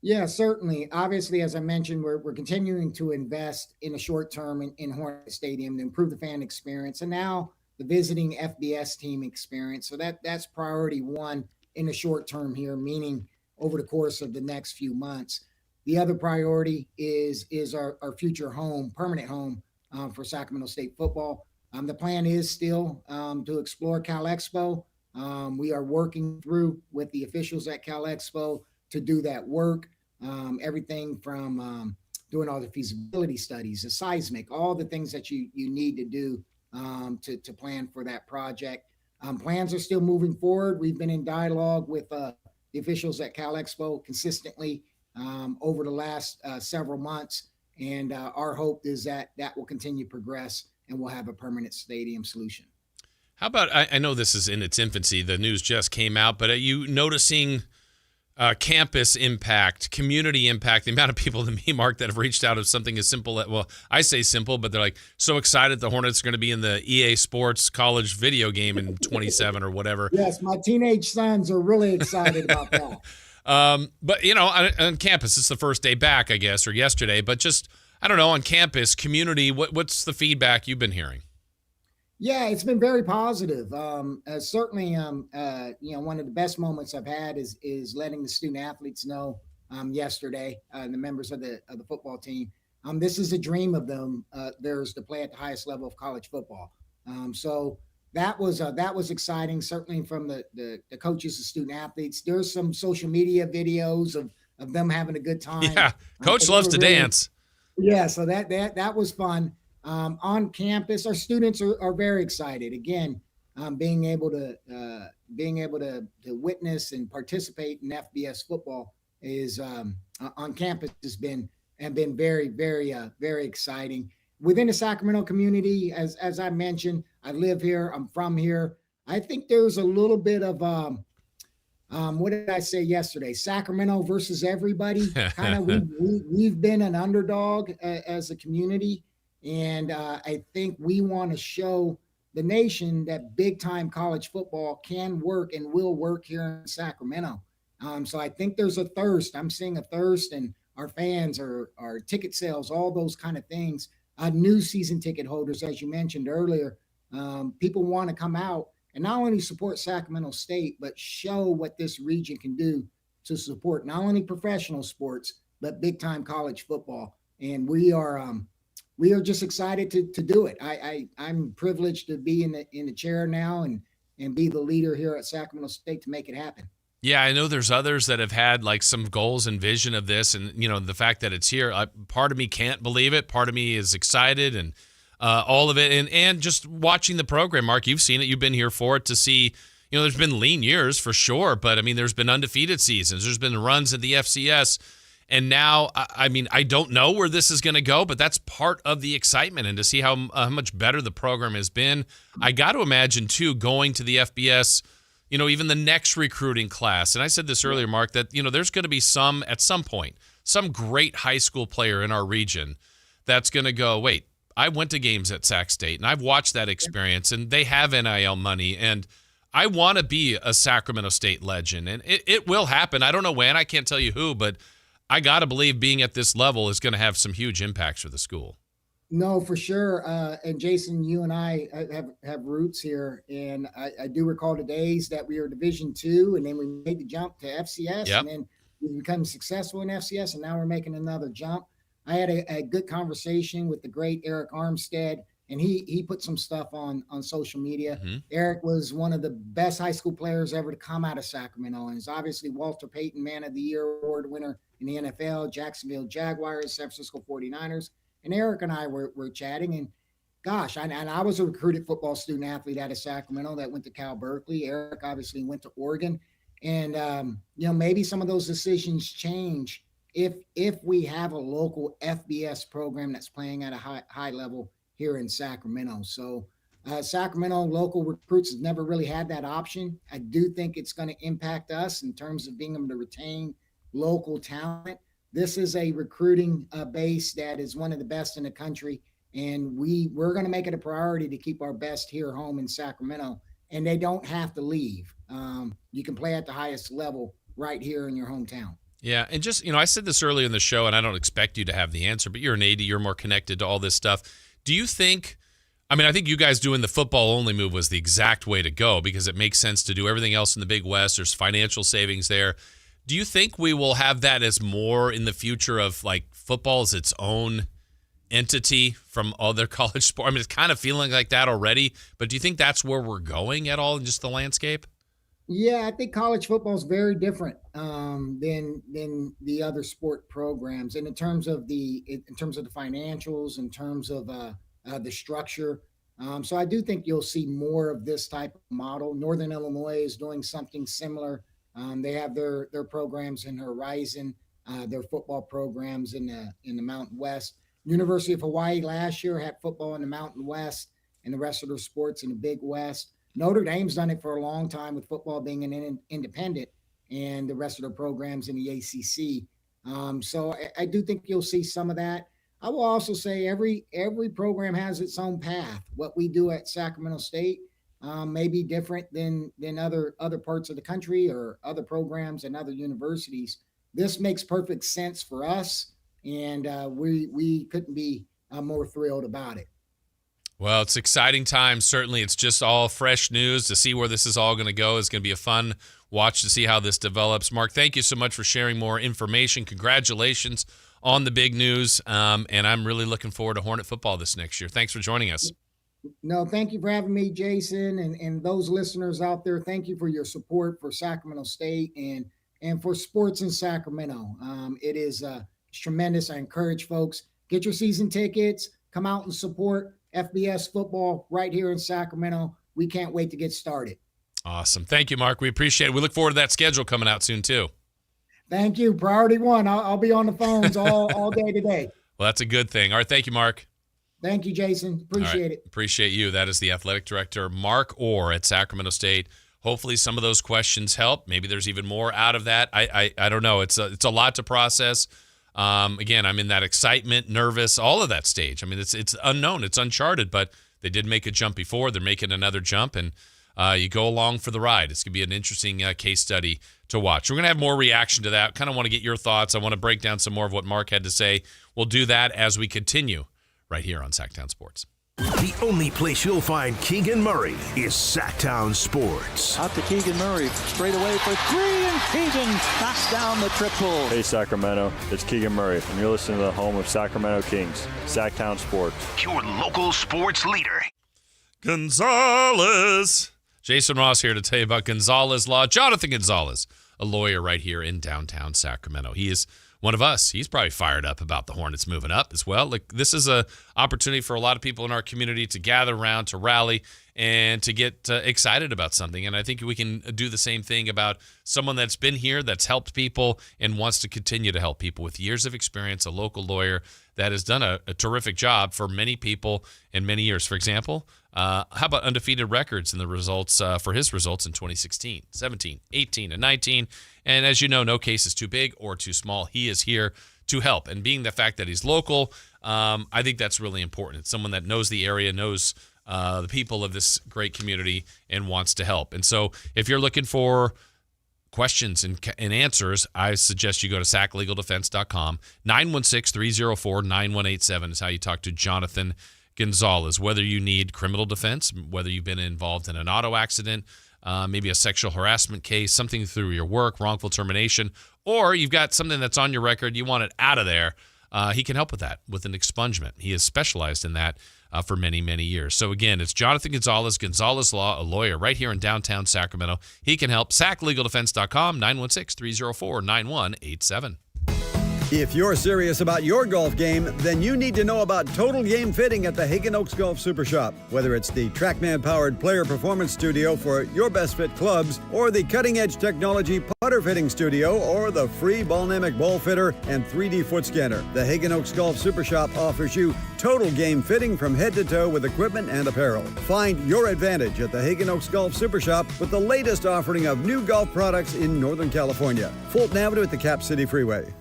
Yeah, certainly. Obviously, as I mentioned, we're continuing to invest in the short term in Hornet Stadium to improve the fan experience, and now the visiting FBS team experience. So that's priority one in the short term here, meaning over the course of the next few months. The other priority is our future home, permanent home for Sacramento State football. The plan is still to explore Cal Expo. We are working through with the officials at Cal Expo to do that work. Everything from doing all the feasibility studies, the seismic, all the things that you need to do to plan for that project. Plans are still moving forward. We've been in dialogue with the officials at Cal Expo consistently over the last several months. And our hope is that will continue to progress and we'll have a permanent stadium solution. How about, I know this is in its infancy, the news just came out, but are you noticing campus impact, community impact, the amount of people to me, Mark, that have reached out of something as simple as, well, I say simple, but they're like so excited the Hornets are going to be in the EA Sports college video game in 27 or whatever. Yes, my teenage sons are really excited about that. But, you know, on campus, it's the first day back, I guess, or yesterday, but just, I don't know, on campus, community, what's the feedback you've been hearing? Yeah, it's been very positive. Certainly, one of the best moments I've had is letting the student athletes know yesterday, the members of the football team, this is a dream of them. Theirs to play at the highest level of college football. So that was exciting. Certainly from the coaches and student athletes. There's some social media videos of them having a good time. Yeah, coach loves to dance. Yeah, so that was fun. On campus, our students are very excited. Again, being able to witness and participate in FBS football is on campus has been very, very, very exciting. Within the Sacramento community, as I mentioned, I live here. I'm from here. I think there's a little bit of what did I say yesterday? Sacramento versus everybody. Kind of we've been an underdog as a community. And I think we want to show the nation that big-time college football can work and will work here in Sacramento. So I think there's a thirst. I'm seeing a thirst, and our fans, our ticket sales, all those kind of things. New season ticket holders, as you mentioned earlier, people want to come out and not only support Sacramento State, but show what this region can do to support not only professional sports, but big-time college football. And we are just excited to do it. I'm privileged to be in the chair now and be the leader here at Sacramento State to make it happen. Yeah, I know there's others that have had like some goals and vision of this, and you know the fact that it's here. Part of me can't believe it. Part of me is excited, and all of it. And just watching the program, Mark, you've seen it. You've been here for it to see. You know, there's been lean years for sure, but I mean, there's been undefeated seasons. There's been runs at the FCS. And now, I mean, I don't know where this is going to go, but that's part of the excitement. And to see how much better the program has been, I got to imagine, too, going to the FBS, you know, even the next recruiting class. And I said this earlier, Mark, that, you know, there's going to be at some point, some great high school player in our region that's going to go, wait, I went to games at Sac State, and I've watched that experience, and they have NIL money, and I want to be a Sacramento State legend, and it will happen. I don't know when. I can't tell you who, but I got to believe being at this level is going to have some huge impacts for the school. No, for sure. And Jason, you and I have roots here, and I do recall the days that we were Division II, and then we made the jump to FCS, and then we become successful in FCS, and now we're making another jump. I had a good conversation with the great Eric Armstead, and he put some stuff on social media. Mm-hmm. Eric was one of the best high school players ever to come out of Sacramento, and is obviously Walter Payton Man of the Year award winner in the NFL, Jacksonville Jaguars, San Francisco 49ers. And Eric and I were chatting, and gosh, and I was a recruited football student athlete out of Sacramento that went to Cal Berkeley. Eric obviously went to Oregon. And, maybe some of those decisions change if we have a local FBS program that's playing at a high level here in Sacramento. So Sacramento local recruits have never really had that option. I do think it's going to impact us in terms of being able to retain local talent. This is a recruiting base that is one of the best in the country, and we're going to make it a priority to keep our best here home in Sacramento, and they don't have to leave. You can play at the highest level right here in your hometown. Yeah, and just, I said this earlier in the show, and I don't expect you to have the answer, but you're an AD, you're more connected to all this stuff. Do you think, I think you guys doing the football-only move was the exact way to go because it makes sense to do everything else in the Big West. There's financial savings there. Do you think we will have that as more in the future of, like, football as its own entity from other college sports? It's kind of feeling like that already, but do you think that's where we're going at all in just the landscape? Yeah, I think college football is very different than the other sport programs, and in terms of the financials, in terms of the structure. So I do think you'll see more of this type of model. Northern Illinois is doing something similar. They have their programs in Horizon, their football programs in the Mountain West. University of Hawaii last year had football in the Mountain West and the rest of their sports in the Big West. Notre Dame's done it for a long time with football being an independent and the rest of their programs in the ACC. So I do think you'll see some of that. I will also say every program has its own path. What we do at Sacramento State may be different than other parts of the country or other programs and other universities. This makes perfect sense for us, and we couldn't be more thrilled about it. Well, it's exciting times. Certainly, it's just all fresh news. To see where this is all going to go is going to be a fun watch to see how this develops. Mark, thank you so much for sharing more information. Congratulations on the big news, and I'm really looking forward to Hornet football this next year. Thanks for joining us. No, thank you for having me, Jason, and those listeners out there. Thank you for your support for Sacramento State and for sports in Sacramento. It is tremendous. I encourage folks, get your season tickets, come out and support FBS football right here in Sacramento. We can't wait to get started. Awesome. Thank you, Mark. We appreciate it. We look forward to that schedule coming out soon, too. Thank you. Priority one. I'll be on the phones all day today. Well, that's a good thing. All right. Thank you, Mark. Thank you, Jason. Appreciate it. Appreciate you. That is the athletic director, Mark Orr at Sacramento State. Hopefully some of those questions help. Maybe there's even more out of that. I don't know. It's a lot to process. Again, I'm in that excitement, nervous, all of that stage. It's unknown, it's uncharted, but they did make a jump before. They're making another jump, and you go along for the ride. It's going to be an interesting case study to watch. We're going to have more reaction to that. Kind of want to get your thoughts. I want to break down some more of what Mark had to say. We'll do that as we continue right here on Sactown Sports. The only place you'll find Keegan Murray is Sactown Sports. Out to Keegan Murray, straight away for three, and Keegan knocks down the triple. Hey Sacramento, it's Keegan Murray, and you're listening to the home of Sacramento Kings, Sactown Sports. Your local sports leader. Gonzalez. Jason Ross here to tell you about Gonzalez Law. Jonathan Gonzalez, a lawyer right here in downtown Sacramento. He is one of us. He's probably fired up about the Hornets moving up as well. Like, this is a opportunity for a lot of people in our community to gather around, to rally, and to get excited about something. And I think we can do the same thing about someone that's been here, that's helped people, and wants to continue to help people with years of experience, a local lawyer that has done a terrific job for many people in many years. For example, how about undefeated records and the results for his results in 2016, 17, 18, and 19. And as you know, no case is too big or too small. He is here to help. And being the fact that he's local, I think that's really important. It's someone that knows the area, knows the people of this great community and wants to help. And so if you're looking for questions and answers, I suggest you go to saclegaldefense.com. 916-304-9187 is how you talk to Jonathan Gonzalez. Whether you need criminal defense, whether you've been involved in an auto accident, maybe a sexual harassment case, something through your work, wrongful termination, or you've got something that's on your record, you want it out of there, he can help with that, with an expungement. He has specialized in that for many, many years. So again, it's Jonathan Gonzalez, Gonzalez Law, a lawyer right here in downtown Sacramento. He can help. SacLegalDefense.com, 916-304-9187. If you're serious about your golf game, then you need to know about Total Game Fitting at the Hagen Oaks Golf Super Shop. Whether it's the TrackMan-powered player performance studio for your best fit clubs, or the cutting-edge technology putter fitting studio, or the free Ballnamic ball fitter and 3D foot scanner, the Hagen Oaks Golf Super Shop offers you total game fitting from head to toe with equipment and apparel. Find your advantage at the Hagen Oaks Golf Super Shop with the latest offering of new golf products in Northern California. Fulton Avenue at the Cap City Freeway.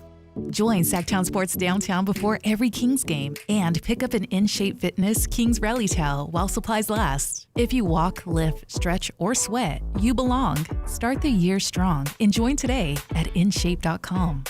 Join Sactown Sports Downtown before every Kings game and pick up an In Shape Fitness Kings Rally towel while supplies last. If you walk, lift, stretch, or sweat, you belong. Start the year strong and join today at InShape.com.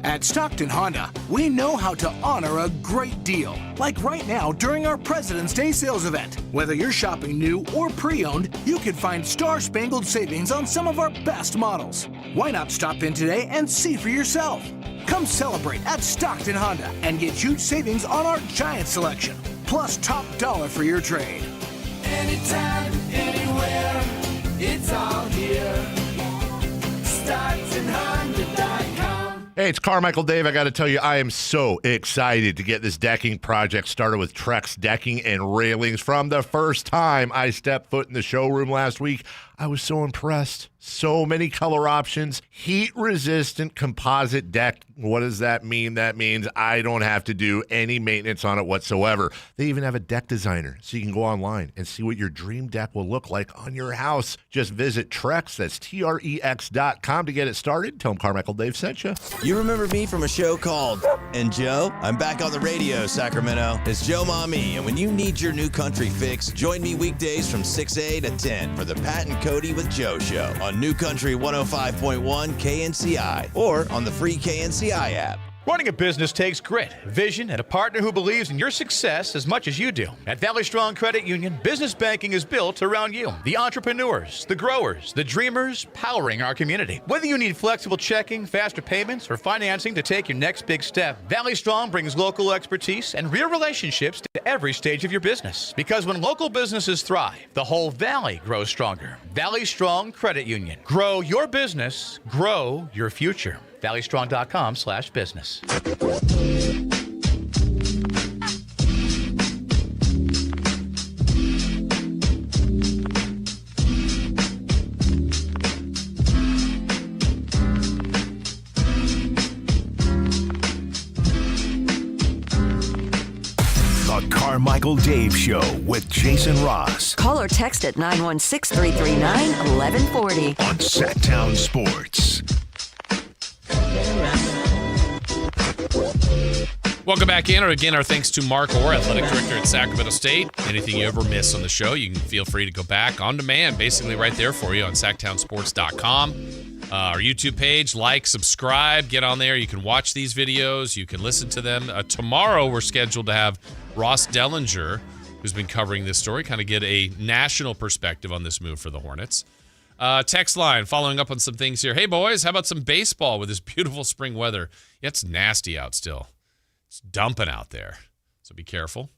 At Stockton Honda, we know how to honor a great deal. Like right now during our President's Day sales event. Whether you're shopping new or pre-owned, you can find star-spangled savings on some of our best models. Why not stop in today and see for yourself? Come celebrate at Stockton Honda and get huge savings on our giant selection, plus top dollar for your trade. Anytime, anywhere, it's all here. StocktonHonda.com. Hey, it's Carmichael Dave. I got to tell you, I am so excited to get this decking project started with Trex Decking and Railings. From the first time I stepped foot in the showroom last week, I was so impressed. So many color options, heat-resistant composite deck. What does that mean? That means I don't have to do any maintenance on it whatsoever. They even have a deck designer, so you can go online and see what your dream deck will look like on your house. Just visit Trex, that's Trex.com to get it started. Tell them Carmichael Dave sent you. You remember me from a show called And Joe? I'm back on the radio, Sacramento. It's Joe Mami, and when you need your new country fix, join me weekdays from 6A to 10 for the Pat and Cody with Joe show on New Country 105.1 KNCI or on the free KNCI app. Running a business takes grit, vision, and a partner who believes in your success as much as you do. At Valley Strong Credit Union, business banking is built around you, the entrepreneurs, the growers, the dreamers powering our community. Whether you need flexible checking, faster payments, or financing to take your next big step, Valley Strong brings local expertise and real relationships to every stage of your business. Because when local businesses thrive, the whole valley grows stronger. Valley Strong Credit Union. Grow your business, grow your future. ValleyStrong.com/business. The Carmichael Dave Show with Jason Ross. Call or text at 916-339-1140. On Sactown Sports. Welcome back in. Again, our thanks to Mark Orr, Athletic Director at Sacramento State. Anything you ever miss on the show, you can feel free to go back on demand, basically right there for you on SactownSports.com. Our YouTube page, like, subscribe, get on there. You can watch these videos. You can listen to them. Tomorrow, we're scheduled to have Ross Dellinger, who's been covering this story, kind of get a national perspective on this move for the Hornets. Text line, following up on some things here. Hey, boys, how about some baseball with this beautiful spring weather? Yeah, it's nasty out still. It's dumping out there, so be careful.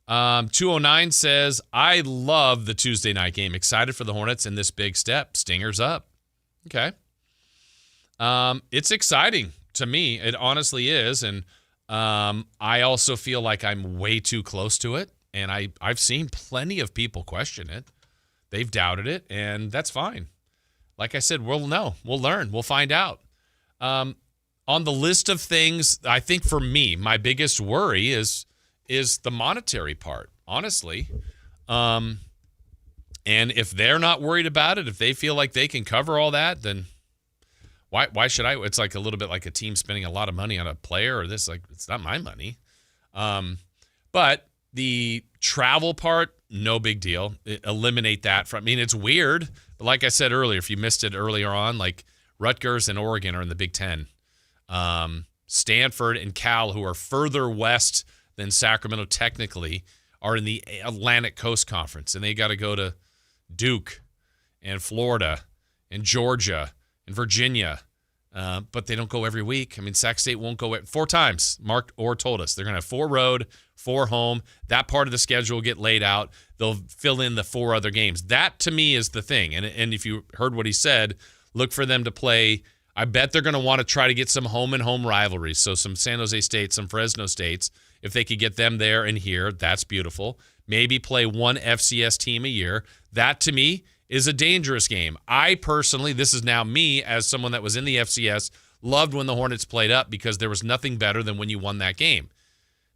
209 says, I love the Tuesday night game. Excited for the Hornets in this big step. Stingers up. Okay. It's exciting to me. It honestly is, and I also feel like I'm way too close to it, and I've seen plenty of people question it. They've doubted it, and that's fine. Like I said, we'll know. We'll learn. We'll find out. On the list of things, I think for me, my biggest worry is the monetary part, honestly. And if they're not worried about it, if they feel like they can cover all that, then why should I? It's like a little bit like a team spending a lot of money on a player or this. Like, it's not my money. But the travel part, no big deal. Eliminate that from. I mean, it's weird, but like I said earlier, if you missed it earlier on, like Rutgers and Oregon are in the Big Ten. Stanford and Cal, who are further west than Sacramento technically, are in the Atlantic Coast Conference, and they got to go to Duke and Florida and Georgia and Virginia, but they don't go every week. I mean, Sac State won't go 4 times. Mark Orr told us they're going to have 4 road, 4 home. That part of the schedule will get laid out. They'll fill in the 4 other games. That, to me, is the thing. And if you heard what he said, look for them to play. I bet they're going to want to try to get some home-and-home rivalries, so some San Jose State, some Fresno States. If they could get them there and here, that's beautiful. Maybe play one FCS team a year. That, to me, is a dangerous game. I personally, this is now me as someone that was in the FCS, loved when the Hornets played up because there was nothing better than when you won that game.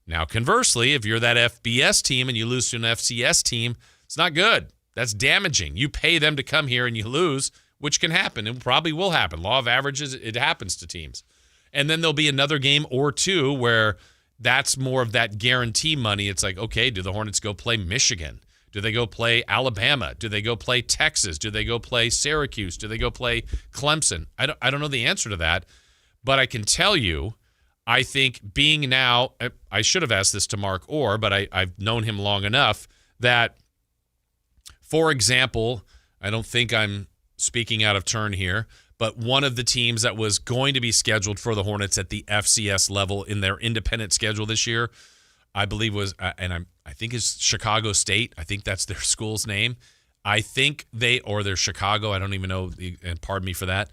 Now, conversely, if you're that FBS team and you lose to an FCS team, it's not good. That's damaging. You pay them to come here and you lose, which can happen. It probably will happen. Law of averages, it happens to teams. And then there'll be another game or two where that's more of that guarantee money. It's like, okay, do the Hornets go play Michigan? Do they go play Alabama? Do they go play Texas? Do they go play Syracuse? Do they go play Clemson? I don't know the answer to that, but I can tell you, I think being now, I should have asked this to Mark Orr, but I've known him long enough that, for example, I don't think I'm speaking out of turn here, but one of the teams that was going to be scheduled for the Hornets at the FCS level in their independent schedule this year, I believe was, I think is Chicago State. I think that's their school's name. I think they're Chicago. I don't even know, and pardon me for that.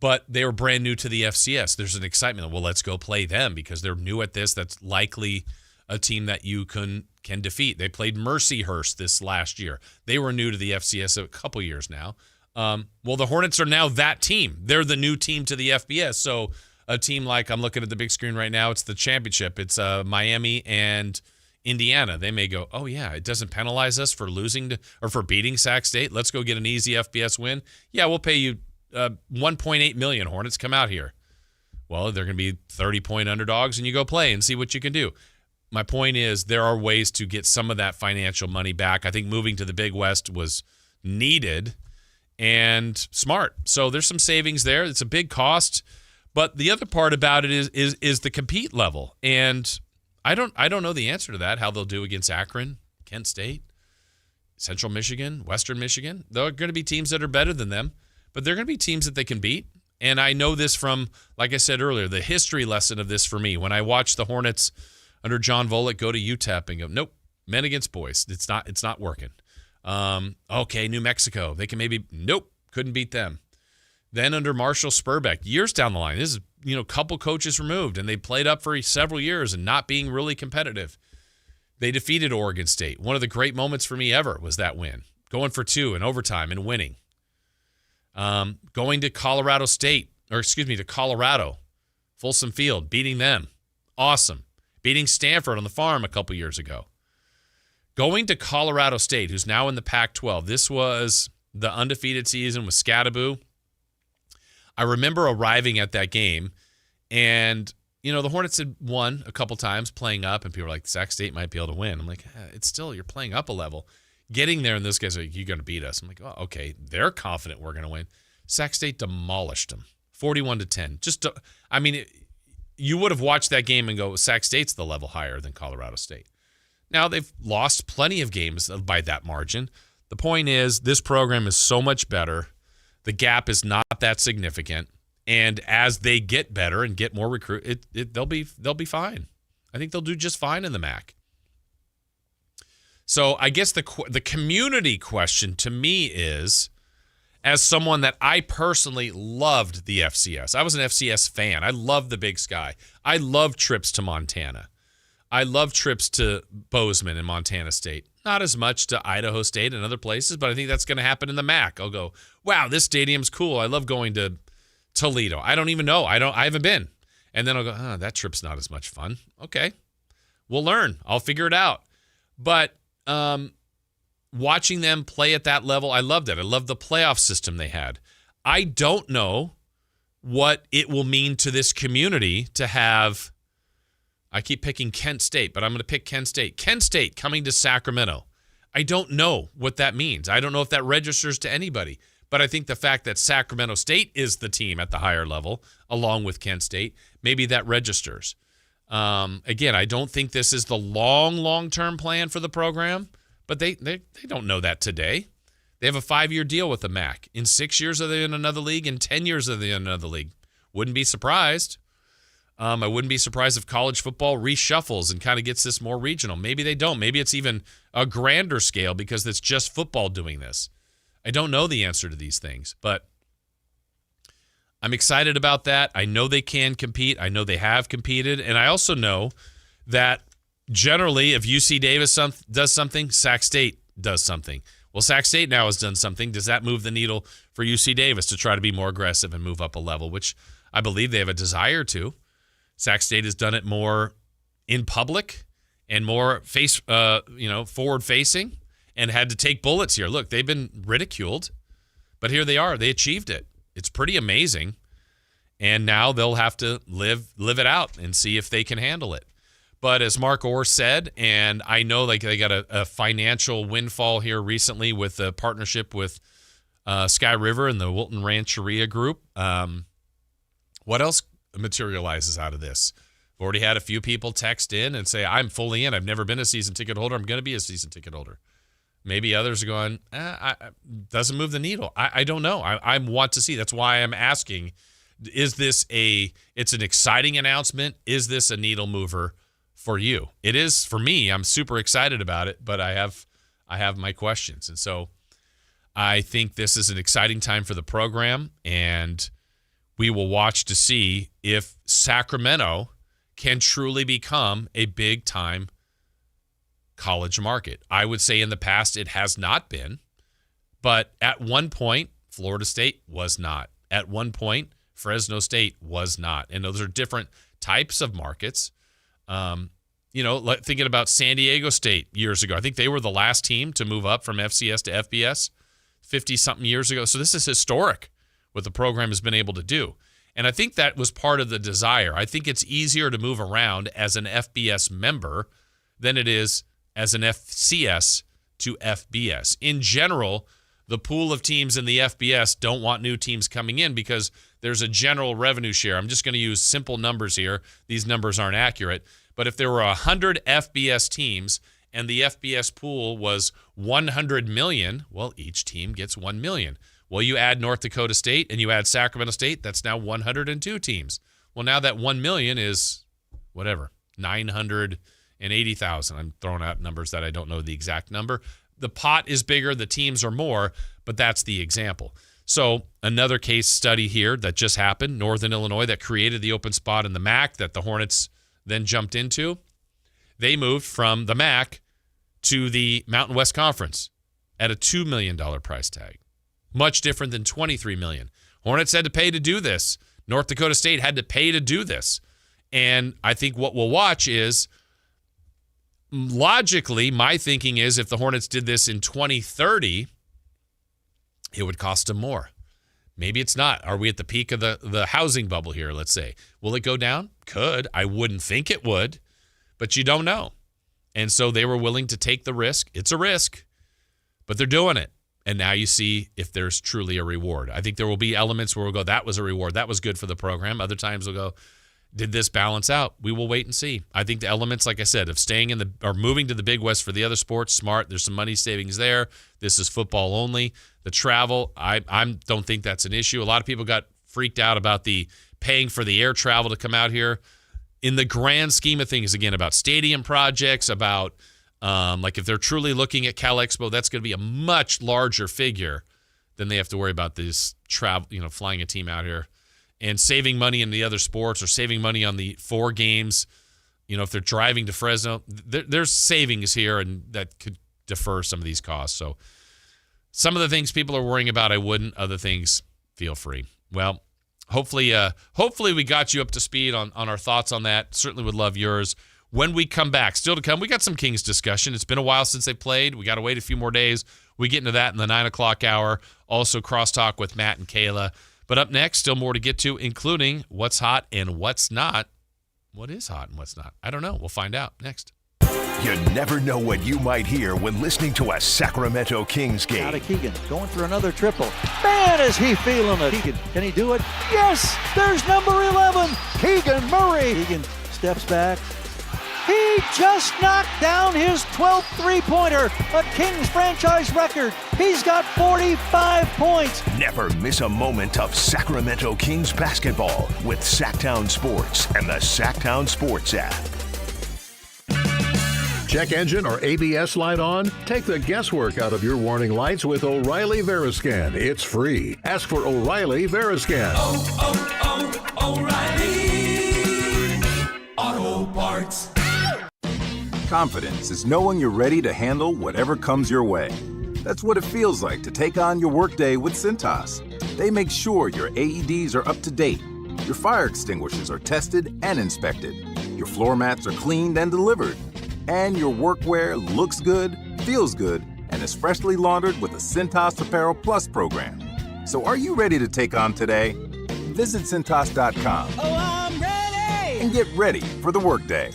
But they were brand new to the FCS. There's an excitement. Well, let's go play them because they're new at this. That's likely a team that you can defeat. They played Mercyhurst this last year. They were new to the FCS a couple years now. Well, the Hornets are now that team. They're the new team to the FBS. So a team like, I'm looking at the big screen right now, it's the championship. It's Miami and Indiana. They may go, oh, yeah, it doesn't penalize us for losing or for beating Sac State. Let's go get an easy FBS win. Yeah, we'll pay you $1.8 million, Hornets. Come out here. Well, they're going to be 30-point underdogs, and you go play and see what you can do. My point is there are ways to get some of that financial money back. I think moving to the Big West was needed and smart. So there's some savings there. It's a big cost. But the other part about it is the compete level. And I don't know the answer to that, how they'll do against Akron, Kent State, Central Michigan, Western Michigan. There are going to be teams that are better than them, but they're going to be teams that they can beat. And I know this from, like I said earlier, the history lesson of this for me. When I watched the Hornets under John Volek go to UTEP and go, nope, men against boys. It's not working. Okay, New Mexico. They can maybe, nope, couldn't beat them. Then under Marshall Spurbeck, years down the line, this is, a couple coaches removed, and they played up for several years and not being really competitive. They defeated Oregon State. One of the great moments for me ever was that win, going for 2 in overtime and winning. Going to Colorado, Folsom Field, beating them. Awesome. Beating Stanford on the farm a couple years ago. Going to Colorado State, who's now in the Pac-12. This was the undefeated season with Scattaboo. I remember arriving at that game, and, the Hornets had won a couple times playing up, and people were like, Sac State might be able to win. I'm like, it's still, you're playing up a level. Getting there, and those guys are like, you're going to beat us. I'm like, oh, okay, they're confident we're going to win. Sac State demolished them, 41-10. You would have watched that game and go, Sac State's the level higher than Colorado State. Now, they've lost plenty of games by that margin. The point is, this program is so much better. The gap is not that significant. And as they get better and get more recruit, they'll be fine. I think they'll do just fine in the MAC. So I guess the community question to me is, as someone that I personally loved the FCS. I was an FCS fan. I loved the Big Sky. I love trips to Montana. I love trips to Bozeman and Montana State. Not as much to Idaho State and other places, but I think that's going to happen in the MAC. I'll go, wow, this stadium's cool. I love going to Toledo. I don't even know. I haven't been. And then I'll go, that trip's not as much fun. Okay. We'll learn. I'll figure it out. But watching them play at that level, I loved it. I loved the playoff system they had. I don't know what it will mean to this community to have, I keep picking Kent State, but I'm going to pick Kent State. Kent State coming to Sacramento. I don't know what that means. I don't know if that registers to anybody. But I think the fact that Sacramento State is the team at the higher level, along with Kent State, maybe that registers. Again, I don't think this is the long-term plan for the program, but they don't know that today. They have a 5-year deal with the MAC. In 6 years, are they in another league? In 10 years, are they in another league? Wouldn't be surprised. I wouldn't be surprised if college football reshuffles and kind of gets this more regional. Maybe they don't. Maybe it's even a grander scale because it's just football doing this. I don't know the answer to these things, but I'm excited about that. I know they can compete. I know they have competed. And I also know that generally if UC Davis does something, Sac State does something. Well, Sac State now has done something. Does that move the needle for UC Davis to try to be more aggressive and move up a level, which I believe they have a desire to? Sac State has done it more in public and more forward-facing and had to take bullets here. Look, they've been ridiculed, but here they are. They achieved it. It's pretty amazing, and now they'll have to live it out and see if they can handle it. But as Mark Orr said, and I know like they got a financial windfall here recently with a partnership with Sky River and the Wilton Rancheria Group. What else materializes out of this? I've already had a few people text in and say, I'm fully in. I've never been a season ticket holder. I'm going to be a season ticket holder. Maybe others are going, doesn't move the needle. I don't know. I want to see. That's why I'm asking, is this it's an exciting announcement? Is this a needle mover for you? It is for me. I'm super excited about it, but I have my questions. And so I think this is an exciting time for the program, and we will watch to see if Sacramento can truly become a big-time college market. I would say in the past it has not been, but at one point, Florida State was not. At one point, Fresno State was not. And those are different types of markets. Thinking about San Diego State years ago, I think they were the last team to move up from FCS to FBS 50-something years ago. So this is historic, what the program has been able to do. And I think that was part of the desire. I think it's easier to move around as an FBS member than it is as an FCS to FBS. In general, the pool of teams in the FBS don't want new teams coming in because there's a general revenue share. I'm just going to use simple numbers here. These numbers aren't accurate. But if there were 100 FBS teams and the FBS pool was 100 million, well, each team gets 1 million. Well, you add North Dakota State and you add Sacramento State, that's now 102 teams. Well, now that 1 million is, 980,000. I'm throwing out numbers that I don't know the exact number. The pot is bigger, the teams are more, but that's the example. So another case study here that just happened, Northern Illinois, that created the open spot in the MAC that the Hornets then jumped into. They moved from the MAC to the Mountain West Conference at a $2 million price tag. Much different than $23 million. Hornets had to pay to do this. North Dakota State had to pay to do this. And I think what we'll watch is, logically, my thinking is if the Hornets did this in 2030, it would cost them more. Maybe it's not. Are we at the peak of the housing bubble here, let's say? Will it go down? Could. I wouldn't think it would, but you don't know. And so they were willing to take the risk. It's a risk, but they're doing it. And now you see if there's truly a reward. I think there will be elements where we'll go, that was a reward. That was good for the program. Other times we'll go, did this balance out? We will wait and see. I think the elements, like I said, of staying or moving to the Big West for the other sports, smart. There's some money savings there. This is football only. The travel, I don't think that's an issue. A lot of people got freaked out about the paying for the air travel to come out here. In the grand scheme of things, again, about stadium projects, about like if they're truly looking at Cal Expo, that's going to be a much larger figure than they have to worry about this travel, flying a team out here and saving money in the other sports or saving money on the 4 games. If they're driving to Fresno, there's savings here and that could defer some of these costs. So some of the things people are worrying about, I wouldn't. Other things, feel free. Well, hopefully we got you up to speed on our thoughts on that. Certainly would love yours. When we come back, still to come, we got some Kings discussion. It's been a while since they played. We got to wait a few more days. We get into that in the 9 o'clock hour. Also, crosstalk with Matt and Kayla. But up next, still more to get to, including what's hot and what's not. What is hot and what's not? I don't know. We'll find out next. You never know what you might hear when listening to a Sacramento Kings game. Out of Keegan, going for another triple. Man, is he feeling it. Keegan, can he do it? Yes, there's number 11, Keegan Murray. Keegan steps back. He just knocked down his 12th three-pointer, a Kings franchise record. He's got 45 points. Never miss a moment of Sacramento Kings basketball with Sactown Sports and the Sactown Sports app. Check engine or ABS light on? Take the guesswork out of your warning lights with O'Reilly Veriscan. It's free. Ask for O'Reilly Veriscan. O'Reilly Auto Parts. Confidence is knowing you're ready to handle whatever comes your way. That's what it feels like to take on your workday with Cintas. They make sure your AEDs are up to date, your fire extinguishers are tested and inspected, your floor mats are cleaned and delivered, and your workwear looks good, feels good, and is freshly laundered with the Cintas Apparel Plus program. So are you ready to take on today? Visit Cintas.com. Oh, I'm ready! And get ready for the workday.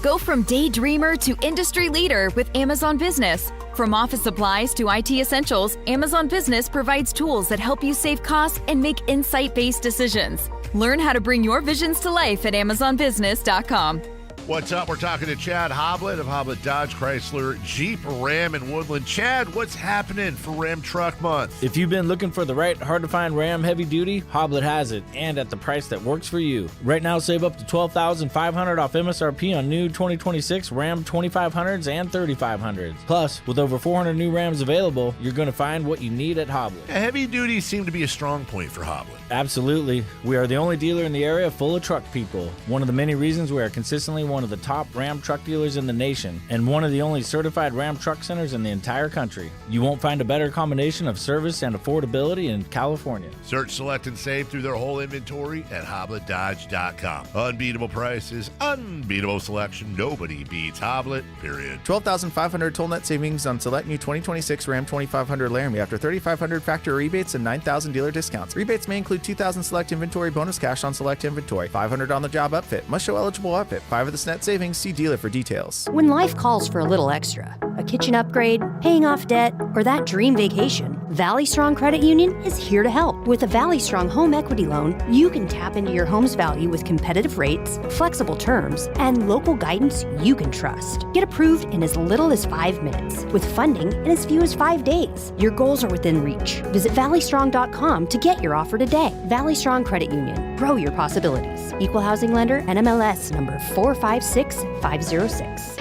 Go from daydreamer to industry leader with Amazon Business. From office supplies to IT essentials, Amazon Business provides tools that help you save costs and make insight-based decisions. Learn how to bring your visions to life at AmazonBusiness.com. What's up? We're talking to Chad Hoblet of Hoblet Dodge Chrysler Jeep Ram in Woodland. Chad, what's happening for Ram Truck Month? If you've been looking for the right hard-to-find Ram heavy duty, Hoblet has it, and at the price that works for you. Right now, save up to $12,500 off MSRP on new 2026 Ram 2500s and 3500s. Plus, with over 400 new Rams available, you're going to find what you need at Hoblet. Heavy duty seem to be a strong point for Hoblet. Absolutely. We are the only dealer in the area full of truck people. One of the many reasons we are consistently one of the top Ram truck dealers in the nation, and one of the only certified Ram truck centers in the entire country. You won't find a better combination of service and affordability in California. Search, select, and save through their whole inventory at HobletDodge.com. Unbeatable prices, unbeatable selection. Nobody beats Hoblet, period. 12,500 total net savings on select new 2026 Ram 2500 Laramie after 3,500 factory rebates and 9,000 dealer discounts. Rebates may include 2,000 select inventory bonus cash on select inventory, 500 on the job upfit. Must show eligible upfit. 5 of the net savings. See dealer for details. When life calls for a little extra, a kitchen upgrade, paying off debt, or that dream vacation, Valley Strong Credit Union is here to help. With a Valley Strong home equity loan, you can tap into your home's value with competitive rates, flexible terms, and local guidance you can trust. Get approved in as little as 5 minutes, with funding in as few as 5 days. Your goals are within reach. Visit valleystrong.com to get your offer today. Valley Strong Credit Union. Grow your possibilities. Equal housing lender, NMLS number 456506.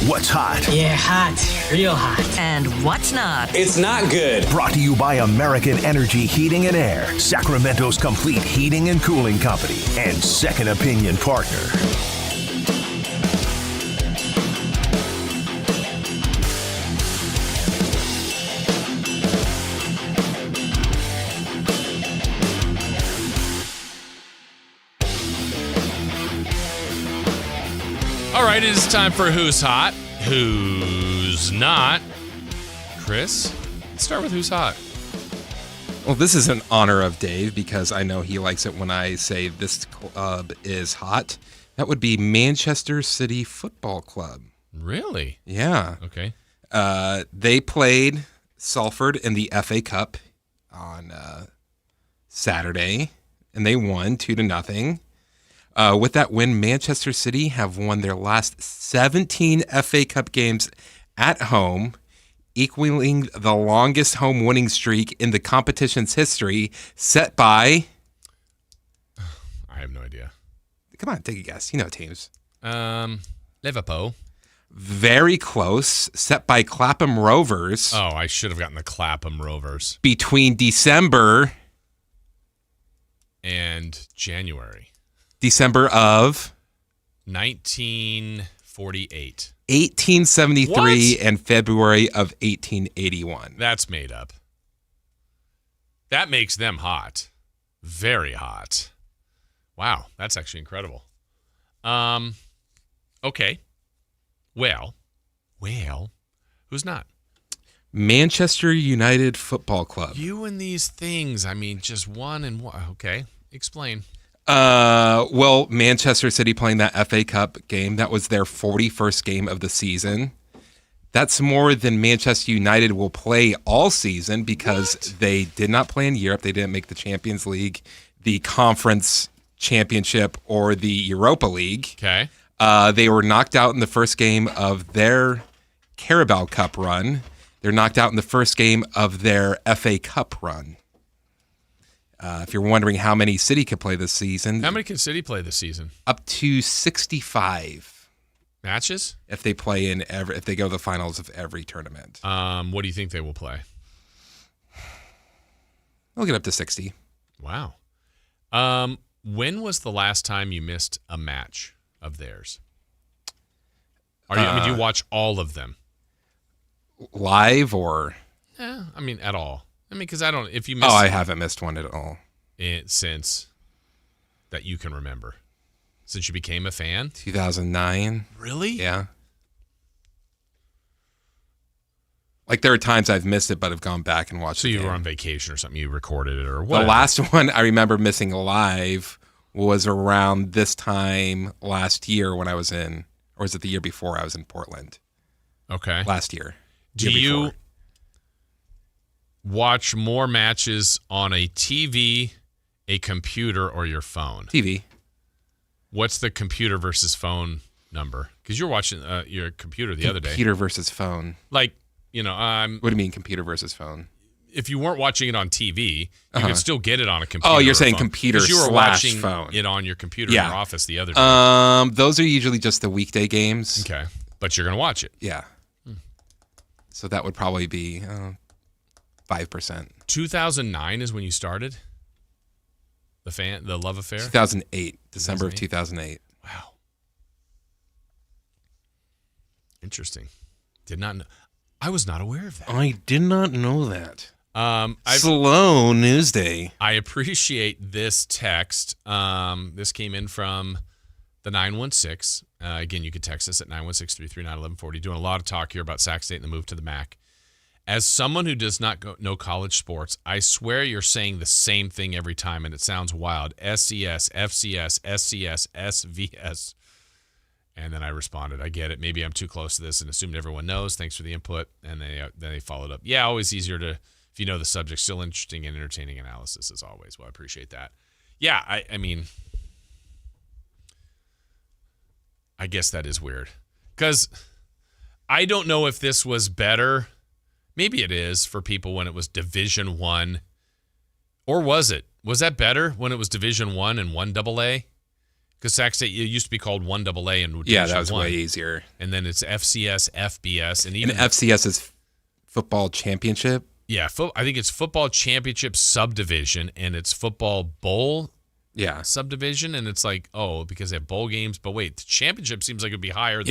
What's hot? Yeah, hot. Real hot. And what's not? It's not good. Brought to you by American Energy Heating and Air, Sacramento's complete heating and cooling company, and second opinion partner. All right, it is time for Who's Hot, Who's Not. Chris, let's start with Who's Hot. Well, this is in honor of Dave because I know he likes it when I say this club is hot. That would be Manchester City Football Club. Really? Yeah. Okay. They played Salford in the FA Cup on Saturday, and they won 2-0. With that win, Manchester City have won their last 17 FA Cup games at home, equaling the longest home winning streak in the competition's history, set by... I have no idea. Come on, take a guess. You know teams. Liverpool. Very close. Set by Clapham Rovers. Oh, I should have gotten the Clapham Rovers. Between December... and January. December of 1948. 1873 What? and February of 1881. That's made up. That makes them hot. Very hot. Wow, that's actually incredible. Okay. Well, who's not? Manchester United Football Club. You and these things, I mean, just one and one. Okay, explain. Well, Manchester City playing that FA Cup game, that was their 41st game of the season. That's more than Manchester United will play all season because they did not play in Europe. They didn't make the Champions League, the Conference Championship, or the Europa League. Okay. They were knocked out in the first game of their Carabao Cup run. They're knocked out in the first game of their FA Cup run. If you're wondering how many City could play this season. How many can City play this season? Up to 65 matches if they play if they go to the finals of every tournament. What do you think they will play? We'll get up to 60. Wow. When was the last time you missed a match of theirs? Do you watch all of them? Live or? Yeah, at all. Because I don't. If you miss, I haven't missed one at all since that you can remember. Since you became a fan, 2009. Really? Yeah. Like there are times I've missed it, but have gone back and watched. So you were on vacation or something. You recorded it or what? The last one I remember missing live was around this time last year when I was in, or was it the year before I was in Portland? Okay. Last year. Do you watch more matches on a TV, a computer, or your phone? TV. What's the computer versus phone number? Because you're watching your computer the other day. Computer versus phone. Like, what do you mean computer versus phone? If you weren't watching it on TV, you could still get it on a computer. Oh, you're saying phone. computer you were / watching phone. it on your computer in your office the other day. Those are usually just the weekday games. Okay. But you're going to watch it. Yeah. So that would probably be 5%. 2009 is when you started the love affair? 2008, December of 2008. Wow. Interesting. Did not know. I was not aware of that. I did not know that. Slow news day. I appreciate this text. This came in from the 916. Again, you can text us at 916-339-1140. Doing a lot of talk here about Sac State and the move to the MAC. As someone who does not know college sports, I swear you're saying the same thing every time, and it sounds wild. SCS, FCS, SCS, SVS. And then I responded, I get it. Maybe I'm too close to this and assumed everyone knows. Thanks for the input. And then they followed up. Yeah, always easier to, if you know the subject, still interesting and entertaining analysis as always. Well, I appreciate that. Yeah, I guess that is weird. Because I don't know if this was better. Maybe it is for people when it was Division I. Or was it? Was that better when it was Division I and 1AA? Because Sac State, it used to be called 1AA and yeah, that was way easier. And then it's FCS, FBS, and even FCS is Football Championship. Yeah, I think it's Football Championship Subdivision, and it's Football Bowl. Subdivision, and it's like, because they have bowl games. But wait, the championship seems like it'd be higher.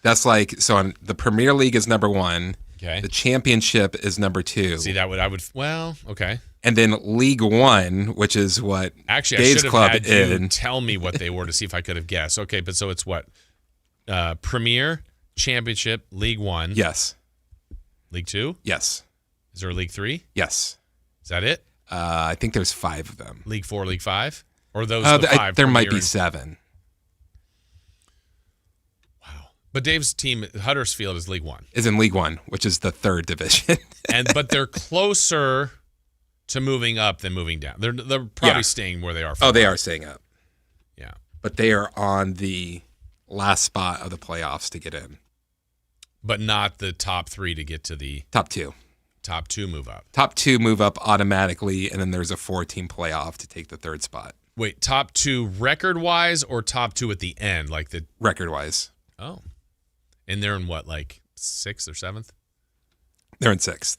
That's like the Premier League is number 1. Okay, the championship is number 2. See, okay. And then League One, which is what actually Dave's I should club have had you in. Tell me what they were to see if I could have guessed. Okay, but so it's what? Premier, Championship, League One. Yes. League Two. Yes. Is there a League Three? Yes. Is that it? I think there's 5 of them. League 4, League 5, or those the 5? There might be 7. Wow. But Dave's team, Huddersfield, is League One. Is in League One, which is the 3rd division. But they're closer to moving up than moving down. They're probably staying where they are. They are staying up. Yeah. But they are on the last spot of the playoffs to get in. But not the top 3 to get to the... Top 2. Top 2 move up. Top 2 move up automatically, and then there's a 4-team playoff to take the 3rd spot. Wait, top 2 record-wise or top 2 at the end? Like the record-wise. Oh. And they're in what, like 6th or 7th? They're in 6th.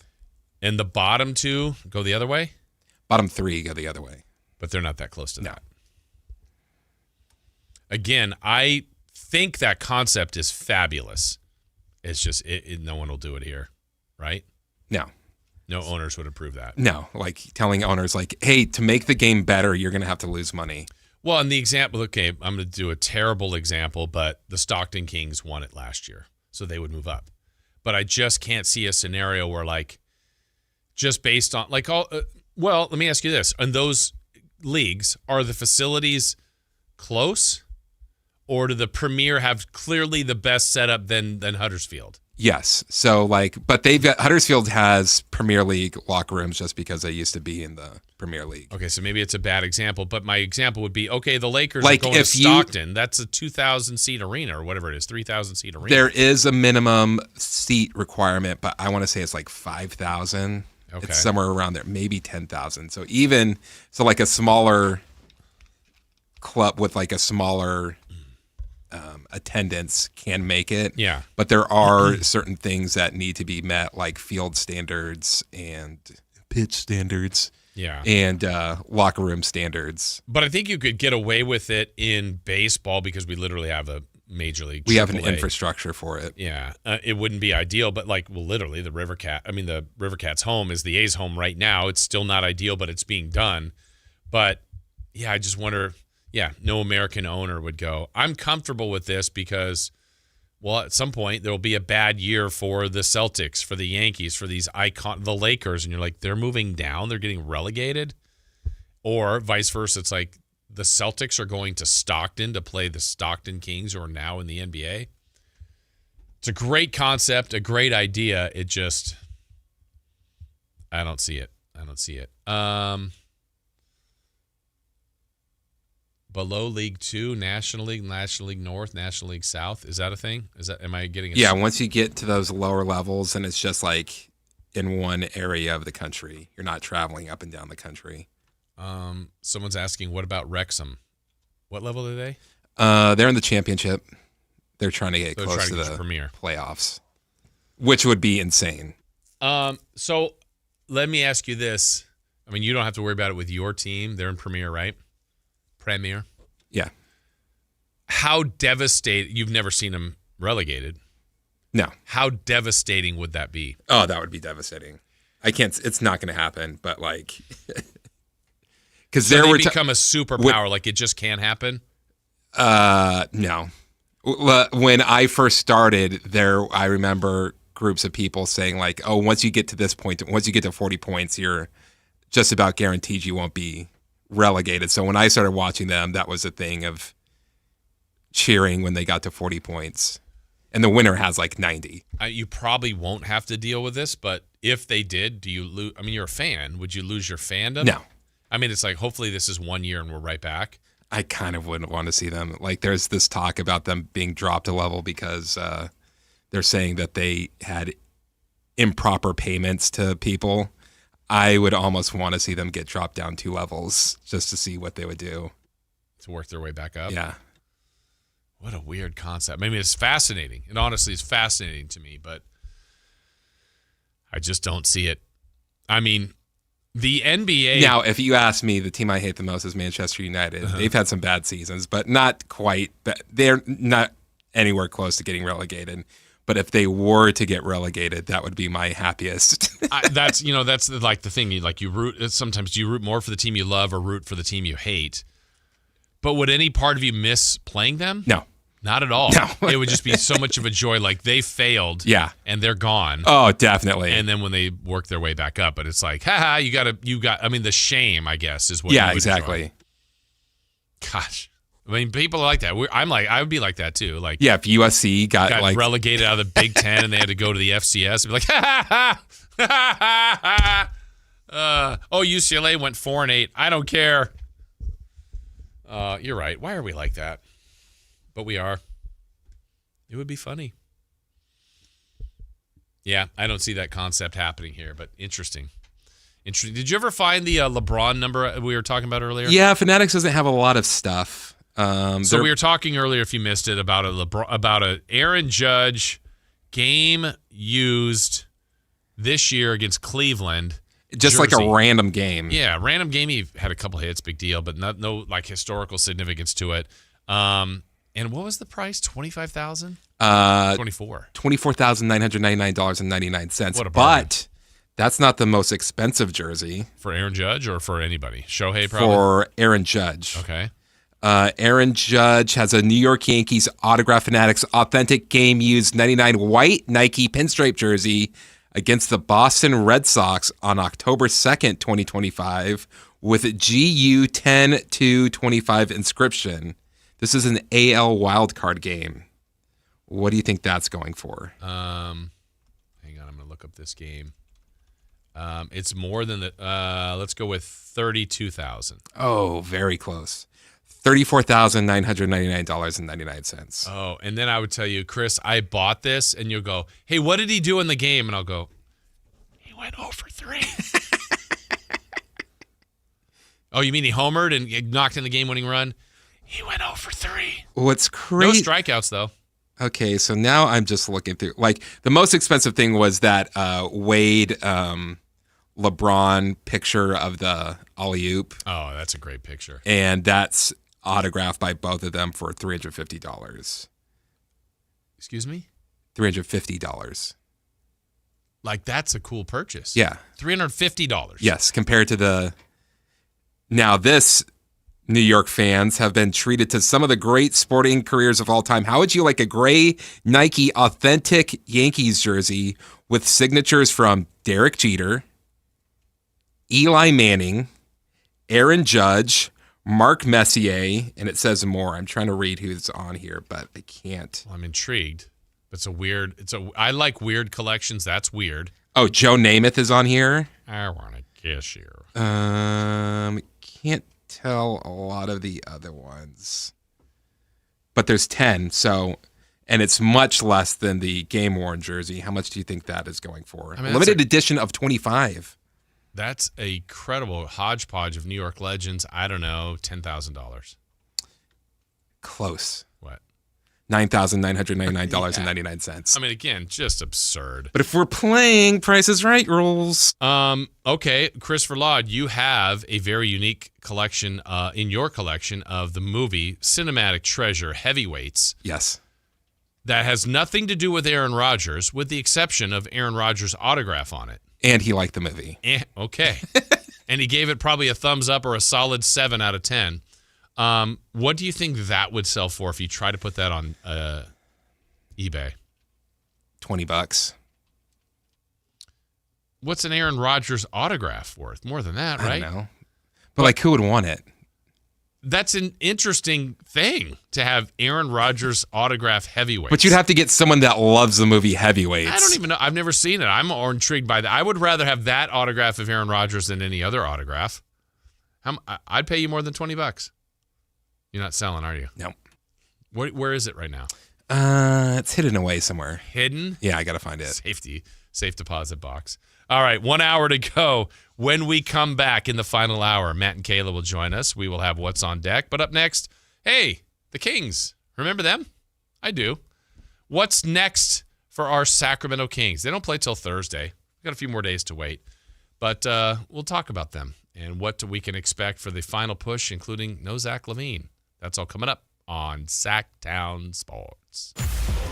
And the bottom 2 go the other way? Bottom 3 go the other way. But they're not that close to that. Again, I think that concept is fabulous. It's just no one will do it here, right? No. No owners would approve that. No, like telling owners, like, hey, to make the game better, you're going to have to lose money. Well, and the example, okay, I'm going to do a terrible example, but the Stockton Kings won it last year, so they would move up. But I just can't see a scenario where, like, just based on, like, let me ask you this. In those leagues, are the facilities close, or do the Premier have clearly the best setup than Huddersfield? Yes. So, but Huddersfield has Premier League locker rooms just because they used to be in the Premier League. Okay, so maybe it's a bad example, but my example would be, okay, the Lakers are going to Stockton. That's a 2,000-seat arena or whatever it is, 3,000-seat arena. There is a minimum seat requirement, but I want to say it's 5,000. Okay. It's somewhere around there, maybe 10,000. So a smaller club with a smaller attendance can make it. Yeah. But there are certain things that need to be met, like field standards and pitch standards. Yeah. And locker room standards. But I think you could get away with it in baseball because we literally have a major league. We have an infrastructure for it. Yeah. It wouldn't be ideal, but literally the River Cats home is the A's home right now. It's still not ideal, but it's being done. But yeah, I just wonder, no American owner would go, I'm comfortable with this because, at some point there will be a bad year for the Celtics, for the Yankees, for the Lakers, and you're like, they're moving down, they're getting relegated, or vice versa. It's like the Celtics are going to Stockton to play the Stockton Kings, who are now in the NBA. It's a great concept, a great idea. It just, I don't see it. Below League 2, National League North, National League South. Is that a thing? Am I getting it? Yeah, once you get to those lower levels, and it's just in one area of the country. You're not traveling up and down the country. Someone's asking, what about Wrexham? What level are they? They're in the championship. They're trying to get close to the Premier playoffs, which would be insane. So let me ask you this. I mean, you don't have to worry about it with your team. They're in Premier, right? Premier. Yeah. How devastating? You've never seen them relegated. No. How devastating would that be? Oh, that would be devastating. I can't. It's not going to happen. But because they become a superpower, it just can't happen. No. When I first started there, I remember groups of people saying once you get to this point, once you get to 40 points, you're just about guaranteed you won't be relegated. So when I started watching them, that was a thing of cheering when they got to 40 points. And the winner has 90. You probably won't have to deal with this, but if they did, do you lose? I mean, you're a fan. Would you lose your fandom? No. I mean, it's hopefully this is 1 year and we're right back. I kind of wouldn't want to see them. There's this talk about them being dropped a level because they're saying that they had improper payments to people. I would almost want to see them get dropped down 2 levels just to see what they would do. To work their way back up? Yeah. What a weird concept. I mean, it's fascinating. It honestly is fascinating to me, but I just don't see it. I mean, the NBA... Now, if you ask me, the team I hate the most is Manchester United. Uh-huh. They've had some bad seasons, but not quite. They're not anywhere close to getting relegated. But if they were to get relegated, that would be my happiest. That's the thing. You root. Sometimes do you root more for the team you love or root for the team you hate? But would any part of you miss playing them? No, not at all. No. It would just be so much of a joy. They failed. Yeah, and they're gone. Oh, definitely. And then when they work their way back up, but it's haha, you got. I mean, the shame, I guess, is what. Yeah, you would exactly. Enjoy. Gosh. I mean, people are like that. I would be like that too. If USC got relegated out of the Big Ten and they had to go to the FCS, I'd be ha ha ha. UCLA went 4-8. I don't care. You're right. Why are we like that? But we are. It would be funny. Yeah, I don't see that concept happening here, but interesting. Did you ever find the LeBron number we were talking about earlier? Yeah, Fanatics doesn't have a lot of stuff. So we were talking earlier, if you missed it, about a Aaron Judge game used this year against Cleveland. Just jersey. A random game. Yeah, random game. He had a couple hits, big deal, but no historical significance to it. And what was the price? $25,000? $24,999.99. What a bargain. But that's not the most expensive jersey. For Aaron Judge or for anybody? Shohei, probably? For Aaron Judge. Okay. Aaron Judge has a New York Yankees Autograph Fanatics authentic game used 99 white Nike pinstripe jersey against the Boston Red Sox on October 2nd, 2025 with GU 10-25 inscription. This is an AL wildcard game. What do you think that's going for? Hang on, I'm going to look up this game. It's more than the. Let's go with $32,000. Oh, very close. $34,999.99. Oh, and then I would tell you, Chris, I bought this, and you'll go, hey, what did he do in the game? And I'll go, he went 0 for 3. Oh, you mean he homered and knocked in the game-winning run? He went 0 for 3. What's crazy? No strikeouts, though. Okay, so now I'm just looking through. Like, the most expensive thing was that Wade LeBron picture of the alley-oop. Oh, that's a great picture. And that's autographed by both of them for $350. Excuse me? $350. Like, that's a cool purchase. Yeah. $350. Yes, compared to the... Now, this... New York fans have been treated to some of the great sporting careers of all time. How would you like a gray Nike authentic Yankees jersey with signatures from Derek Jeter, Eli Manning, Aaron Judge, Mark Messier, and it says more. I'm trying to read who's on here, but I can't. Well, I'm intrigued. I like weird collections. That's weird. Oh, Joe Namath is on here. I want to kiss you. Can't tell a lot of the other ones, but there's 10. So, and it's much less than the game worn jersey. How much do you think that is going for? I mean, limited edition of 25. That's a credible hodgepodge of New York legends. I don't know, $10,000. Close. What? $9,999.99. I mean, again, just absurd. But if we're playing Price is Right rules. Okay, Christopher Laud, you have a very unique collection in your collection of the movie Cinematic Treasure Heavyweights. Yes. That has nothing to do with Aaron Rodgers, with the exception of Aaron Rodgers' autograph on it. And he liked the movie. Okay. And he gave it probably a thumbs up or a solid 7 out of 10. What do you think that would sell for if you try to put that on eBay? $20. What's an Aaron Rodgers autograph worth? More than that, right? I don't know. But like, who would want it? That's an interesting thing to have Aaron Rodgers autograph Heavyweights. But you'd have to get someone that loves the movie Heavyweights. I don't even know. I've never seen it. I'm more intrigued by that. I would rather have that autograph of Aaron Rodgers than any other autograph. I'd pay you more than $20. You're not selling, are you? No. Where is it right now? It's hidden away somewhere. Hidden? Yeah, I got to find it. Safe deposit box. All right, 1 hour to go. When we come back in the final hour, Matt and Kayla will join us. We will have What's on Deck. But up next, hey, the Kings. Remember them? I do. What's next for our Sacramento Kings? They don't play till Thursday. We've got a few more days to wait. But we'll talk about them and what we can expect for the final push, including no Zach LaVine. That's all coming up on Sactown Sports.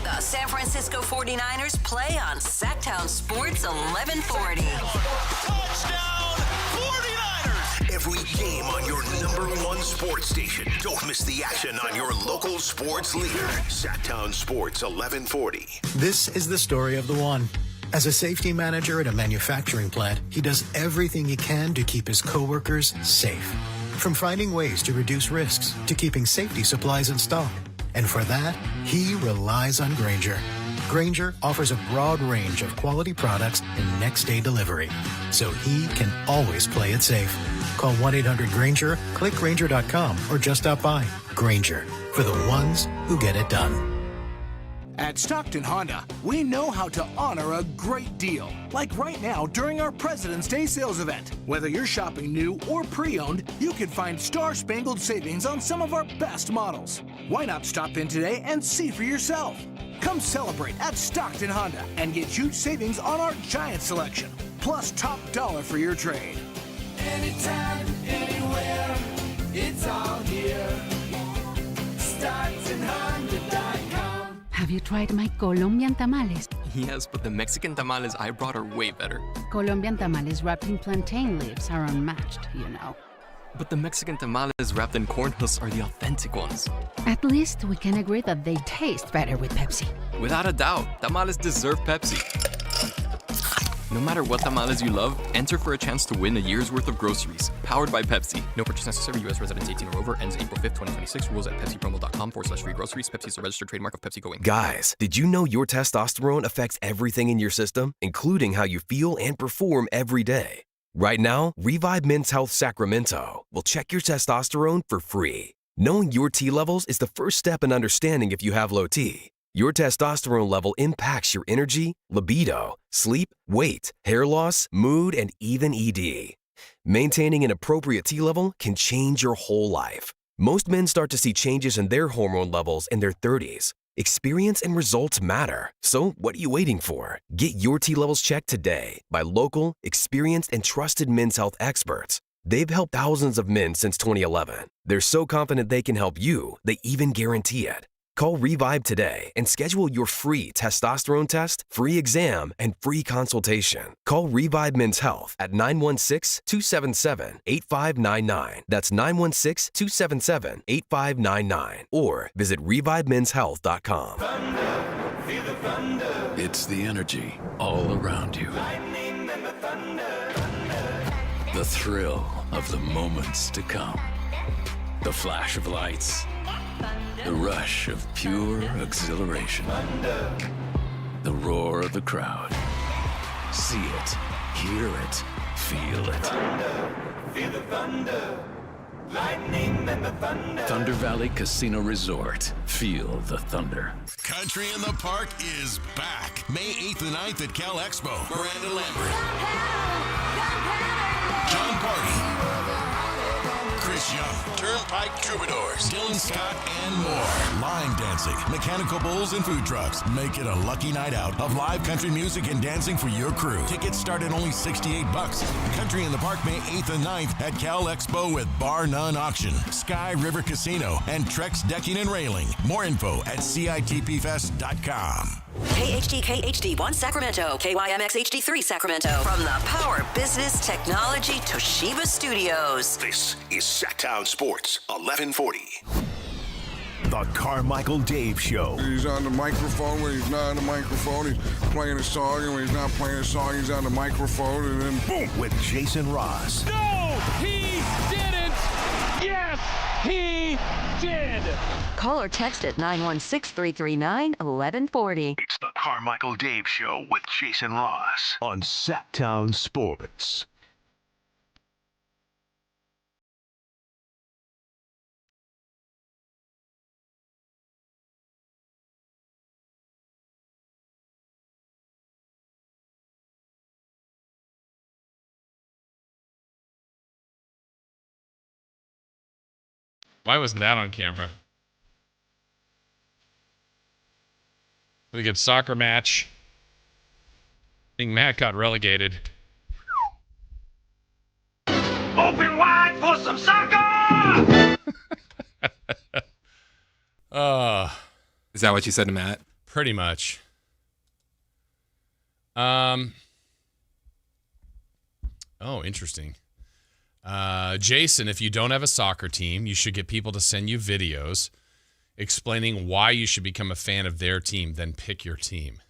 The San Francisco 49ers play on Sactown Sports 1140. Touchdown 49ers! Every game on your #1 sports station. Don't miss the action on your local sports leader. Sactown Sports 1140. This is the story of the one. As a safety manager at a manufacturing plant, he does everything he can to keep his coworkers safe. From finding ways to reduce risks to keeping safety supplies in stock. And for that, he relies on Grainger. Grainger offers a broad range of quality products and next-day delivery, so he can always play it safe. Call 1-800-GRAINGER, click Grainger.com, or just stop by. Grainger, for the ones who get it done. At Stockton Honda, we know how to honor a great deal. Like right now during our President's Day sales event. Whether you're shopping new or pre-owned, you can find star-spangled savings on some of our best models. Why not stop in today and see for yourself? Come celebrate at Stockton Honda and get huge savings on our giant selection. Plus top dollar for your trade. Anytime, anywhere, it's all here. StocktonHonda.com. Have you tried my Colombian tamales? Yes, but the Mexican tamales I brought are way better. Colombian tamales wrapped in plantain leaves are unmatched, you know. But the Mexican tamales wrapped in corn husks are the authentic ones. At least we can agree that they taste better with Pepsi. Without a doubt, tamales deserve Pepsi. No matter what tamales you love, enter for a chance to win a year's worth of groceries. Powered by Pepsi. No purchase necessary. U.S. residents 18 or over. Ends April 5th, 2026. Rules at pepsipromo.com/free groceries. Pepsi is a registered trademark of Pepsi Go Inc. Guys, did you know your testosterone affects everything in your system, including how you feel and perform every day? Right now, Revive Men's Health Sacramento will check your testosterone for free. Knowing your T levels is the first step in understanding if you have low T. Your testosterone level impacts your energy, libido, sleep, weight, hair loss, mood, and even ED. Maintaining an appropriate T level can change your whole life. Most men start to see changes in their hormone levels in their 30s. Experience and results matter. So what are you waiting for? Get your T levels checked today by local, experienced, and trusted men's health experts. They've helped thousands of men since 2011. They're so confident they can help you, they even guarantee it. Call Revive today and schedule your free testosterone test, free exam, and free consultation. Call Revive Men's Health at 916-277-8599. That's 916-277-8599. Or visit revivemenshealth.com. It's the energy all around you. The thrill of the moments to come. The flash of lights. The rush of pure exhilaration. The roar of the crowd. See it, hear it, feel it. Feel the thunder. Lightning and the thunder. Thunder Valley Casino Resort. Feel the thunder. Country in the Park is back. May 8th and 9th at Cal Expo. Miranda Lambert. John Party. Chris Young, Turnpike Troubadours, Dylan Scott, and more. Line dancing, mechanical bulls, and food trucks. Make it a lucky night out of live country music and dancing for your crew. Tickets start at only $68. Country in the Park, May 8th and 9th at Cal Expo with Bar None Auction, Sky River Casino, and Trex Decking and Railing. More info at CITPFest.com. KHD1 Sacramento, KYMX HD3 Sacramento. From the Power Business Technology Toshiba Studios. This is Sactown Sports 1140. The Carmichael Dave Show. He's on the microphone when he's not on the microphone. He's playing a song, and when he's not playing a song, he's on the microphone, and then boom. With Jason Ross. No, he didn't. Yes, he did. Call or text at 916-339-1140. It's the Carmichael Dave Show with Jason Ross on Sactown Sports. Why wasn't that on camera? We get soccer match. I think Matt got relegated. Open wide for some soccer! Is that what you said to Matt? Pretty much. Oh, interesting. Jason, if you don't have a soccer team, you should get people to send you videos explaining why you should become a fan of their team, then pick your team.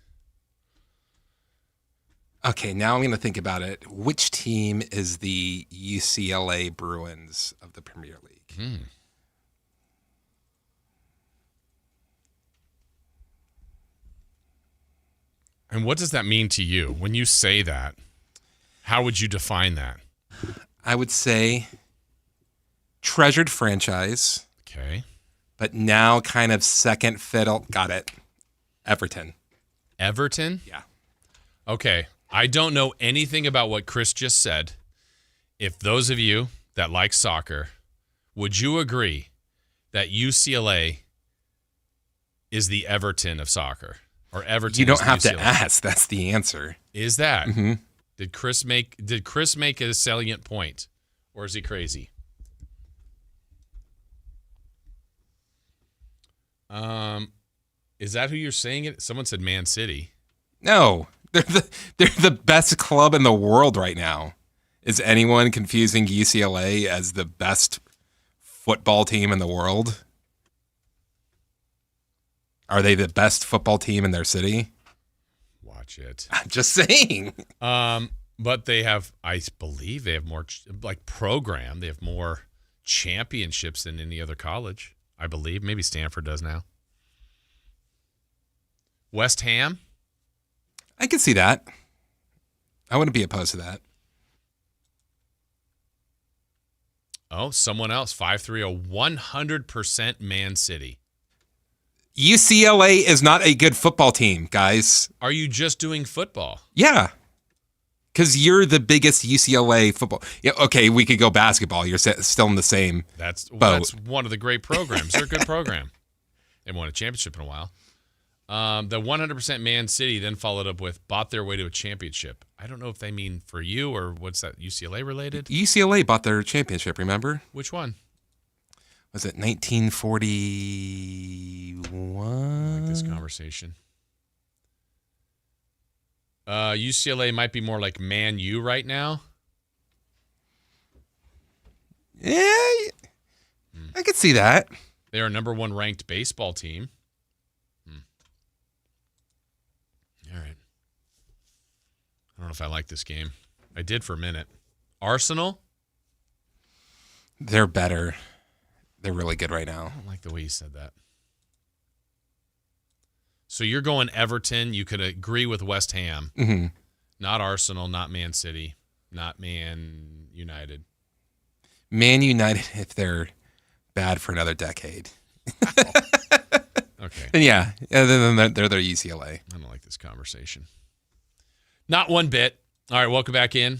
Okay, now I'm going to think about it. Which team is the UCLA Bruins of the Premier League? And what does that mean to you? When you say that, how would you define that? I would say treasured franchise. Okay. But now kind of second fiddle. Got it. Everton. Everton? Yeah. Okay. I don't know anything about what Chris just said. If those of you that like soccer, would you agree that UCLA is the Everton of soccer? Or Everton? You don't is have UCLA? to ask. That's the answer. Is that? Mm-hmm. Did Chris make a salient point? Or is he crazy? Is that who you're saying it? Someone said Man City. No. They're the best club in the world right now. Is anyone confusing UCLA as the best football team in the world? Are they the best football team in their city? watch it. I'm just saying. But they have, I believe, they have more program. They have more championships than any other college. I believe. Maybe Stanford does now. West Ham. I can see that. I wouldn't be opposed to that. Oh, someone else. 5-3, 100% Man City. UCLA is not a good football team, guys. Are you just doing football? Yeah. Because you're the biggest UCLA football. Yeah, okay, we could go basketball. You're still in the same That's boat. one of the great programs. They're a good program. They won a championship in a while. The 100% Man City then followed up with bought their way to a championship. I don't know if they mean for you or what's that, UCLA related? UCLA bought their championship, remember? Which one? Was it 1941? I like this conversation. UCLA might be more like Man U right now. Yeah, I could see that. They're a number 1 ranked baseball team. All right. I don't know if I like this game. I did for a minute. Arsenal? They're better. They're really good right now. I don't like the way you said that. So you're going Everton. You could agree with West Ham. Mm-hmm. Not Arsenal, not Man City, not Man United. Man United, if they're bad for another decade. Okay. And yeah, then they're UCLA. I don't like this conversation. Not one bit. All right, welcome back in.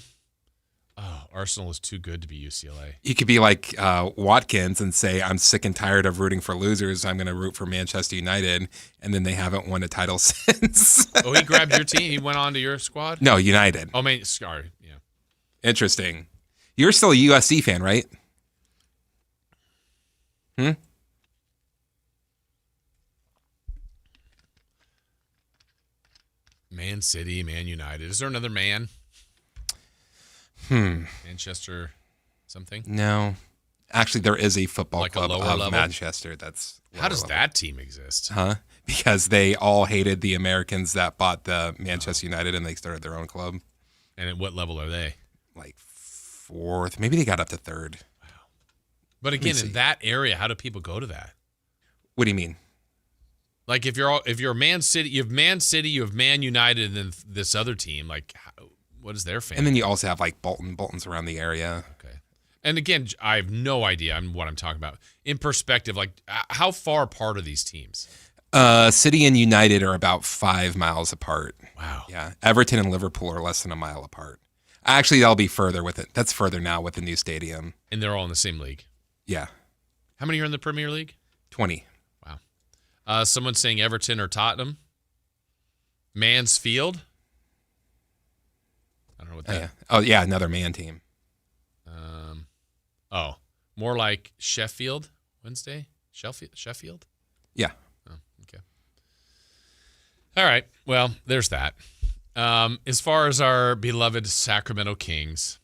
Oh, Arsenal is too good to be UCLA. You could be like Watkins and say, I'm sick and tired of rooting for losers. I'm going to root for Manchester United. And then they haven't won a title since. Oh, he grabbed your team? He went on to your squad? No, United. Oh, man, sorry. Yeah. Interesting. You're still a USC fan, right? Man City, Man United. Is there another man? Manchester something? No. Actually, there is a football like club a lower of level? Manchester that's How does that team exist? Huh? Because they all hated the Americans that bought the Manchester United and they started their own club. And at what level are they? Like 4th. Maybe they got up to 3rd. Wow. But again, in that area, how do people go to that? What do you mean? Like if you're Man City, you have Man City, you have Man United, and then this other team. Like, what is their fan? And then you also have like Bolton. Bolton's around the area. Okay. And again, I have no idea what I'm talking about. In perspective, like how far apart are these teams? City and United are about 5 miles apart. Wow. Yeah. Everton and Liverpool are less than a mile apart. Actually, that'll be further with it. That's further now with the new stadium. And they're all in the same league. Yeah. How many are in the Premier League? 20. Wow. Someone's saying Everton or Tottenham. Mansfield. I don't know what that is. Oh, yeah, another man team. More like Sheffield Wednesday? Sheffield? Yeah. Oh, okay. All right. Well, there's that. As far as our beloved Sacramento Kings,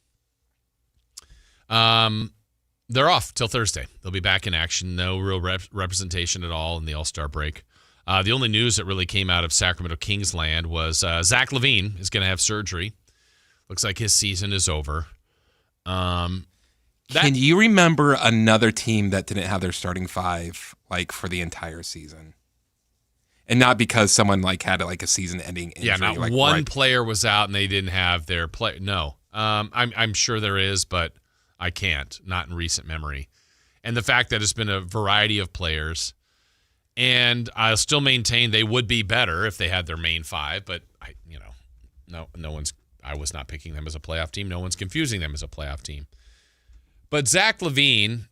they're off till Thursday. They'll be back in action. No real representation at all in the All-Star break. The only news that really came out of Sacramento Kings land was Zach LaVine is going to have surgery. Looks like his season is over. Can you remember another team that didn't have their starting 5 like for the entire season? And not because someone like had like a season-ending injury. Yeah, not like, one player was out and they didn't have their play. No, I'm sure there is, but I can't. Not in recent memory. And the fact that it's been a variety of players, and I'll still maintain they would be better if they had their main 5. But no one's. I was not picking them as a playoff team. No one's confusing them as a playoff team. But Zach LaVine,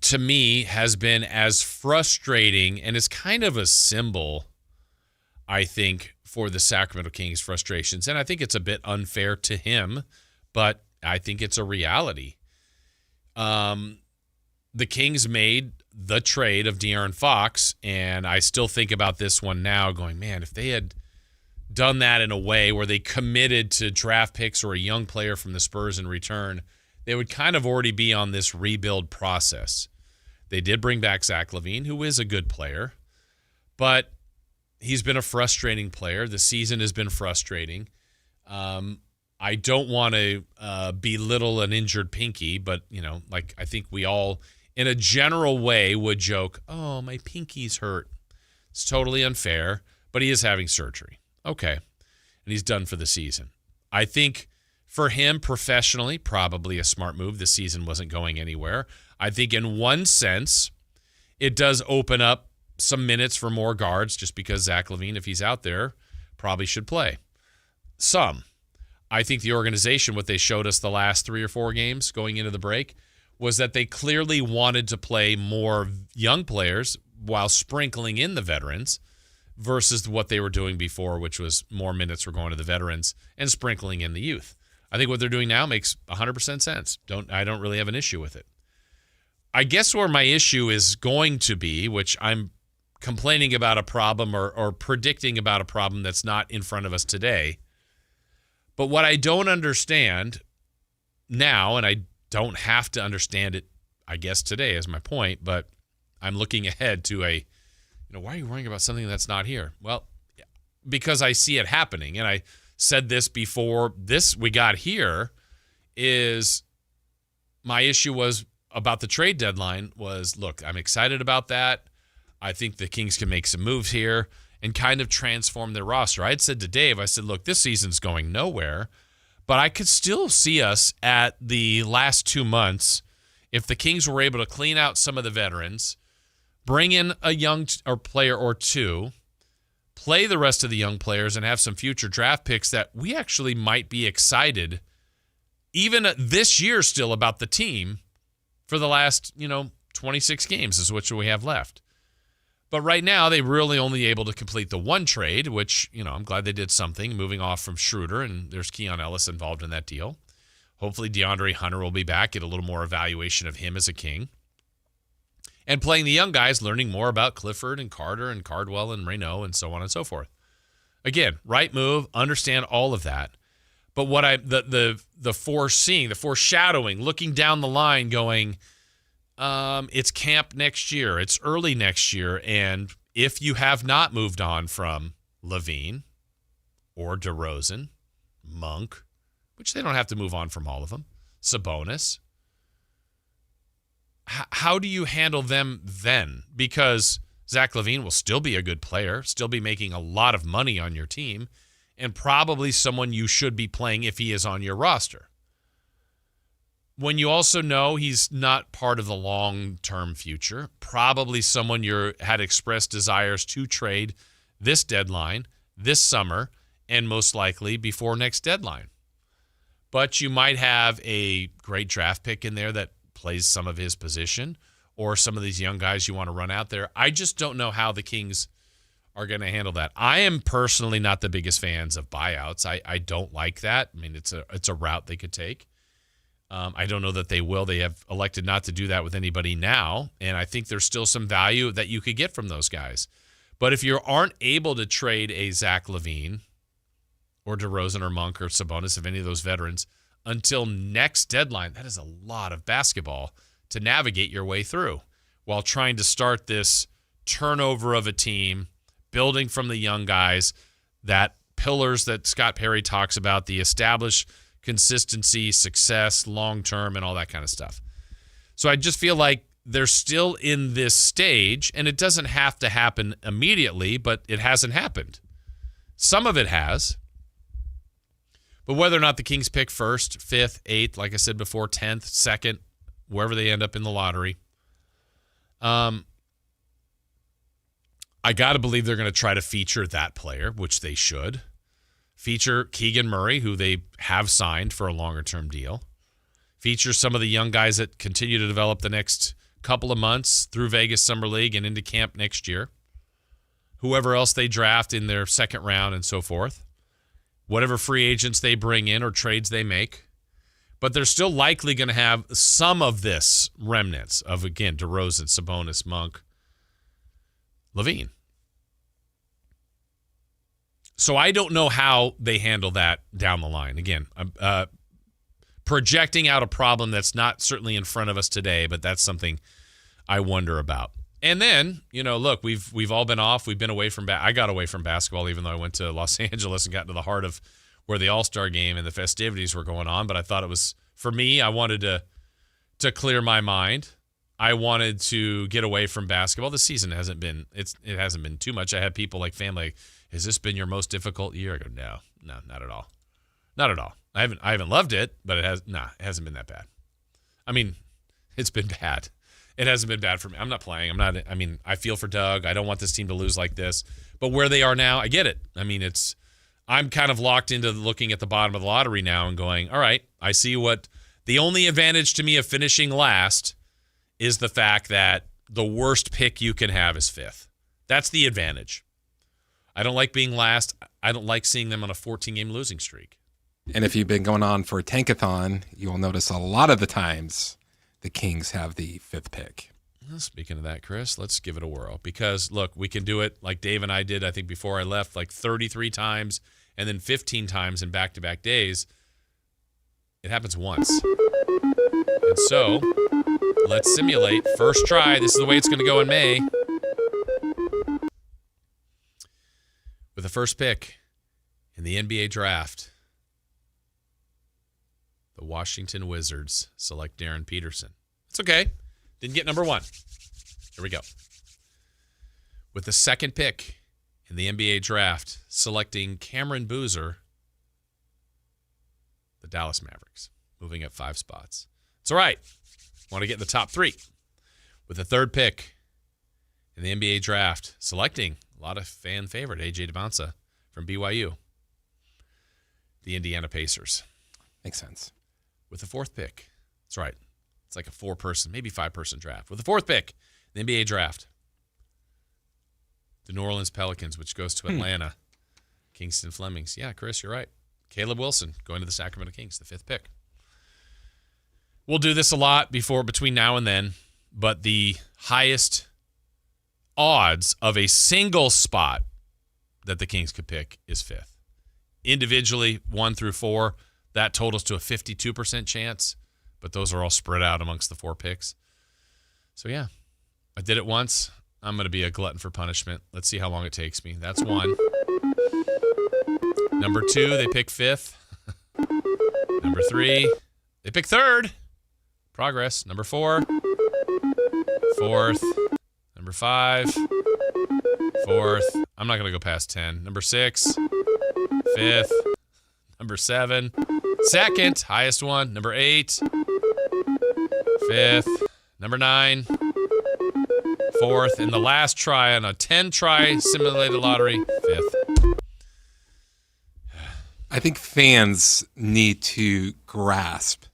to me, has been as frustrating and is kind of a symbol, I think, for the Sacramento Kings' frustrations. And I think it's a bit unfair to him, but I think it's a reality. The Kings made the trade of De'Aaron Fox, and I still think about this one now going, man, if they had done that in a way where they committed to draft picks or a young player from the Spurs in return, they would kind of already be on this rebuild process. They did bring back Zach LaVine, who is a good player, but he's been a frustrating player. The season has been frustrating. I don't want to belittle an injured pinky, but, I think we all, in a general way, would joke, oh, my pinky's hurt. It's totally unfair, but he is having surgery. Okay. And he's done for the season. I think for him professionally, probably a smart move. The season wasn't going anywhere. I think in one sense, it does open up some minutes for more guards just because Zach LaVine, if he's out there, probably should play. Some. I think the organization, what they showed us the last 3 or 4 games going into the break, was that they clearly wanted to play more young players while sprinkling in the veterans versus what they were doing before, which was more minutes were going to the veterans and sprinkling in the youth. I think what they're doing now makes 100% sense. I don't really have an issue with it. I guess where my issue is going to be, which I'm complaining about a problem or predicting about a problem that's not in front of us today, but what I don't understand now, and I don't have to understand it, I guess, today is my point, but I'm looking ahead to why are you worrying about something that's not here? Well, because I see it happening, and I said this before we got here, is my issue was about the trade deadline was, look, I'm excited about that. I think the Kings can make some moves here and kind of transform their roster. I had said to Dave, I said, look, this season's going nowhere, but I could still see us at the last 2 months if the Kings were able to clean out some of the veterans, bring in a young player or two, play the rest of the young players, and have some future draft picks that we actually might be excited, even this year still, about the team for the last, 26 games is what we have left. But right now, they really only able to complete the one trade, which, I'm glad they did something, moving off from Schroeder, and there's Keon Ellis involved in that deal. Hopefully DeAndre Hunter will be back, get a little more evaluation of him as a King. And playing the young guys, learning more about Clifford and Carter and Cardwell and Reynaud and so on and so forth. Again, right move, understand all of that. But what the foreseeing, the foreshadowing, looking down the line going, it's camp next year. It's early next year. And if you have not moved on from LaVine or DeRozan, Monk, which they don't have to move on from all of them, Sabonis, how do you handle them then? Because Zach LaVine will still be a good player, still be making a lot of money on your team, and probably someone you should be playing if he is on your roster. When you also know he's not part of the long-term future, probably someone you had expressed desires to trade this deadline, this summer, and most likely before next deadline. But you might have a great draft pick in there that plays some of his position, or some of these young guys you want to run out there. I just don't know how the Kings are going to handle that. I am personally not the biggest fans of buyouts. I don't like that. I mean, it's a route they could take. I don't know that they will. They have elected not to do that with anybody now, and I think there's still some value that you could get from those guys. But if you aren't able to trade a Zach LaVine or DeRozan or Monk or Sabonis, of any of those veterans, until next deadline, that is a lot of basketball to navigate your way through while trying to start this turnover of a team, building from the young guys, that pillars that Scott Perry talks about, the established consistency, success, long-term, and all that kind of stuff. So I just feel like they're still in this stage, and it doesn't have to happen immediately, but it hasn't happened. Some of it has. But whether or not the Kings pick first, 5th, 8th, like I said before, 10th, 2nd, wherever they end up in the lottery, I got to believe they're going to try to feature that player, which they should. Feature Keegan Murray, who they have signed for a longer-term deal. Feature some of the young guys that continue to develop the next couple of months through Vegas Summer League and into camp next year. Whoever else they draft in their second round and so forth. Whatever free agents they bring in or trades they make. But they're still likely going to have some of this remnants of, again, DeRozan, Sabonis, Monk, LaVine. So I don't know how they handle that down the line. Again, I'm projecting out a problem that's not certainly in front of us today, but that's something I wonder about. And then, look, we've all been off. We've been away from I got away from basketball, even though I went to Los Angeles and got into the heart of where the All-Star game and the festivities were going on. But I thought it was, for me, I wanted to clear my mind. I wanted to get away from basketball. The season hasn't been too much. I had people like family, has this been your most difficult year? I go, no, not at all. Not at all. I haven't loved it, but it hasn't been that bad. I mean, it's been bad. It hasn't been bad for me. I'm not playing. I feel for Doug. I don't want this team to lose like this. But where they are now, I get it. I'm kind of locked into looking at the bottom of the lottery now and going, all right, I see what the only advantage to me of finishing last is the fact that the worst pick you can have is 5th. That's the advantage. I don't like being last. I don't like seeing them on a 14-game losing streak. And if you've been going on for a tankathon, you will notice a lot of the times the Kings have the 5th pick. Well, speaking of that, Chris, let's give it a whirl. Because, look, we can do it like Dave and I did, I think, before I left, like 33 times and then 15 times in back-to-back days. It happens once. And so, let's simulate. First try. This is the way it's going to go in May. With the first pick in the NBA draft, the Washington Wizards select Darren Peterson. It's okay. Didn't get number 1. Here we go. With the second pick in the NBA draft, selecting Cameron Boozer, the Dallas Mavericks, moving up 5 spots. It's all right. Want to get in the top 3. With the third pick in the NBA draft, selecting a lot of fan favorite, A.J. Devonsa from BYU, the Indiana Pacers. Makes sense. With the fourth pick, that's right. It's like a 4-person, maybe 5-person draft. With the fourth pick in the NBA draft, the New Orleans Pelicans, which goes to Atlanta. Kingston Flemings. Yeah, Chris, you're right. Caleb Wilson going to the Sacramento Kings, the 5th pick. We'll do this a lot between now and then, but the highest odds of a single spot that the Kings could pick is 5th. Individually, 1 through 4, that totals to a 52% chance, but those are all spread out amongst the 4 picks. So, yeah, I did it once. I'm going to be a glutton for punishment. Let's see how long it takes me. That's 1. Number 2, they pick 5th. Number 3, they pick 3rd. Progress. Number 4, 4th. Number 5, 4th. I'm not going to go past 10. Number 6, 5th. Number 7, 2nd, highest one. Number 8, 5th. Number 9, 4th. And the last try on a 10-try simulated lottery, 5th. I think fans need to grasp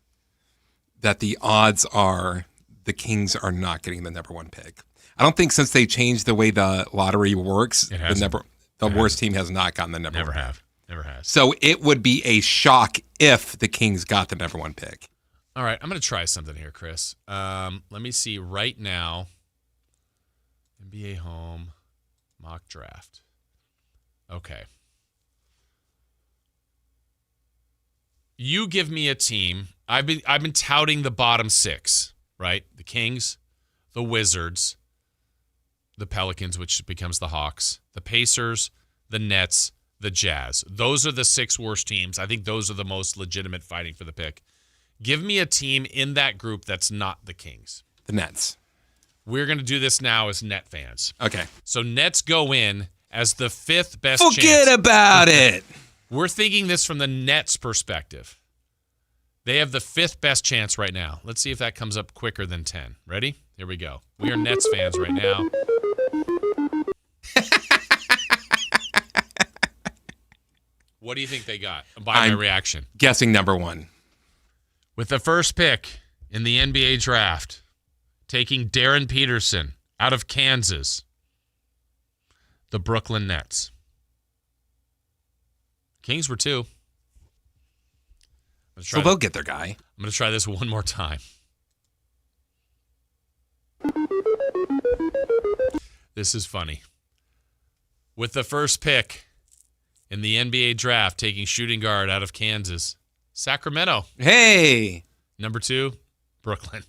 that the odds are the Kings are not getting the number 1 pick. I don't think since they changed the way the lottery works, the worst team has not gotten the number 1 pick. Never has. So it would be a shock if the Kings got the number 1 pick. All right, I'm going to try something here, Chris. Let me see right now. NBA home mock draft. Okay. You give me a team. I've been touting the bottom 6, right? The Kings, the Wizards, the Pelicans, which becomes the Hawks, the Pacers, the Nets, the Jazz. Those are the 6 worst teams. I think those are the most legitimate fighting for the pick. Give me a team in that group that's not the Kings. The Nets. We're going to do this now as Net fans. Okay. So Nets go in as the 5th best chance. Forget about it. We're thinking this from the Nets' perspective. They have the 5th best chance right now. Let's see if that comes up quicker than 10. Ready? Here we go. We are Nets fans right now. What do you think they got? By my reaction. Guessing number 1. With the first pick in the NBA draft, taking Darren Peterson out of Kansas, the Brooklyn Nets. Kings were 2. So they'll get their guy. I'm going to try this one more time. This is funny. With the first pick in the NBA draft, taking shooting guard out of Kansas, Sacramento. Hey! Number 2, Brooklyn.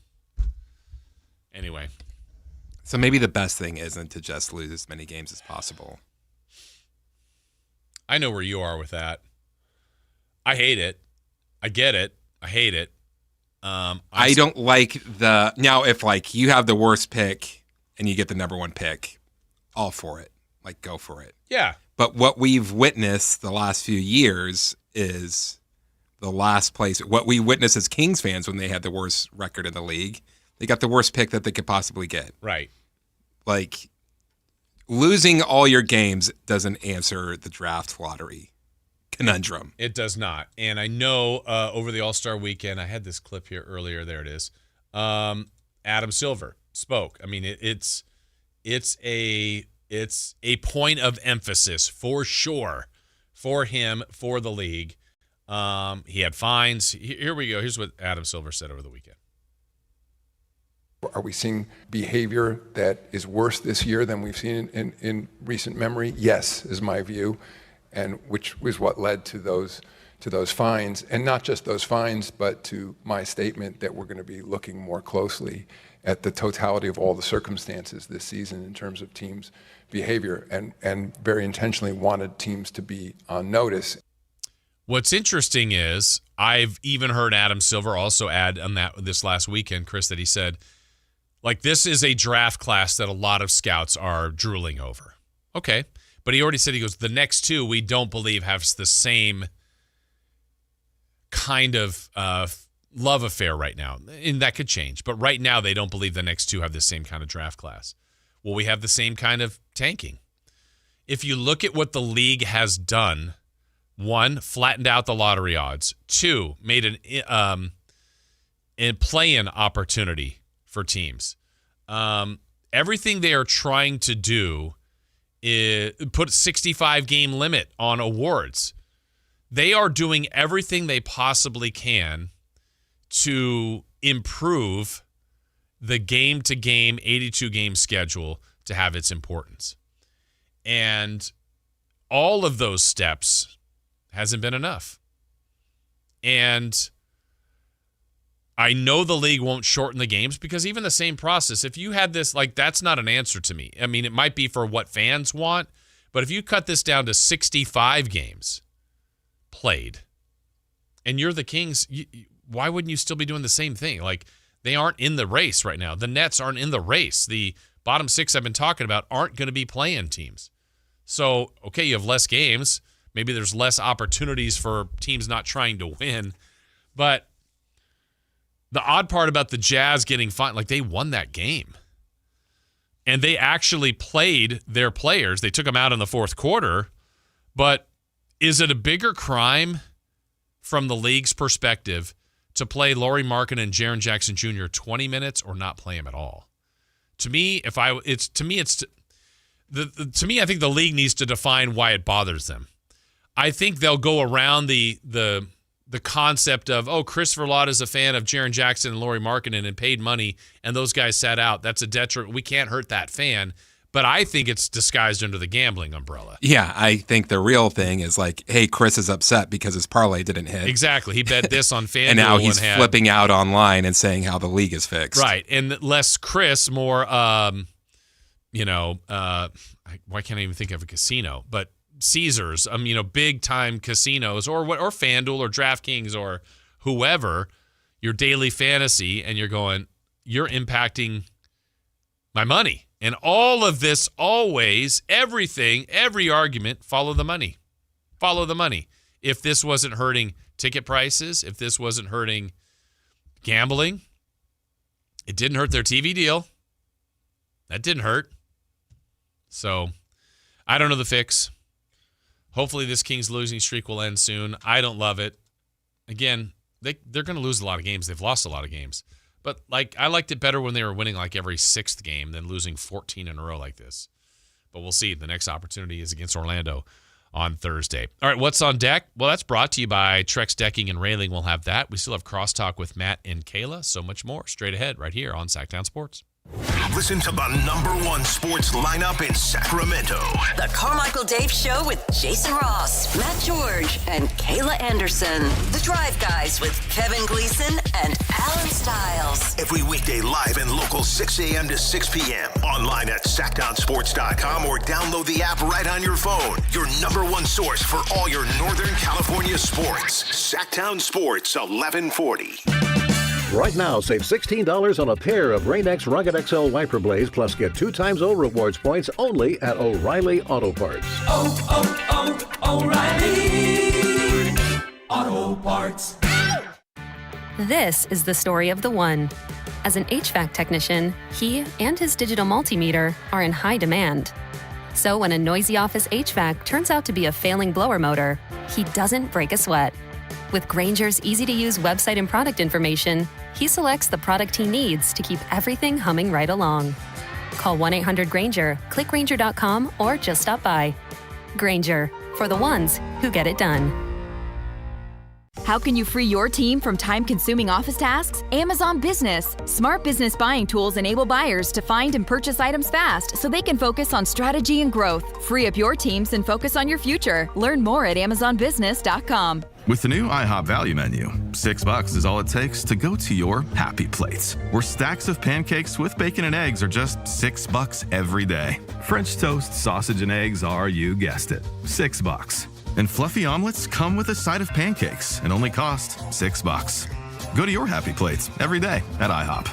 Anyway. So maybe the best thing isn't to just lose as many games as possible. I know where you are with that. I hate it. I get it. I hate it. I don't like now if like you have the worst pick and you get the number one pick, all for it. Like go for it. Yeah. But what we've witnessed the last few years is the last place. What we witnessed as Kings fans when they had the worst record in the league, they got the worst pick that they could possibly get. Right. Like losing all your games doesn't answer the draft lottery conundrum. It does not. And I know over the All-Star weekend, I had this clip here earlier. There it is. Adam Silver spoke. I mean, it's a point of emphasis for sure for him, for the league. He had fines. Here we go. Here's what Adam Silver said over the weekend. Are we seeing behavior that is worse this year than we've seen in recent memory? Yes, is my view, and which was what led to those fines, and not just those fines, but to my statement that we're going to be looking more closely at the totality of all the circumstances this season in terms of teams' behavior, and very intentionally wanted teams to be on notice. What's interesting is I've even heard Adam Silver also add on that this last weekend, Chris, that he said, like, this is a draft class that a lot of scouts are drooling over. Okay. But he already said, he goes, the next two we don't believe have the same kind of love affair right now. And that could change. But right now they don't believe the next two have the same kind of draft class. Well, we have the same kind of tanking. If you look at what the league has done, one, flattened out the lottery odds. Two, made an play-in opportunity for teams. Everything they are trying to do is put 65-game limit on awards. They are doing everything they possibly can to improve the game-to-game 82-game schedule to have its importance. And all of those steps hasn't been enough. And I know the league won't shorten the games because even the same process, if you had this, like, that's not an answer to me. I mean, it might be for what fans want, but if you cut this down to 65 games played and you're the Kings, why wouldn't you still be doing the same thing? Like, they aren't in the race right now. The Nets aren't in the race. The bottom six I've been talking about aren't going to be playing teams. So, okay, you have less games. Maybe there's less opportunities for teams not trying to win. But the odd part about the Jazz getting fined, like, they won that game. And they actually played their players. They took them out in the fourth quarter. But is it a bigger crime from the league's perspective to play Lauri Markkanen and Jaren Jackson Jr. 20 minutes or not play him at all? To me, I think the league needs to define why it bothers them. I think they'll go around the concept of, oh, Christopher Lott is a fan of Jaren Jackson and Lauri Markkanen and paid money, and those guys sat out. That's a detriment. We can't hurt that fan. But I think it's disguised under the gambling umbrella. Yeah, I think the real thing is like, hey, Chris is upset because his parlay didn't hit. Exactly. He bet this on FanDuel. And now he's flipping out online and saying how the league is fixed. Right. And less Chris, more, why can't I even think of a casino? But Caesars, big time casinos or FanDuel or DraftKings or whoever, your daily fantasy, and you're going, you're impacting my money. And all of this, always, everything, every argument, follow the money. Follow the money. If this wasn't hurting ticket prices, if this wasn't hurting gambling, it didn't hurt their TV deal. That didn't hurt. So, I don't know the fix. Hopefully this Kings losing streak will end soon. I don't love it. Again, they're going to lose a lot of games. They've lost a lot of games. But I liked it better when they were winning like every sixth game than losing 14 in a row like this. But we'll see. The next opportunity is against Orlando on Thursday. All right, what's on deck? Well, that's brought to you by Trex Decking and Railing. We'll have that. We still have crosstalk with Matt and Kayla. So much more straight ahead right here on Sactown Sports. Listen to the #1 sports lineup in Sacramento. The Carmichael Dave Show with Jason Ross, Matt George, and Kayla Anderson. The Drive Guys with Kevin Gleason and Alan Stiles. Every weekday live and local 6 a.m. to 6 p.m. Online at SactownSports.com or download the app right on your phone. Your #1 source for all your Northern California sports. Sacktown Sports 1140. Right now, save $16 on a pair of Rain-X Rugged XL wiper blades, plus get 2 times O rewards points only at O'Reilly Auto Parts. O'Reilly Auto Parts. This is the story of the one. As an HVAC technician, he and his digital multimeter are in high demand. So when a noisy office HVAC turns out to be a failing blower motor, he doesn't break a sweat. With Grainger's easy-to-use website and product information, he selects the product he needs to keep everything humming right along. Call 1-800-GRAINGER, click Grainger.com, or just stop by. Grainger, for the ones who get it done. How can you free your team from time-consuming office tasks? Amazon Business. Smart business buying tools enable buyers to find and purchase items fast so they can focus on strategy and growth. Free up your teams and focus on your future. Learn more at AmazonBusiness.com. With the new IHOP value menu, $6 is all it takes to go to your happy plates, where stacks of pancakes with bacon and eggs are just $6 every day. French toast, sausage, and eggs are, you guessed it, $6. And fluffy omelets come with a side of pancakes and only cost $6. Go to your happy plates every day at IHOP.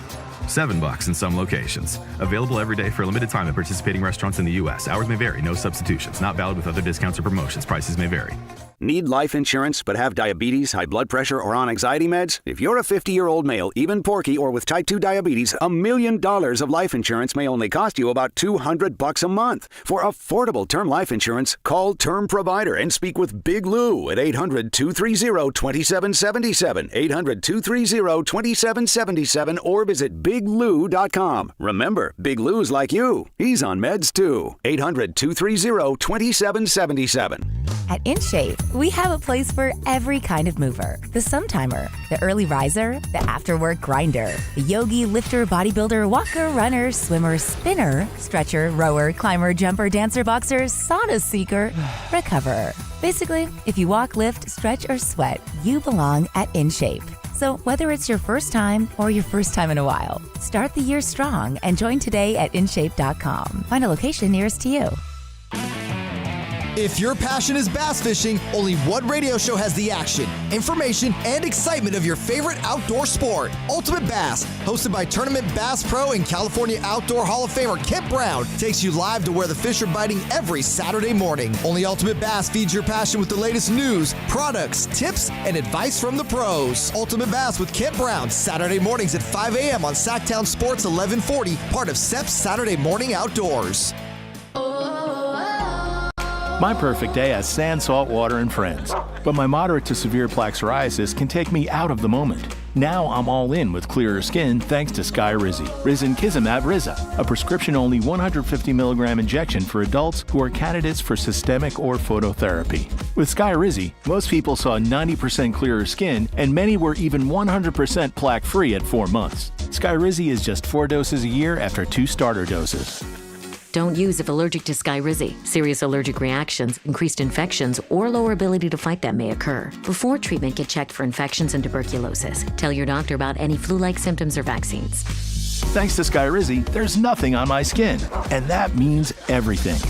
$7 in some locations. Available every day for a limited time at participating restaurants in the U.S. Hours may vary. No substitutions. Not valid with other discounts or promotions. Prices may vary. Need life insurance but have diabetes, high blood pressure, or on anxiety meds? If you're a 50-year-old male, even porky, or with type 2 diabetes, $1 million of life insurance may only cost you about $200 a month. For affordable term life insurance, call Term Provider and speak with Big Lou at 800-230-2777, 800-230-2777, or visit biglou.com. Remember, Big Lou's like you. He's on meds too. 800-230-2777. At InShape, we have a place for every kind of mover. The Sometimer, the early riser, the after-work grinder, the yogi, lifter, bodybuilder, walker, runner, swimmer, spinner, stretcher, rower, climber, jumper, dancer, boxer, sauna seeker, recoverer. Basically, if you walk, lift, stretch, or sweat, you belong at InShape. So whether it's your first time or your first time in a while, start the year strong and join today at InShape.com. Find a location nearest to you. If your passion is bass fishing, only one radio show has the action, information, and excitement of your favorite outdoor sport. Ultimate Bass, hosted by Tournament Bass Pro and California Outdoor Hall of Famer Kent Brown, takes you live to where the fish are biting every Saturday morning. Only Ultimate Bass feeds your passion with the latest news, products, tips, and advice from the pros. Ultimate Bass with Kent Brown, Saturday mornings at 5 a.m. on Sactown Sports 1140, part of SEP's Saturday Morning Outdoors. My perfect day has sand, salt water, and friends. But my moderate to severe plaque psoriasis can take me out of the moment. Now I'm all in with clearer skin thanks to Skyrizi. Risankizumab Riza, a prescription-only 150 milligram injection for adults who are candidates for systemic or phototherapy. With Skyrizi, most people saw 90% clearer skin, and many were even 100% plaque-free at 4 months. Skyrizi is just 4 doses a year after 2 starter doses. Don't use if allergic to Skyrizi. Serious allergic reactions, increased infections, or lower ability to fight them may occur. Before treatment, get checked for infections and tuberculosis. Tell your doctor about any flu-like symptoms or vaccines. Thanks to Skyrizi, there's nothing on my skin, and that means everything.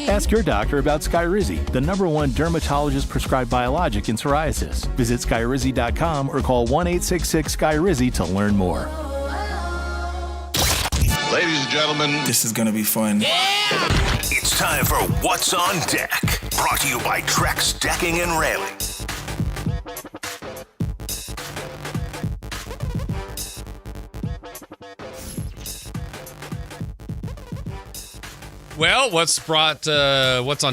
Ask your doctor about Skyrizi, the #1 dermatologist-prescribed biologic in psoriasis. Visit Skyrizi.com or call 1-866-SKYRIZI to learn more. Ladies and gentlemen, this is going to be fun. It's time for What's on Deck, brought to you by Trex Decking and Railing. Well, What's on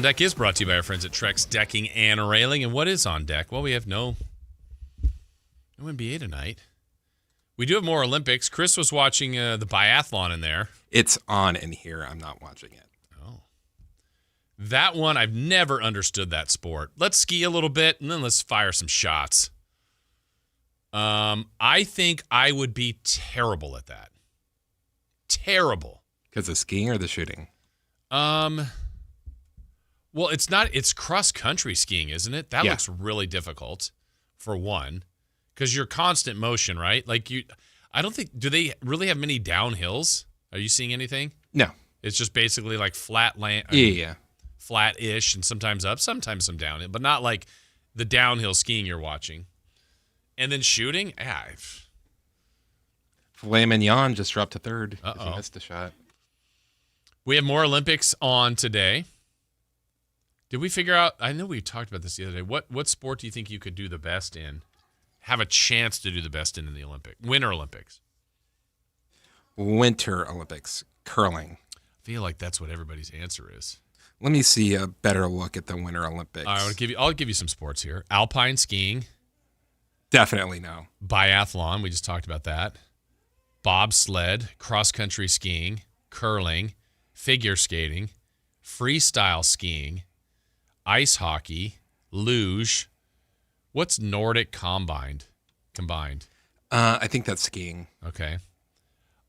Deck is brought to you by our friends at Trex Decking and Railing. And what is on deck? Well, we have no NBA tonight. We do have more Olympics. Chris was watching the biathlon in there. It's on in here. I'm not watching it. Oh. That one, I've never understood that sport. Let's ski a little bit, and then let's fire some shots. I think I would be terrible at that. Terrible. Because of skiing or the shooting? Well, it's cross-country skiing, isn't it? That looks really difficult, for one, because you're constant motion, right? Like I don't think, do they really have many downhills? Are you seeing anything? No. It's just basically like flat land. Yeah. Flat-ish and sometimes up, sometimes some downhill, but not like the downhill skiing you're watching. And then shooting, Filet mignon just dropped to third. Uh-oh. He missed a shot. We have more Olympics on today. Did we figure out, I know we talked about this the other day, what sport do you think you could do the best in, have a chance to do the best in the Winter Olympics? Winter Olympics, curling. I feel like that's what everybody's answer is. Let me see a better look at the Winter Olympics. All right, I'll give you some sports here. Alpine skiing. Definitely no. Biathlon, we just talked about that. Bobsled, cross-country skiing, curling, figure skating, freestyle skiing, ice hockey, luge. What's Nordic combined? I think that's skiing. Okay.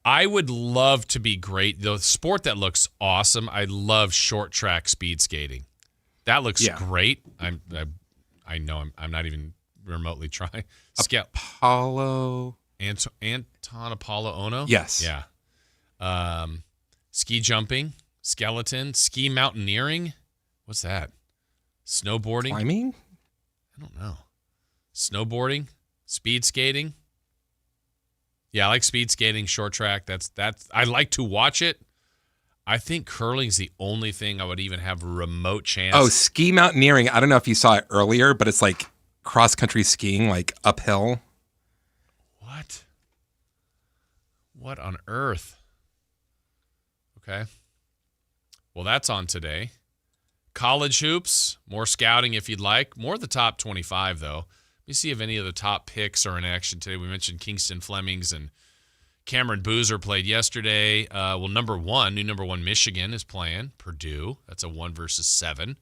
I would love to be great. The sport that looks awesome, I love short track speed skating. That looks great. I know I'm not even remotely trying. Apollo. Anton Apollo Ono? Yes. Yeah. Ski jumping, skeleton, ski mountaineering. What's that? Snowboarding? Climbing? I don't know. Snowboarding, speed skating. Yeah, I like speed skating, short track. That's I like to watch it. I think curling's the only thing I would even have a remote chance. Oh, ski mountaineering. I don't know if you saw it earlier, but it's like cross-country skiing, like uphill. What? What on earth? Okay. Well, that's on today. College hoops, more scouting if you'd like. More of the top 25, though. Let me see if any of the top picks are in action today. We mentioned Kingston Flemings and Cameron Boozer played yesterday. New number one, Michigan is playing. Purdue. That's a 1 versus 7.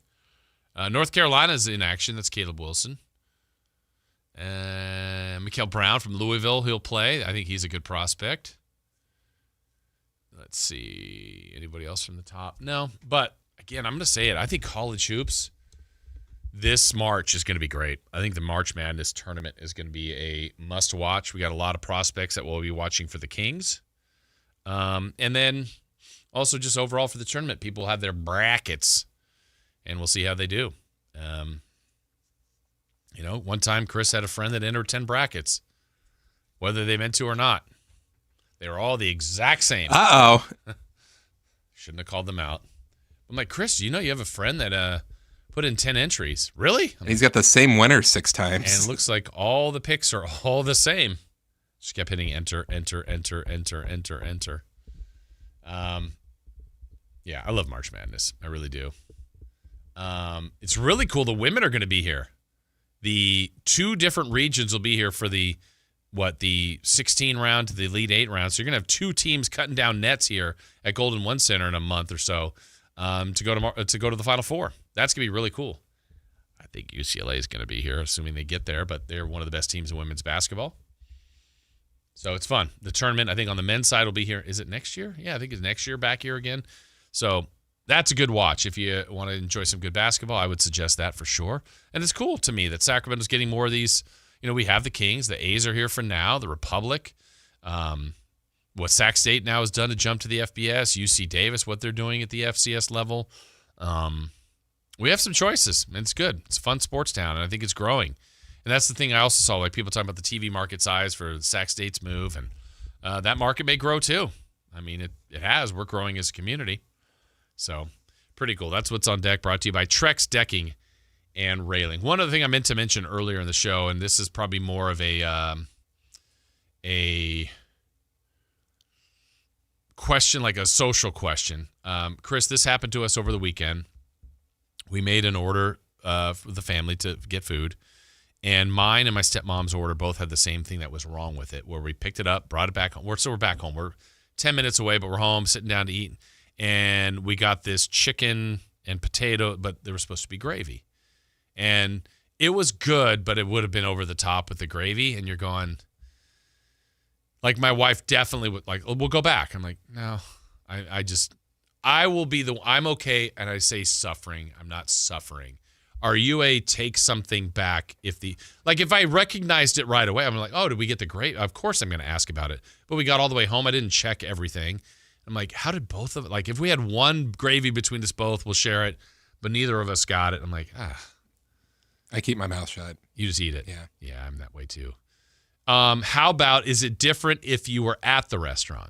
North Carolina's in action. That's Caleb Wilson. Mikael Brown from Louisville, he'll play. I think he's a good prospect. Let's see. Anybody else from the top? No. But, again, I'm going to say it. I think college hoops this March is going to be great. I think the March Madness tournament is going to be a must-watch. We got a lot of prospects that we'll be watching for the Kings. And then also just overall for the tournament, people have their brackets, and we'll see how they do. One time Chris had a friend that entered 10 brackets, whether they meant to or not. They were all the exact same. Uh-oh. Shouldn't have called them out. I'm like, Chris, you have a friend that put in 10 entries. Really? And he's got the same winner 6 times. And it looks like all the picks are all the same. Just kept hitting enter, enter, enter, enter, enter, enter. Yeah, I love March Madness. I really do. It's really cool. The women are going to be here. The 2 different regions will be here for the 16 round to the Elite 8 round. So you're going to have 2 teams cutting down nets here at Golden One Center in a month or so to go to the Final Four. That's going to be really cool. I think UCLA is going to be here, assuming they get there, but they're one of the best teams in women's basketball. So it's fun. The tournament, I think on the men's side will be here. Is it next year? Yeah, I think it's next year back here again. So that's a good watch. If you want to enjoy some good basketball, I would suggest that for sure. And it's cool to me that Sacramento's getting more of these. We have the Kings. The A's are here for now. The Republic. What Sac State now has done to jump to the FBS. UC Davis, what they're doing at the FCS level. We have some choices, and it's good. It's a fun sports town, and I think it's growing. And that's the thing I also saw, like people talking about the TV market size for Sac State's move, and that market may grow too. I mean, it has. We're growing as a community. So pretty cool. That's what's on deck, brought to you by Trex Decking and Railing. One other thing I meant to mention earlier in the show, and this is probably more of a question, like a social question. Chris, this happened to us over the weekend. We made an order for the family to get food, and mine and my stepmom's order both had the same thing that was wrong with it, where we picked it up, brought it back home. We're back home. We're 10 minutes away, but we're home, sitting down to eat, and we got this chicken and potato, but there was supposed to be gravy. And It was good, but it would have been over the top with the gravy. And you're going, like, my wife definitely would, like, we'll go back. I'm like, no, I'm okay. And I say suffering. I'm not suffering. Are you a take something back if I recognized it right away, I'm like, oh, did we get the gravy? Of course I'm going to ask about it. But we got all the way home. I didn't check everything. I'm like, how did both of it? Like, if we had one gravy between us both, we'll share it. But neither of us got it. I'm like, I keep my mouth shut. You just eat it. Yeah. Yeah, I'm that way too. How about, is it different if you were at the restaurant?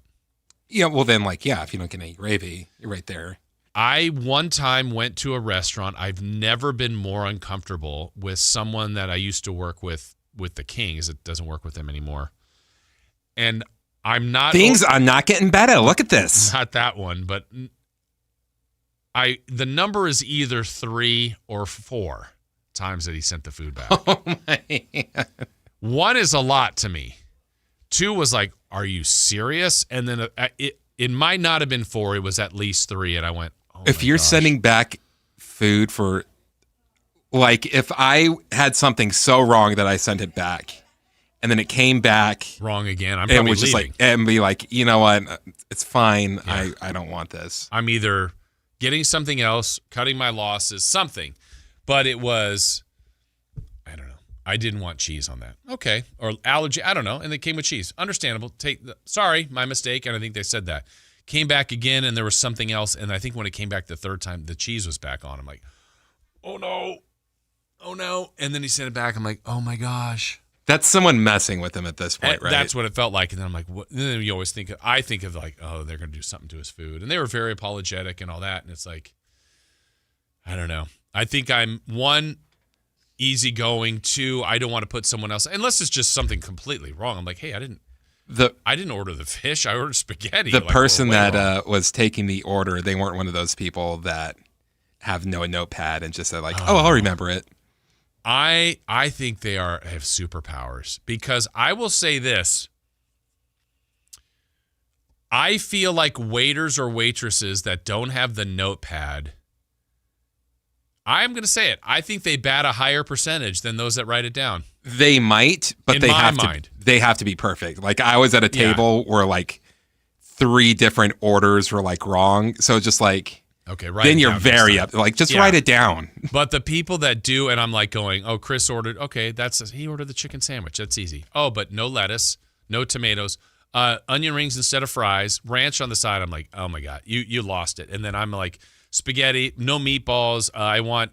Yeah, well then, like, yeah, if you don't get any gravy, you're right there. I one time went to a restaurant. I've never been more uncomfortable with someone that I used to work with the Kings. It doesn't work with them anymore. And I'm not... Things are not getting better. Look at this. Not that one, but the number is either 3 or 4 times that he sent the food back. Oh, my God. 1 is a lot to me. 2 was like, are you serious? And then it might not have been 4. It was at least 3. And I went, oh, if you're sending back food for, like, if I had something so wrong that I sent it back and then it came back wrong again, I'm probably just leaving. like, and be like, you know what? It's fine. Yeah. I don't want this. I'm either getting something else, cutting my losses, something. But it was, I don't know. I didn't want cheese on that. Okay. Or allergy. I don't know. And it came with cheese. Understandable. Sorry, my mistake. And I think they said that. Came back again and there was something else. And I think when it came back the third time, the cheese was back on. I'm like, oh no. Oh no. And then he sent it back. I'm like, oh my gosh. That's someone messing with him at this point, right? That's what it felt like. And then I'm like, what? And then you always I think of like, oh, they're going to do something to his food. And they were very apologetic and all that. And it's like, I don't know. I think I'm 1, easygoing. 2, I don't want to put someone else, unless it's just something completely wrong. I'm like, hey, I didn't order the fish. I ordered spaghetti. The person that was taking the order, they weren't one of those people that have no notepad and just said like, oh, I'll remember it. I think they have superpowers, because I will say this. I feel like waiters or waitresses that don't have the notepad, I'm going to say it, I think they bat a higher percentage than those that write it down. They might, but they have to be perfect. Like, I was at a table where like 3 different orders were like wrong. So just like, okay, right. Then you're very up. Like, just write it down. But the people that do, and I'm like going, oh, Chris ordered, okay, he ordered the chicken sandwich. That's easy. Oh, but no lettuce, no tomatoes, onion rings instead of fries, ranch on the side. I'm like, oh my God, you lost it. And then I'm like, spaghetti, no meatballs. I want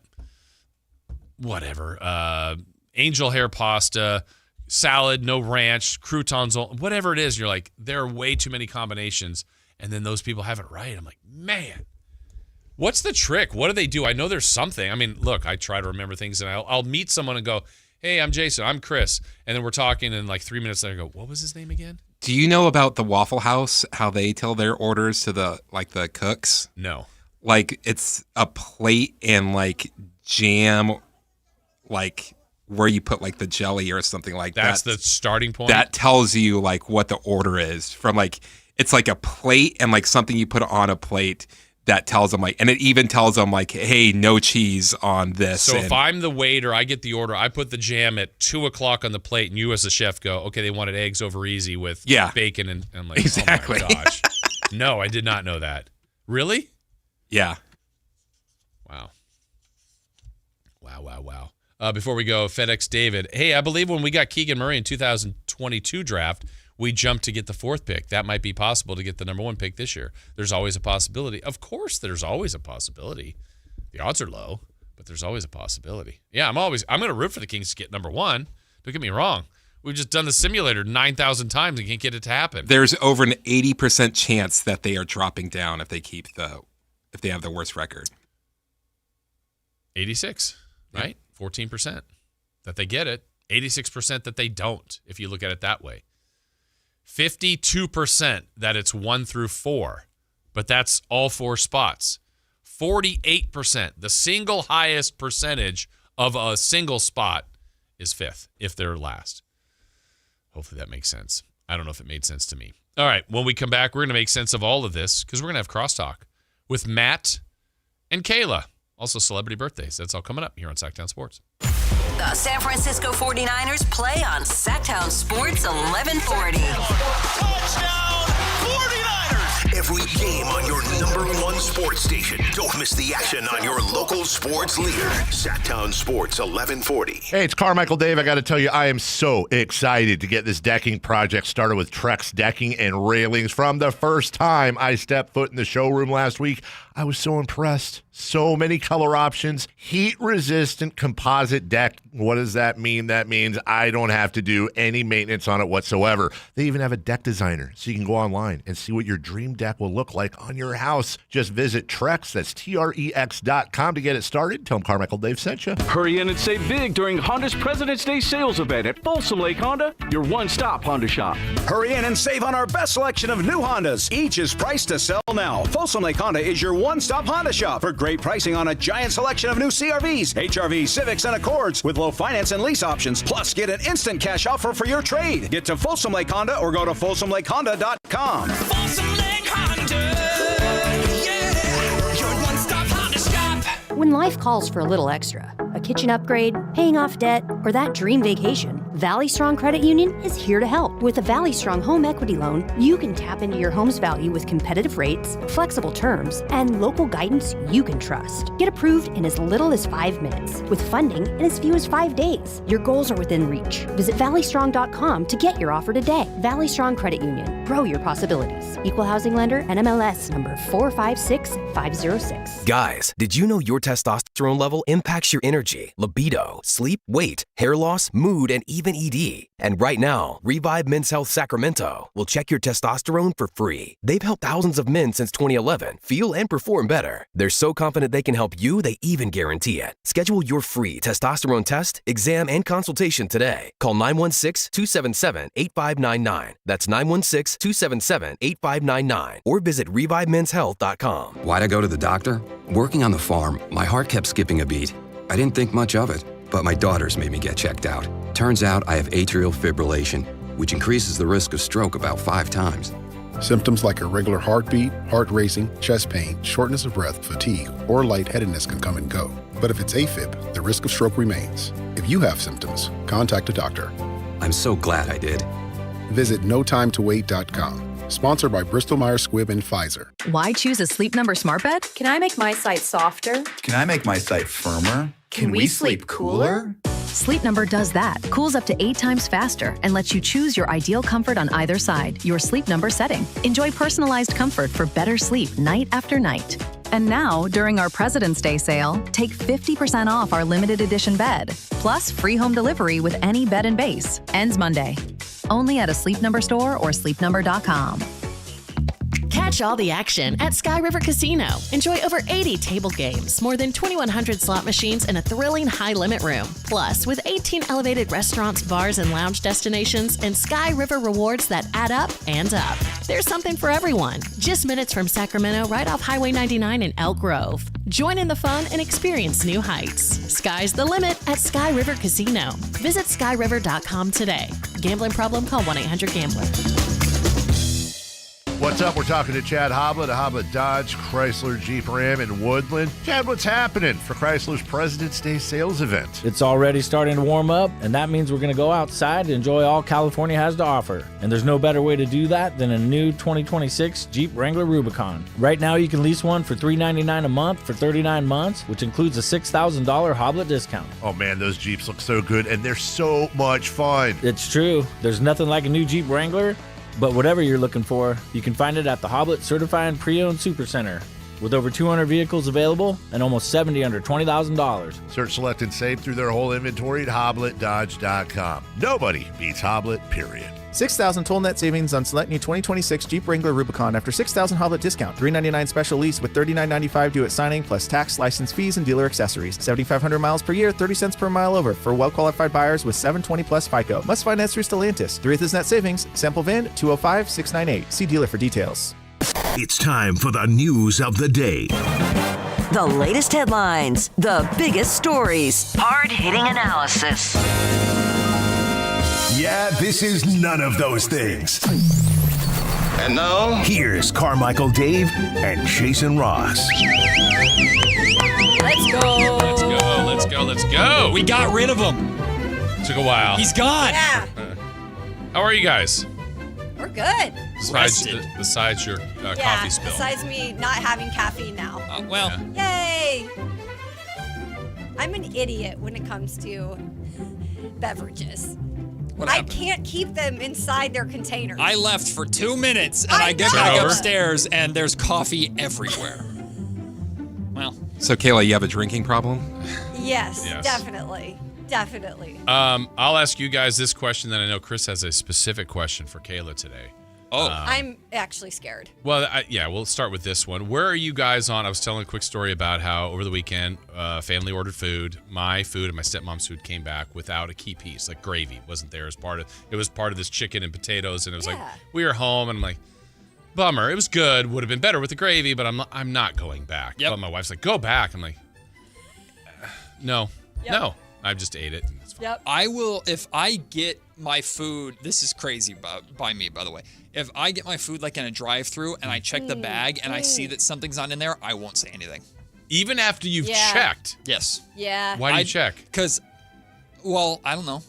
whatever, angel hair pasta, salad, no ranch, croutons, whatever it is. You're like, there are way too many combinations. And then those people have it right. I'm like, man. What's the trick? What do they do? I know there's something. I mean, look, I try to remember things, and I'll meet someone and go, hey, I'm Jason. I'm Chris. And then we're talking, and like 3 minutes later, I go, what was his name again? Do you know about the Waffle House, how they tell their orders to the cooks? No. Like, it's a plate and like jam, like where you put like the jelly or something like that. That's the starting point? That tells you like what the order is. From like, it's like a plate and like something you put on a plate. That tells them like, and it even tells them like, hey, no cheese on this. So if I'm the waiter, I get the order, I put the jam at 2:00 on the plate, and you as a chef go, okay, they wanted eggs over easy with bacon, and I'm like, exactly. Oh my gosh. No, I did not know that. Really? Yeah. Wow. Before we go, FedEx David, hey, I believe when we got Keegan Murray in 2022 draft, we jumped to get the 4th pick. That might be possible to get the number 1 pick this year. There's always a possibility. Of course, there's always a possibility. The odds are low, but there's always a possibility. Yeah, I'm going to root for the Kings to get number 1. Don't get me wrong. We've just done the simulator 9,000 times and can't get it to happen. There's over an 80% chance that they are dropping down if they have the worst record. 86, right? 14% that they get it. 86% that they don't, if you look at it that way. 52% that it's 1 through 4, but that's all 4 spots. 48%, the single highest percentage of a single spot is 5th if they're last. Hopefully that makes sense. I don't know if it made sense to me. All right, when we come back, we're going to make sense of all of this because we're going to have crosstalk with Matt and Kayla. Also celebrity birthdays. That's all coming up here on Sactown Sports. The San Francisco 49ers play on Sactown Sports 1140. Touchdown, 49ers! Every game on your #1 sports station. Don't miss the action on your local sports leader. Sactown Sports 1140. Hey, it's Carmichael Dave. I got to tell you, I am so excited to get this decking project started with Trex Decking and Railings. From the first time I stepped foot in the showroom last week, I was so impressed. So many color options, heat-resistant composite deck. What does that mean? That means I don't have to do any maintenance on it whatsoever. They even have a deck designer, so you can go online and see what your dream deck will look like on your house. Just visit Trex, that's Trex.com to get it started. Tell them Carmichael Dave sent you. Hurry in and save big during Honda's President's Day sales event at Folsom Lake Honda, your one-stop Honda shop. Hurry in and save on our best selection of new Hondas. Each is priced to sell now. Folsom Lake Honda is your one-stop Honda shop for great pricing on a giant selection of new CRVs, HRVs, Civics, and Accords with low finance and lease options. Plus, get an instant cash offer for your trade. Get to Folsom Lake Honda or go to FolsomLakeHonda.com. Folsom Lake Honda, yeah, your one-stop Honda shop. When life calls for a little extra, a kitchen upgrade, paying off debt, or that dream vacation, Valley Strong Credit Union is here to help. With a Valley Strong home equity loan, you can tap into your home's value with competitive rates, flexible terms, and local guidance you can trust. Get approved in as little as 5 minutes, with funding in as few as 5 days. Your goals are within reach. Visit valleystrong.com to get your offer today. Valley Strong Credit Union. Grow your possibilities. Equal housing lender, NMLS number 456506. Guys, did you know your testosterone level impacts your energy, libido, sleep, weight, hair loss, mood, and even ED? And right now, Revive Men's Health Sacramento will check your testosterone for free. They've helped thousands of men since 2011 feel and perform better. They're so confident they can help you, they even guarantee it. Schedule your free testosterone test, exam, and consultation today. Call 916-277-8599. That's 916-277-8599. Or visit ReviveMen'sHealth.com. Why'd I go to the doctor? Working on the farm, my heart kept skipping a beat. I didn't think much of it, but my daughters made me get checked out. Turns out I have atrial fibrillation, which increases the risk of stroke about 5 times. Symptoms like irregular heartbeat, heart racing, chest pain, shortness of breath, fatigue, or lightheadedness can come and go. But if it's AFib, the risk of stroke remains. If you have symptoms, contact a doctor. I'm so glad I did. Visit notimetowait.com. Sponsored by Bristol-Myers Squibb and Pfizer. Why choose a Sleep Number smart bed? Can I make my site softer? Can I make my site firmer? Can we sleep cooler? Sleep Number does that. Cools up to 8 times faster and lets you choose your ideal comfort on either side. Your Sleep Number setting. Enjoy personalized comfort for better sleep night after night. And now, during our President's Day sale, take 50% off our limited edition bed, plus free home delivery with any bed and base. Ends Monday. Only at a Sleep Number store or sleepnumber.com. Catch all the action at Sky River Casino. Enjoy over 80 table games, more than 2,100 slot machines, and a thrilling high-limit room. Plus, with 18 elevated restaurants, bars, and lounge destinations, and Sky River rewards that add up and up. There's something for everyone. Just minutes from Sacramento, right off Highway 99 in Elk Grove. Join in the fun and experience new heights. Sky's the limit at Sky River Casino. Visit skyriver.com today. Gambling problem? Call 1-800-GAMBLER. What's up? We're talking to Chad Hoblet of Hoblet Dodge, Chrysler, Jeep Ram in Woodland. Chad, what's happening for Chrysler's President's Day sales event? It's already starting to warm up, and that means we're going to go outside and enjoy all California has to offer. And there's no better way to do that than a new 2026 Jeep Wrangler Rubicon. Right now, you can lease one for $399 a month for 39 months, which includes a $6,000 Hoblet discount. Oh man, those Jeeps look so good, and they're so much fun. It's true. There's nothing like a new Jeep Wrangler. But whatever you're looking for, you can find it at the Hoblet Certified Pre-Owned Supercenter. With over 200 vehicles available and almost 70 under $20,000. Search, select, and save through their whole inventory at HobletDodge.com. Nobody beats Hoblet, period. 6,000 total net savings on select new 2026 Jeep Wrangler Rubicon after 6,000 Hoblet discount. $399 special lease with $39.95 due at signing plus tax, license fees, and dealer accessories. 7,500 miles per year, 30 cents per mile over for well-qualified buyers with 720 plus FICO. Must finance through Stellantis. 3 is net savings. Sample VIN 205698. See dealer for details. It's time for the news of the day. The latest headlines, the biggest stories, hard-hitting analysis. Yeah, this is none of those things. And now, here's Carmichael Dave and Jason Ross. Let's go. Let's go. Let's go. Let's go. We got rid of him. Took a while. He's gone. Yeah. How are you guys? We're good. Besides your coffee spill. Besides me not having caffeine now. Well. Yay. I'm an idiot when it comes to beverages. What I happened? can't keep them inside their containers. I left for 2 minutes, and I get know. back upstairs, and there's coffee everywhere. Well. So, Kayla, you have a drinking problem? Yes, Yes. definitely. Definitely. I'll ask you guys this question, then I know Chris has a specific question for Kayla today. Oh. I'm actually scared. Well, we'll start with this one. Where are you guys on? I was telling a quick story about how over the weekend, family ordered food. My food and my stepmom's food came back without a key piece, like gravy wasn't there as part of. It was part of this chicken and potatoes, and it was like we were home, and I'm like, bummer. It was good. Would have been better with the gravy, but I'm not going back. Yep. But my wife's like, go back. I'm like, no. I just ate it. Yep. I will, if I get my food, this is crazy by me, by the way. If I get my food like in a drive-thru and I check the bag and I see that something's not in there, I won't say anything. Even after you've checked? Yes. Yeah. Why do you check? Because, well, I don't know.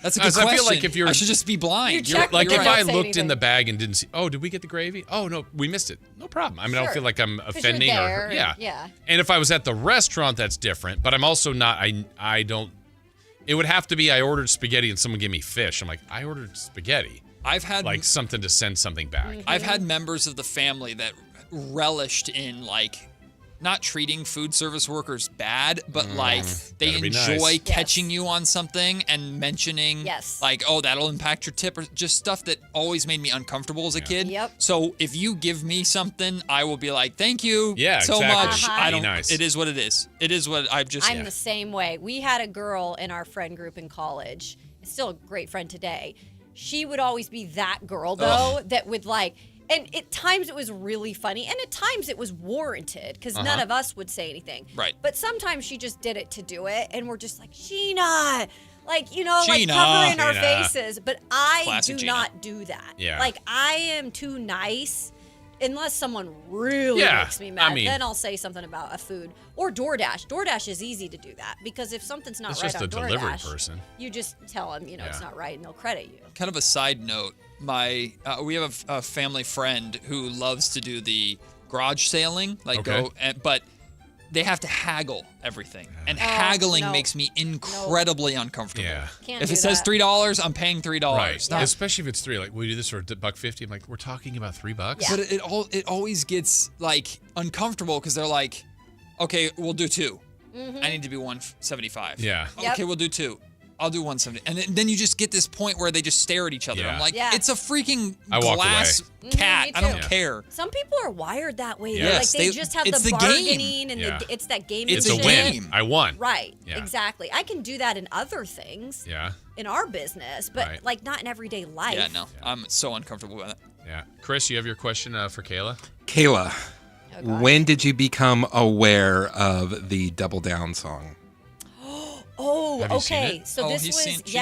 That's a good question. I feel like if you're, I should just be blind. If I looked in the bag and didn't see, oh, did we get the gravy? Oh, no, we missed it. No problem. I mean, I don't feel like I'm offending or yeah. And if I was at the restaurant, that's different. But I'm also not. I don't. It would have to be I ordered spaghetti and someone gave me fish. I'm like, I ordered spaghetti. I've had like something to send something back. I've had members of the family that relished in like not treating food service workers bad, but like they enjoy catching you on something and mentioning like, oh, that'll impact your tip, or just stuff that always made me uncomfortable as a kid. Yep. So if you give me something, I will be like, thank you so exactly. much. I don't. Nice. It is what it is. It is what I've just. I'm the same way. We had a girl in our friend group in college. Still a great friend today. She would always be that girl though that would like. And at times it was really funny, and at times it was warranted because none of us would say anything. Right. But sometimes she just did it to do it, and we're just like, Sheena, like, you know, like Sheena. covering our faces. But I Classic do Sheena. not do that. Yeah. Like, I am too nice. Unless someone really makes me mad, then I'll say something about a food. Or DoorDash. DoorDash is easy to do that because if something's not It's right just on a delivery DoorDash, person. you just tell them, you know, it's not right, and they'll credit you. Kind of a side note, we have a family friend who loves to do the garage sailing, but they have to haggle everything, and haggling makes me incredibly uncomfortable. Yeah. Can't If do it says that. $3, I'm paying $3. Right. Not- Especially if it's $3. Like, we do this for $1.50. I'm like, we're talking about $3. But it always gets like uncomfortable because they're like, okay, we'll do 2. I need to be 175. Yeah. Okay, we'll do 2. I'll do 170. And then you just get this point where they just stare at each other. Yeah. I'm like, it's a freaking I walk glass away. cat. Me I don't too. care. Some people are wired that way. Yes, Like they they- just have it's the the game. bargaining and it's that game. It's a game. win. I won. Right. Yeah. Exactly. I can do that in other things. Yeah. In our business, but Right. like not in everyday life. Yeah, no. I'm so uncomfortable with it. Yeah. Chris, you have your question for Kayla? Kayla, when did you become aware of the Double Down song? Oh, Have you seen okay. it? So Oh, this she's was seen it.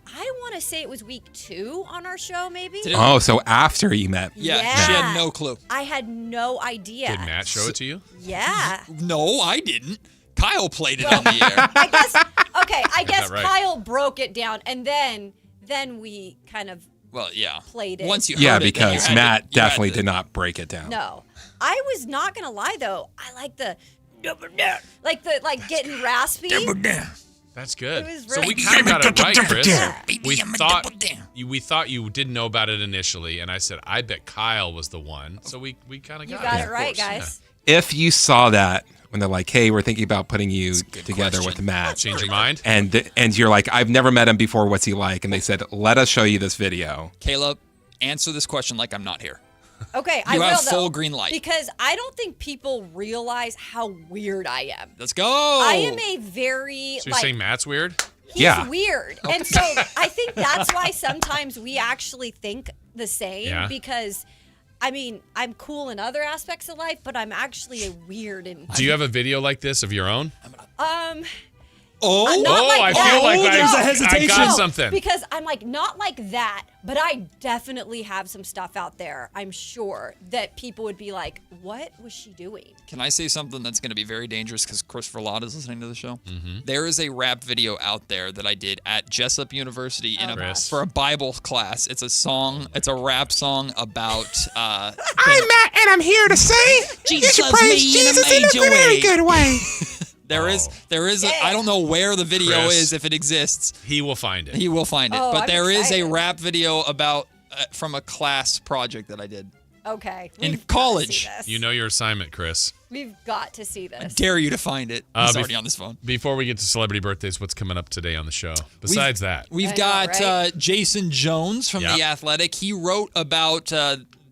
I want to say it was week 2 on our show, maybe. Oh, so after you met. Yeah, Yeah. she had no clue. I had no idea. Did Matt show it to you? Yeah. No, I didn't. Kyle played it on the air. I guess right. Kyle broke it down, and then we kind of Well, yeah. played it. Once you Yeah, heard it, then you because had Matt to- you had definitely to- did not break it down. No, I was not gonna lie though. I like the getting raspy. That's good. It was So we really kind of got it right, Chris. Yeah. We thought you didn't know about it initially, and I said I bet Kyle was the one. So we kind of You got got it. it right, guys. If you saw that when they're like, "Hey, we're thinking about putting you together with Matt," Change your mind? and you're like, "I've never met him before. What's he like?" And they said, "Let us show you this video." Caleb, answer this question like I'm not here. Okay, I You will have though, full green light. because I don't think people realize how weird I am. Let's go. I am a very So you're saying Matt's weird? He's weird. And so I think that's why sometimes we actually think the same because I mean, I'm cool in other aspects of life, but I'm actually a weird in Do you have a video like this of your own? I feel like there's a hesitation. I got something. Because I'm like, not like that, but I definitely have some stuff out there, I'm sure, that people would be like, what was she doing? Can I say something that's going to be very dangerous because Christopher Lott is listening to the show? Mm-hmm. There is a rap video out there that I did at Jessup University for a Bible class. It's a song. It's a rap song about... I'm Matt, and I'm here to say Jesus you should praise Jesus in a very good way. There is. I don't know where the video is, if it exists. He will find it. He will find it. Oh, but I'm there is excited. a rap video about from a class project that I did Okay. in we've got to college. see this. You know your assignment, Chris. We've got to see this. I dare you to find it. He's already on this phone. Before we get to celebrity birthdays, what's coming up today on the show? Besides that, We've got Jason Jones from The Athletic. He wrote about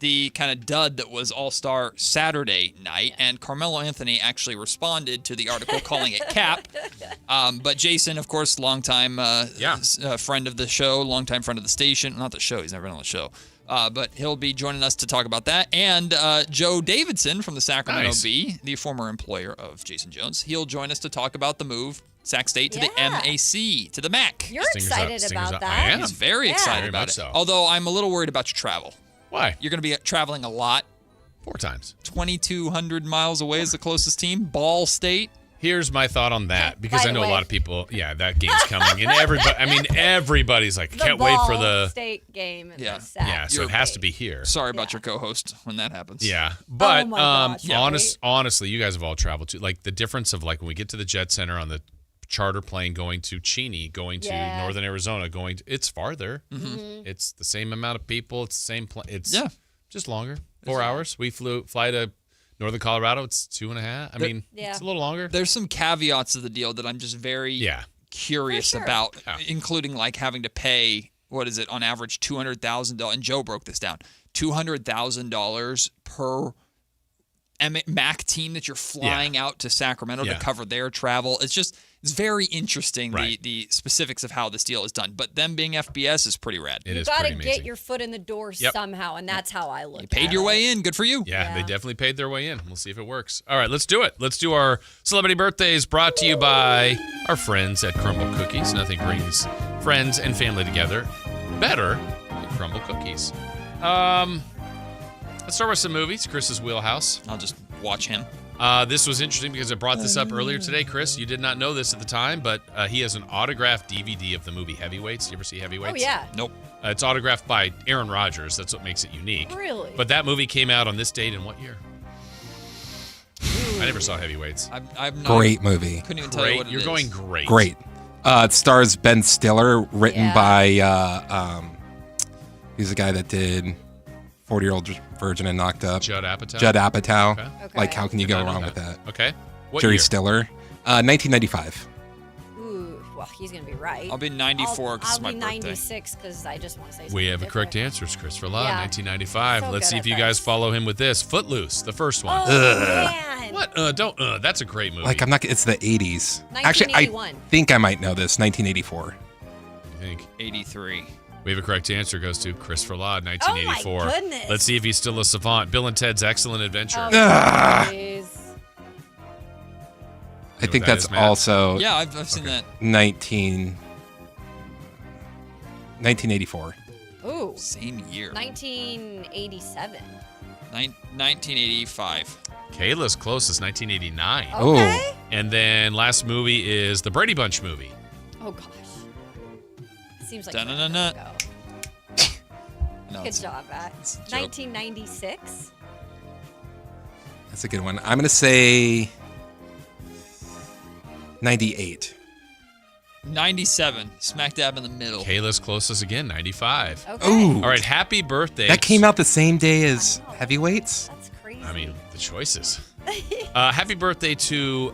the kind of dud that was All-Star Saturday night, and Carmelo Anthony actually responded to the article calling it cap. But Jason, of course, longtime friend of the show, longtime friend of the station. Not the show. He's never been on the show. But he'll be joining us to talk about that. And Joe Davidson from the Sacramento Bee, the former employer of Jason Jones, he'll join us to talk about the move, Sac State to the MAC, to the MAC. You're excited about that. I am. He's very excited about it. so. Although I'm a little worried about your travel. Why? You're going to be traveling a lot. 4 times. 2,200 miles away is the closest team. Ball State. Here's my thought on that, because I know a lot of people, that game's coming. And everybody's like, can't wait for the State game. And Yeah. the Sac Yeah, so it has to be here. Sorry about your co-host when that happens. Yeah. But my gosh, honestly, you guys have all traveled to, like, the difference of, like, when we get to the Jet Center on the charter plane going to Cheney, going to Northern Arizona, it's farther. Mm-hmm. It's the same amount of people. It's the same plane. It's just longer. 4 hours. We fly to Northern Colorado. It's 2.5. I mean, it's a little longer. There's some caveats to the deal that I'm just very curious about, including like having to pay, what is it, on average $200,000. And Joe broke this down. $200,000 per MAC team that you're flying out to Sacramento to cover their travel. It's very interesting, the specifics of how this deal is done. But them being FBS is pretty rad. You got to get your foot in the door somehow, and that's how I look at it. You paid your way in. Good for you. Yeah, they definitely paid their way in. We'll see if it works. All right, let's do it. Let's do our celebrity birthdays, brought to you by our friends at Crumble Cookies. Nothing brings friends and family together better than Crumble Cookies. Let's start with some movies. Chris's wheelhouse. I'll just watch him. This was interesting because I brought this up earlier today. Chris, you did not know this at the time, but he has an autographed DVD of the movie Heavyweights. You ever see Heavyweights? Oh, yeah. Nope. It's autographed by Aaron Rodgers. That's what makes it unique. Really? But that movie came out on this date in what year? I never saw Heavyweights. I'm not, Great movie. Couldn't even tell you what it You're is. going great. Great. It stars Ben Stiller, written by, he's the guy that did 40-Year-Old Virgin and Knocked Up. Judd Apatow? Judd Apatow. Okay. Like, how can you go wrong with that? Okay. What Jerry year? Stiller. 1995. Ooh, well, he's going to be right. I'll be 94 because it's my I'll be birthday. 96 because I just want to say something We have the different. correct answers. Christopher Law, Yeah. 1995. So Let's good see at if you this. guys follow him with this. Footloose, the first one. Oh, man. What? Don't. That's a great movie. Like, I'm not, it's the 80s. Actually, I 1981. think I might know this. 1984. I think 83. we have a correct answer. Goes to Christopher Law, 1984. Oh, my goodness. Let's see if he's still a savant. Bill and Ted's Excellent Adventure. Oh, Ah. please. I think what that that's is, Matt? also Yeah, I've seen that. 1984. Ooh. Same year. 1987. 1985. Kayla's closest, 1989. Okay. And then last movie is the Brady Bunch movie. Oh, gosh. Seems like Dun-dun-dun-dun. forever ago. No, Good it's- job, Matt. it's a joke. 1996. That's a good one. I'm going to say 98. 97. Smack dab in the middle. Kayla's closest again, 95. Okay. Ooh. All right, happy birthday. That came out the same day as Heavyweights? That's crazy. I mean, the choices. Happy birthday to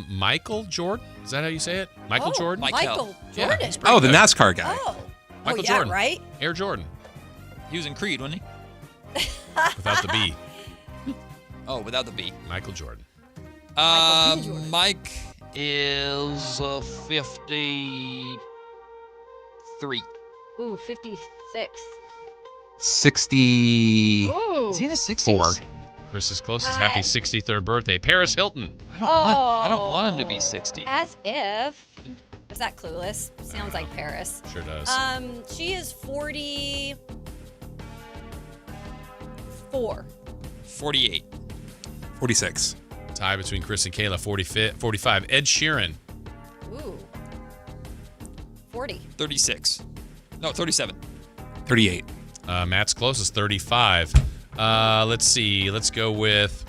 Michael Jordan. Is that how you say it? Michael Jordan? Michael Yeah, Jordan. he's pretty Oh, the good. NASCAR guy. Oh. Michael yeah, Jordan. right? Air Jordan. He was in Creed, wasn't he? Without the B. Oh, without the B. Michael Jordan. Michael B. Jordan. Mike is 53. Ooh, 56. 60. Ooh. Is he in his 60s? Four. Chris's closest. Happy 63rd birthday. Paris Hilton. Oh. I don't want him to be 60. As if. Is that Clueless? Sounds like Paris. Sure does. She is 44. 48. 46. Tie between Chris and Kayla, 45. Ed Sheeran. Ooh. 40. 36. No, 37. 38. Matt's closest, 35. Let's see. Let's go with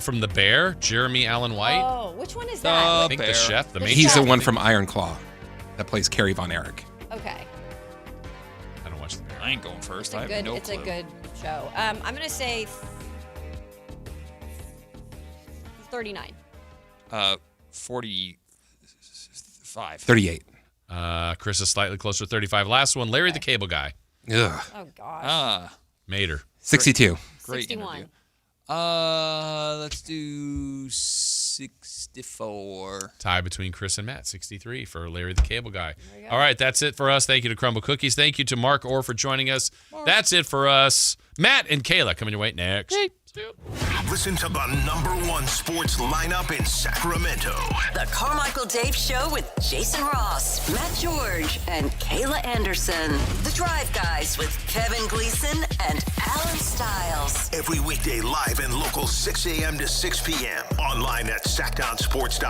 from The Bear, Jeremy Allen White. Oh, which one is that? I think the chef, the main He's chef. the one from Iron Claw that plays Carrie Von Erich. Okay. I don't watch The Bear. I ain't going first. I have no It's clue. a good show. I'm going to say 39. 45. 38. Chris is slightly closer, 35. Last one, Larry the Cable Guy. Ugh. Oh, gosh. Mater. 62. Great 61. interview. Let's do 64. Tie between Chris and Matt, 63 for Larry the Cable Guy. All right, that's it for us. Thank you to Crumble Cookies. Thank you to Mark Orr for joining us. That's it for us. Matt and Kayla coming your way next. Hey. Listen to the #1 sports lineup in Sacramento. The Carmichael Dave Show with Jason Ross, Matt George, and Kayla Anderson. The Drive Guys with Kevin Gleason and Alan Stiles. Every weekday live and local 6 a.m. to 6 p.m. Online at SactownSports.com.